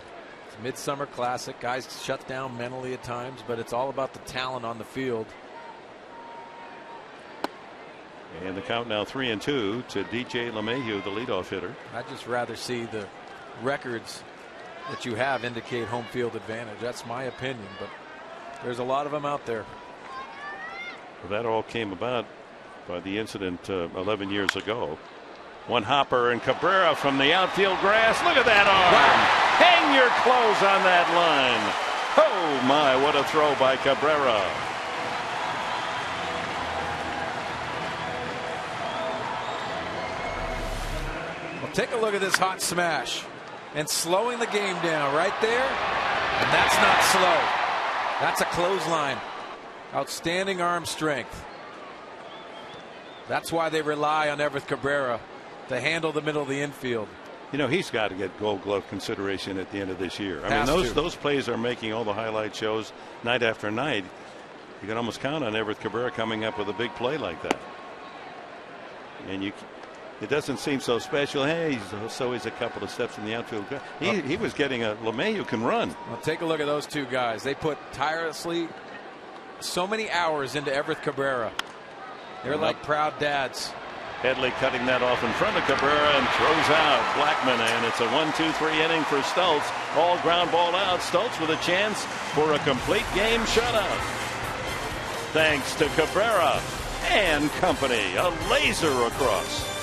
It's a midsummer classic. Guys shut down mentally at times, but it's all about the talent on the field. And the count now 3-2 to DJ LeMahieu, the leadoff hitter. I'd just rather see the records that you have indicate home field advantage. That's my opinion, but there's a lot of them out there. Well, that all came about by the incident 11 years ago. One hopper and Cabrera from the outfield grass. Look at that arm. Wow. Hang your clothes on that line. Oh my, what a throw by Cabrera. Well, take a look at this hot smash and slowing the game down right there. And that's not slow. That's a clothesline. Outstanding arm strength. That's why they rely on Everth Cabrera to handle the middle of the infield. He's got to get Gold Glove consideration at the end of this year. I mean, those plays are making all the highlight shows night after night. You can almost count on Everth Cabrera coming up with a big play like that. And it doesn't seem so special. Hey, he's a couple of steps in the outfield. He was getting a LeMahieu can run. Well, take a look at those two guys. They put tirelessly so many hours into Everth Cabrera. They're like proud dads. Headley cutting that off in front of Cabrera and throws out Blackman, and it's a 1-2-3 inning for Stoltz. All ground ball out. Stoltz with a chance for a complete game shutout. Thanks to Cabrera and company. A laser across.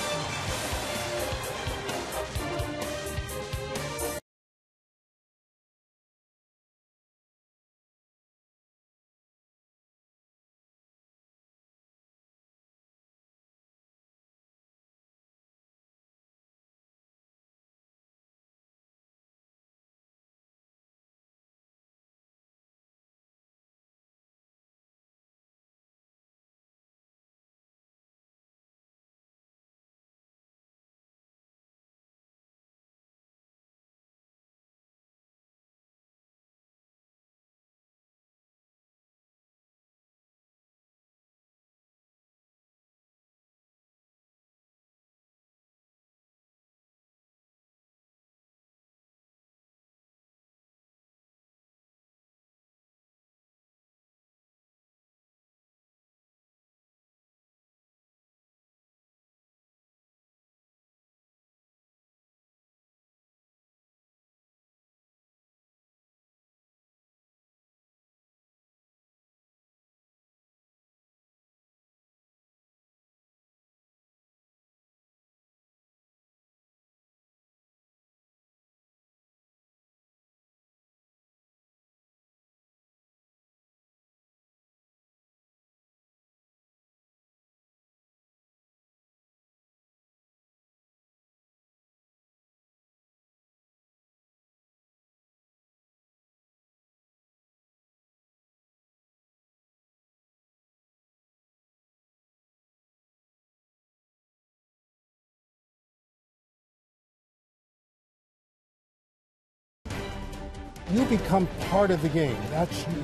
you become part of the game.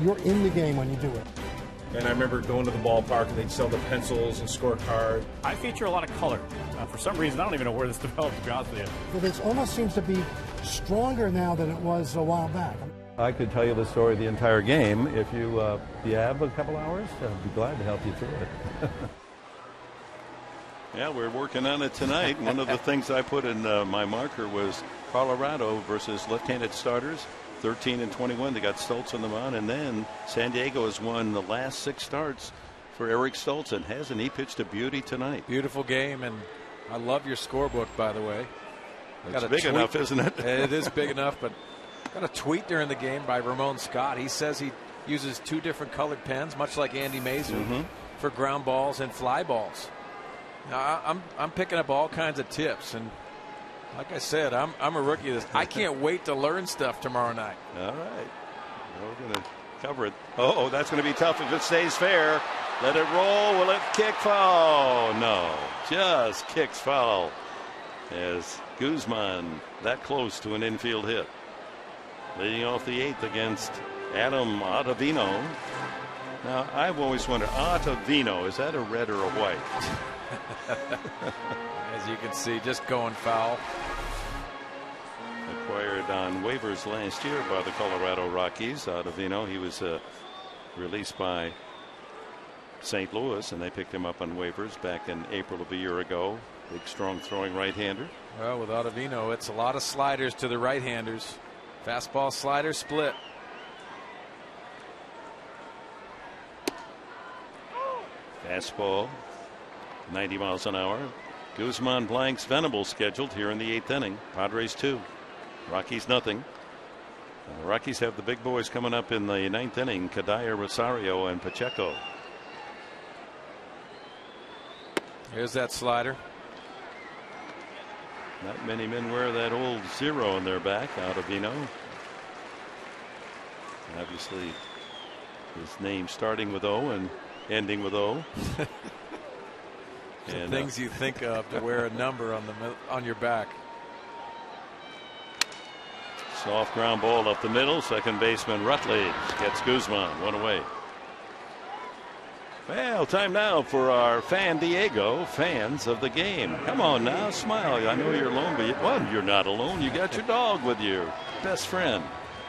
You're in the game when you do it. And I remember going to the ballpark and they'd sell the pencils and scorecard. I feature a lot of color. For some reason, I don't even know where this developed, to be honest with you. But it almost seems to be stronger now than it was a while back. I could tell you the story of the entire game. If you have a couple hours, I'd be glad to help you through it. Yeah, we're working on it tonight. One of the things I put in my marker was Colorado versus left-handed starters. 13-21. They got Stoltz on the mound, and then San Diego has won the last 6 starts for Eric Stoltz, and hasn't he pitched a beauty tonight? Beautiful game, and I love your scorebook, by the way. It's big enough, isn't it? It is big enough, but got a tweet during the game by Ramon Scott. He says he uses 2 different colored pens, much like Andy Mason, for ground balls and fly balls. Now, I'm picking up all kinds of tips, and like I said, I'm a rookie of this. I can't wait to learn stuff tomorrow night. All right. We're going to cover it. Oh, that's going to be tough if it stays fair. Let it roll. Will it kick foul? No. Just kicks foul. As Guzman that close to an infield hit. Leading off the 8th against Adam Ottavino. Now, I've always wondered, Ottavino, is that a red or a white? As you can see, just going foul. Acquired on waivers last year by the Colorado Rockies. Ottavino, he was released by St. Louis, and they picked him up on waivers back in April of a year ago. Big, strong throwing right-hander. Well, with Ottavino, it's a lot of sliders to the right-handers. Fastball, slider, split. Fastball, 90 miles an hour. Guzman blanks Venable scheduled here in the 8th inning. Padres 2. Rockies nothing. The Rockies have the big boys coming up in the 9th inning. Cadaya, Rosario, and Pacheco. Here's that slider. Not many men wear that old 0 on their back. Ottavino. Obviously, his name starting with O and ending with O. And things you think of to wear a number on your back. Soft ground ball up the middle. Second baseman Rutledge gets Guzman 1 away. Well, time now for our Fan Diego fans of the game. Come on now, smile. I know you're alone, but you're not alone. You got your dog with you, best friend,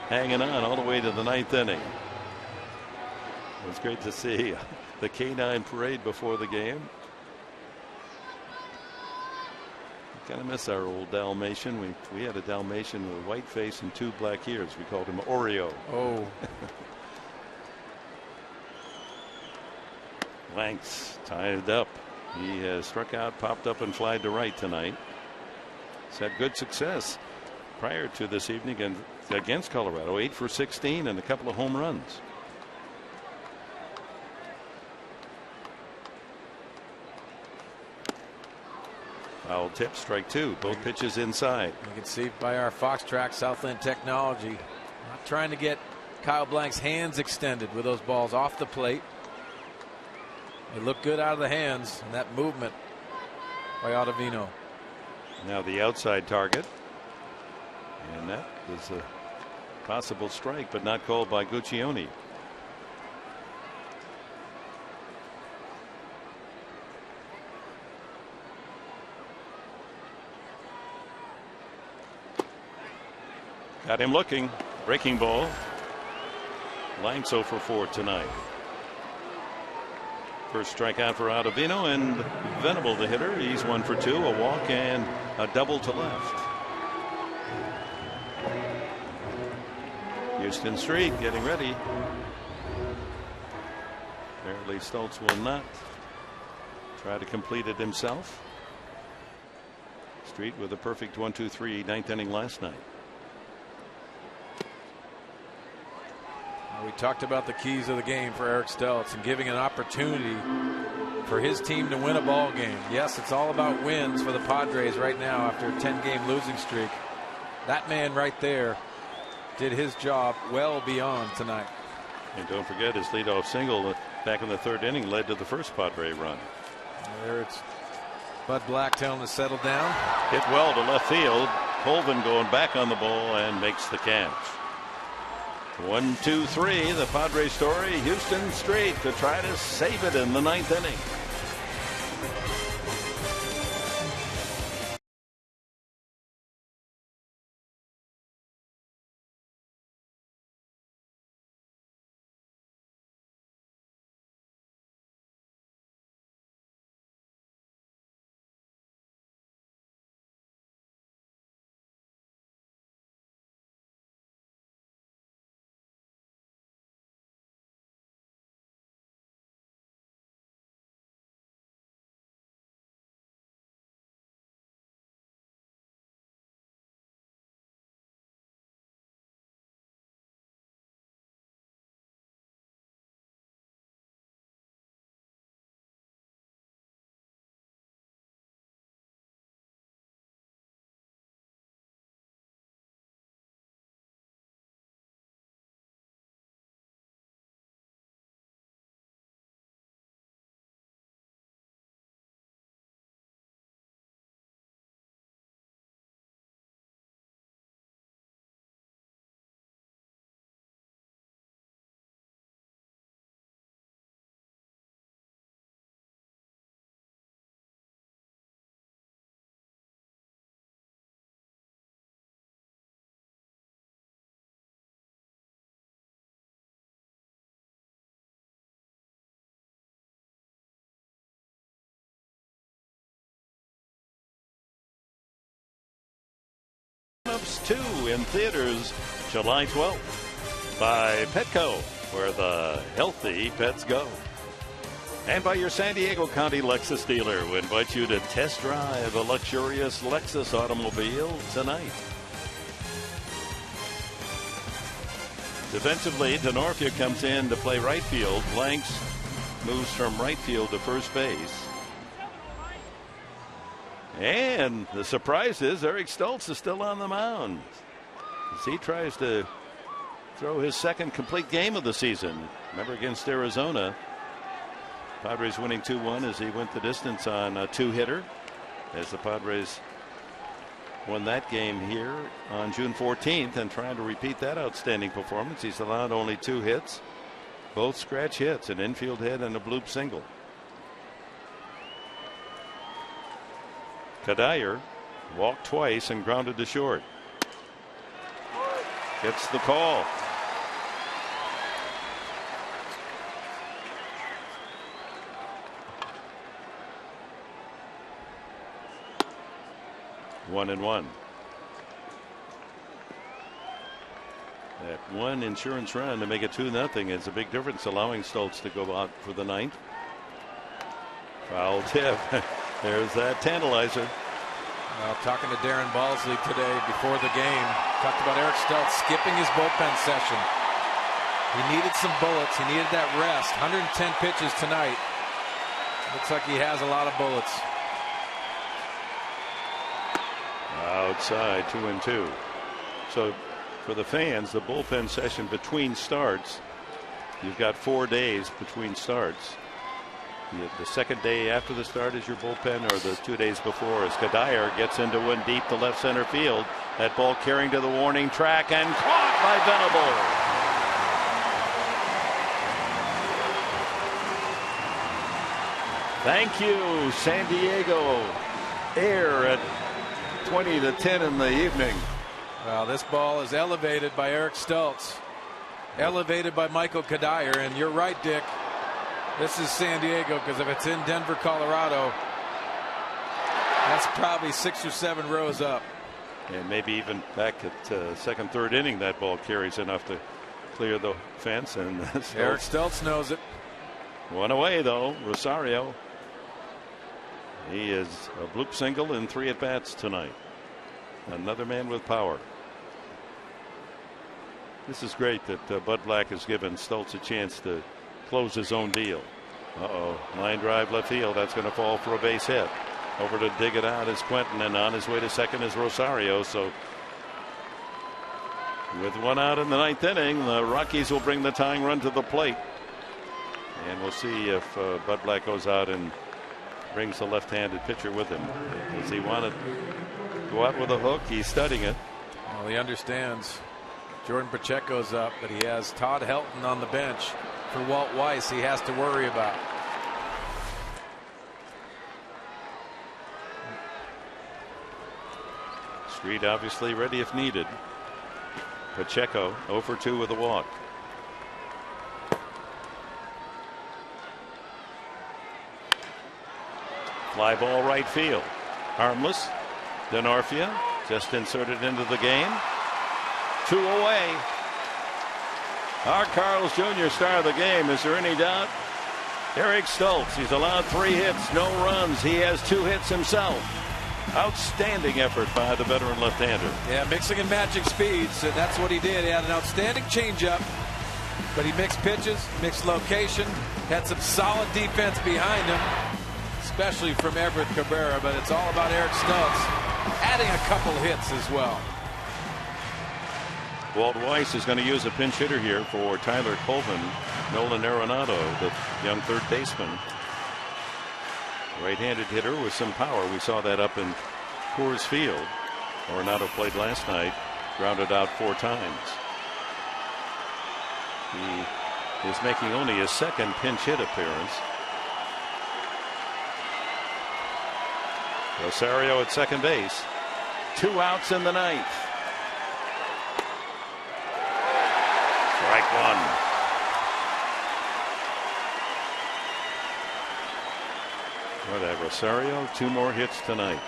hanging on all the way to the 9th inning. It was great to see the canine parade before the game. Kind of miss our old Dalmatian. We had a Dalmatian with a white face and 2 black ears. We called him Oreo. Oh. Blanks tied up. He has struck out, popped up, and flied to right tonight. He's had good success prior to this evening against Colorado. 8 for 16 and a couple of home runs. Foul tip, strike 2. Both pitches inside. You can see by our Fox Track Southland technology, not trying to get Kyle Blank's hands extended with those balls off the plate. They look good out of the hands, and that movement by Ottavino. Now the outside target, and that was a possible strike, but not called by Guccione. Got him looking. Breaking ball. Blanks 0 for 4 tonight. First strikeout for Ottavino, and Venable the hitter. He's 1 for 2, a walk and a double to left. Houston Street getting ready. Apparently Stoltz will not try to complete it himself. Street with a perfect 1-2-3 9th inning last night. We talked about the keys of the game for Eric Stoltz and giving an opportunity for his team to win a ball game. Yes, it's all about wins for the Padres right now after a 10-game losing streak. That man right there did his job well beyond tonight. And don't forget his leadoff single back in the 3rd inning led to the first Padre run. There it's Bud Black telling him to settle down. Hit well to left field. Colvin going back on the ball and makes the catch. 1, 2, 3. The Padres story. Houston straight to try to save it in the 9th inning. Grown-Ups 2 in theaters July 12th by Petco, where the healthy pets go. And by your San Diego County Lexus dealer, who invites you to test drive a luxurious Lexus automobile tonight. Defensively, Denorfia comes in to play right field. Blanks moves from right field to first base. And the surprise is Eric Stoltz is still on the mound as he tries to throw his second complete game of the season. Remember, against Arizona, Padres winning 2-1 as he went the distance on a two-hitter, as the Padres won that game here on June 14th, and trying to repeat that outstanding performance. He's allowed only 2 hits, both scratch hits, an infield hit and a bloop single. Kadire walked twice and grounded to short. Gets the call. One and one. That one insurance run to make it 2-0 is a big difference, allowing Stoltz to go out for the 9th. Foul tip. There's that tantalizer. Well, talking to Darren Balsley today before the game, talked about Eric Stoltz skipping his bullpen session. He needed some bullets. He needed that rest. 110 pitches tonight. Looks like he has a lot of bullets. Outside, 2-2. So for the fans, the bullpen session between starts, you've got 4 days between starts. The second day after the start is your bullpen, or the 2 days before, as Kadire gets into one deep to left center field. That ball carrying to the warning track and caught by Venable. Thank you, San Diego. Air at 20-10 in the evening. Well, this ball is elevated by Eric Stoltz, elevated by Michael Kadire, and you're right, Dick. This is San Diego, because if it's in Denver, Colorado, that's probably 6 or 7 rows up. And maybe even back at second, third inning, that ball carries enough to clear the fence. And Eric Stoltz knows it. One away, though, Rosario. He is a bloop single in 3 at-bats tonight. Another man with power. This is great that Bud Black has given Stoltz a chance to close his own deal. Line drive left field. That's going to fall for a base hit. Over to dig it out is Quentin, and on his way to second is Rosario. So with 1 out in the 9th inning, the Rockies will bring the tying run to the plate. And we'll see if Bud Black goes out and brings the left-handed pitcher with him. Does he want to go out with a hook? He's studying it. Well, he understands Jordan Pacheco's up, but he has Todd Helton on the bench for Walt Weiss. He has to worry about. Street obviously ready if needed. Pacheco 0 for 2 with a walk. Fly ball right field. Harmless. Denarfia just inserted into the game. 2 away. Our Carl's Jr. star of the game. Is there any doubt? Eric Stoltz. He's allowed 3 hits, no runs. He has 2 hits himself. Outstanding effort by the veteran left-hander. Yeah, mixing and matching speeds, and that's what he did. He had an outstanding changeup, but he mixed pitches, mixed location, had some solid defense behind him, especially from Everett Cabrera, but it's all about Eric Stoltz adding a couple hits as well. Walt Weiss is going to use a pinch hitter here for Tyler Colvin. Nolan Arenado, the young third baseman. Right-handed hitter with some power. We saw that up in Coors Field. Arenado played last night, grounded out 4 times. He is making only his second pinch hit appearance. Rosario at second base. 2 outs in the 9th. Strike 1. Well, that Rosario, 2 more hits tonight.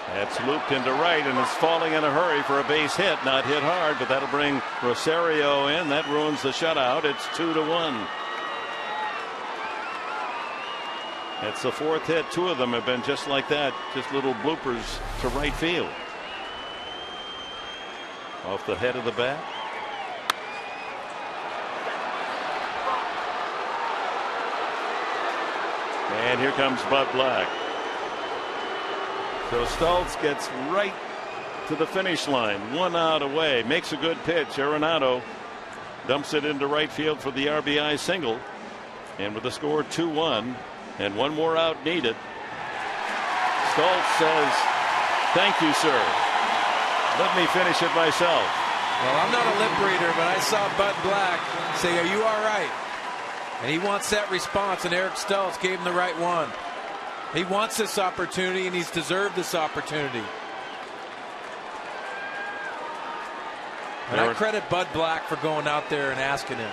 That's looped into right and is falling in a hurry for a base hit. Not hit hard, but that'll bring Rosario in. That ruins the shutout. It's 2-1. That's the 4th hit. 2 of them have been just like that, just little bloopers to right field. Off the head of the bat. And here comes Bud Black. So Stoltz gets right to the finish line. 1 out away. Makes a good pitch. Arenado dumps it into right field for the RBI single. And with the score 2-1 and 1 more out needed, Stoltz says, "Thank you, sir. Let me finish it myself." Well, I'm not a lip reader, but I saw Bud Black say, "Are you all right?" And he wants that response, and Eric Stoltz gave him the right one. He wants this opportunity, and he's deserved this opportunity. And I credit Bud Black for going out there and asking him.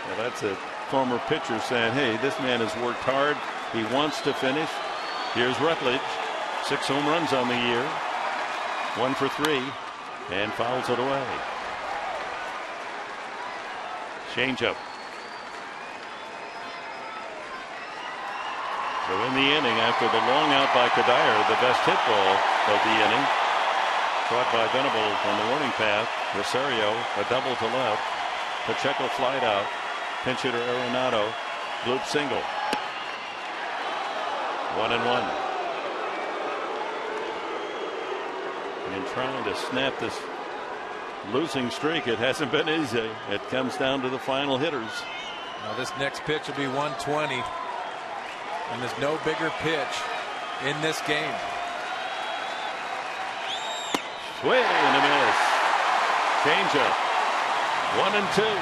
Well, that's a former pitcher saying, "Hey, this man has worked hard. He wants to finish." Here's Rutledge. 6 home runs on the year. 1 for 3 and fouls it away. Changeup. So in the inning, after the long out by Kadire, the best hit ball of the inning, caught by Venable on the warning path. Rosario a double to left. Pacheco flied out. Pinch hitter Arenado, bloop single. 1-1. And trying to snap this losing streak, it hasn't been easy. It comes down to the final hitters. Now this next pitch will be 120, and there's no bigger pitch in this game. Swing and a miss. Changeup. 1-2.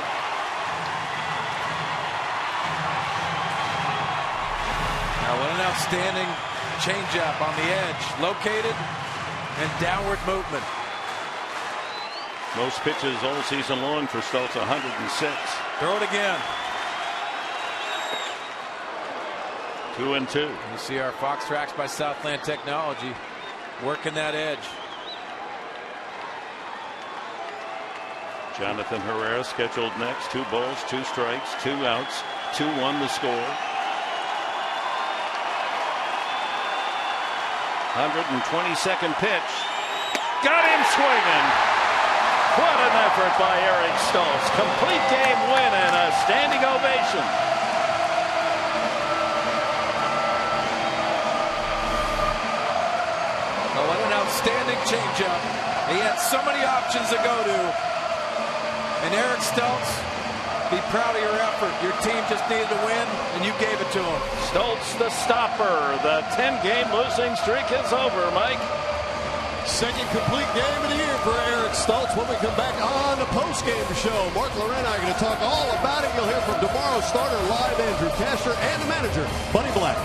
Now what an outstanding changeup on the edge, located and downward movement. Most pitches all season long for Stoltz, 106. Throw it again. 2-2. You see our Fox Tracks by Southland technology working that edge. Jonathan Herrera scheduled next. 2 balls, 2 strikes, 2 outs. 2-1 the score. 122nd pitch. Got him swinging. What an effort by Eric Stoltz. Complete game win and a standing ovation. Oh, what an outstanding changeup. He had so many options to go to. And Eric Stoltz Be proud of your effort. Your team just needed to win, and you gave it to them. Stoltz, the stopper. The 10-game losing streak is over, Mike. Second complete game of the year for Eric Stoltz. When we come back on the post-game show, Mark Loren and I are going to talk all about it. You'll hear from tomorrow's starter live, Andrew Kashner, and the manager, Buddy Black.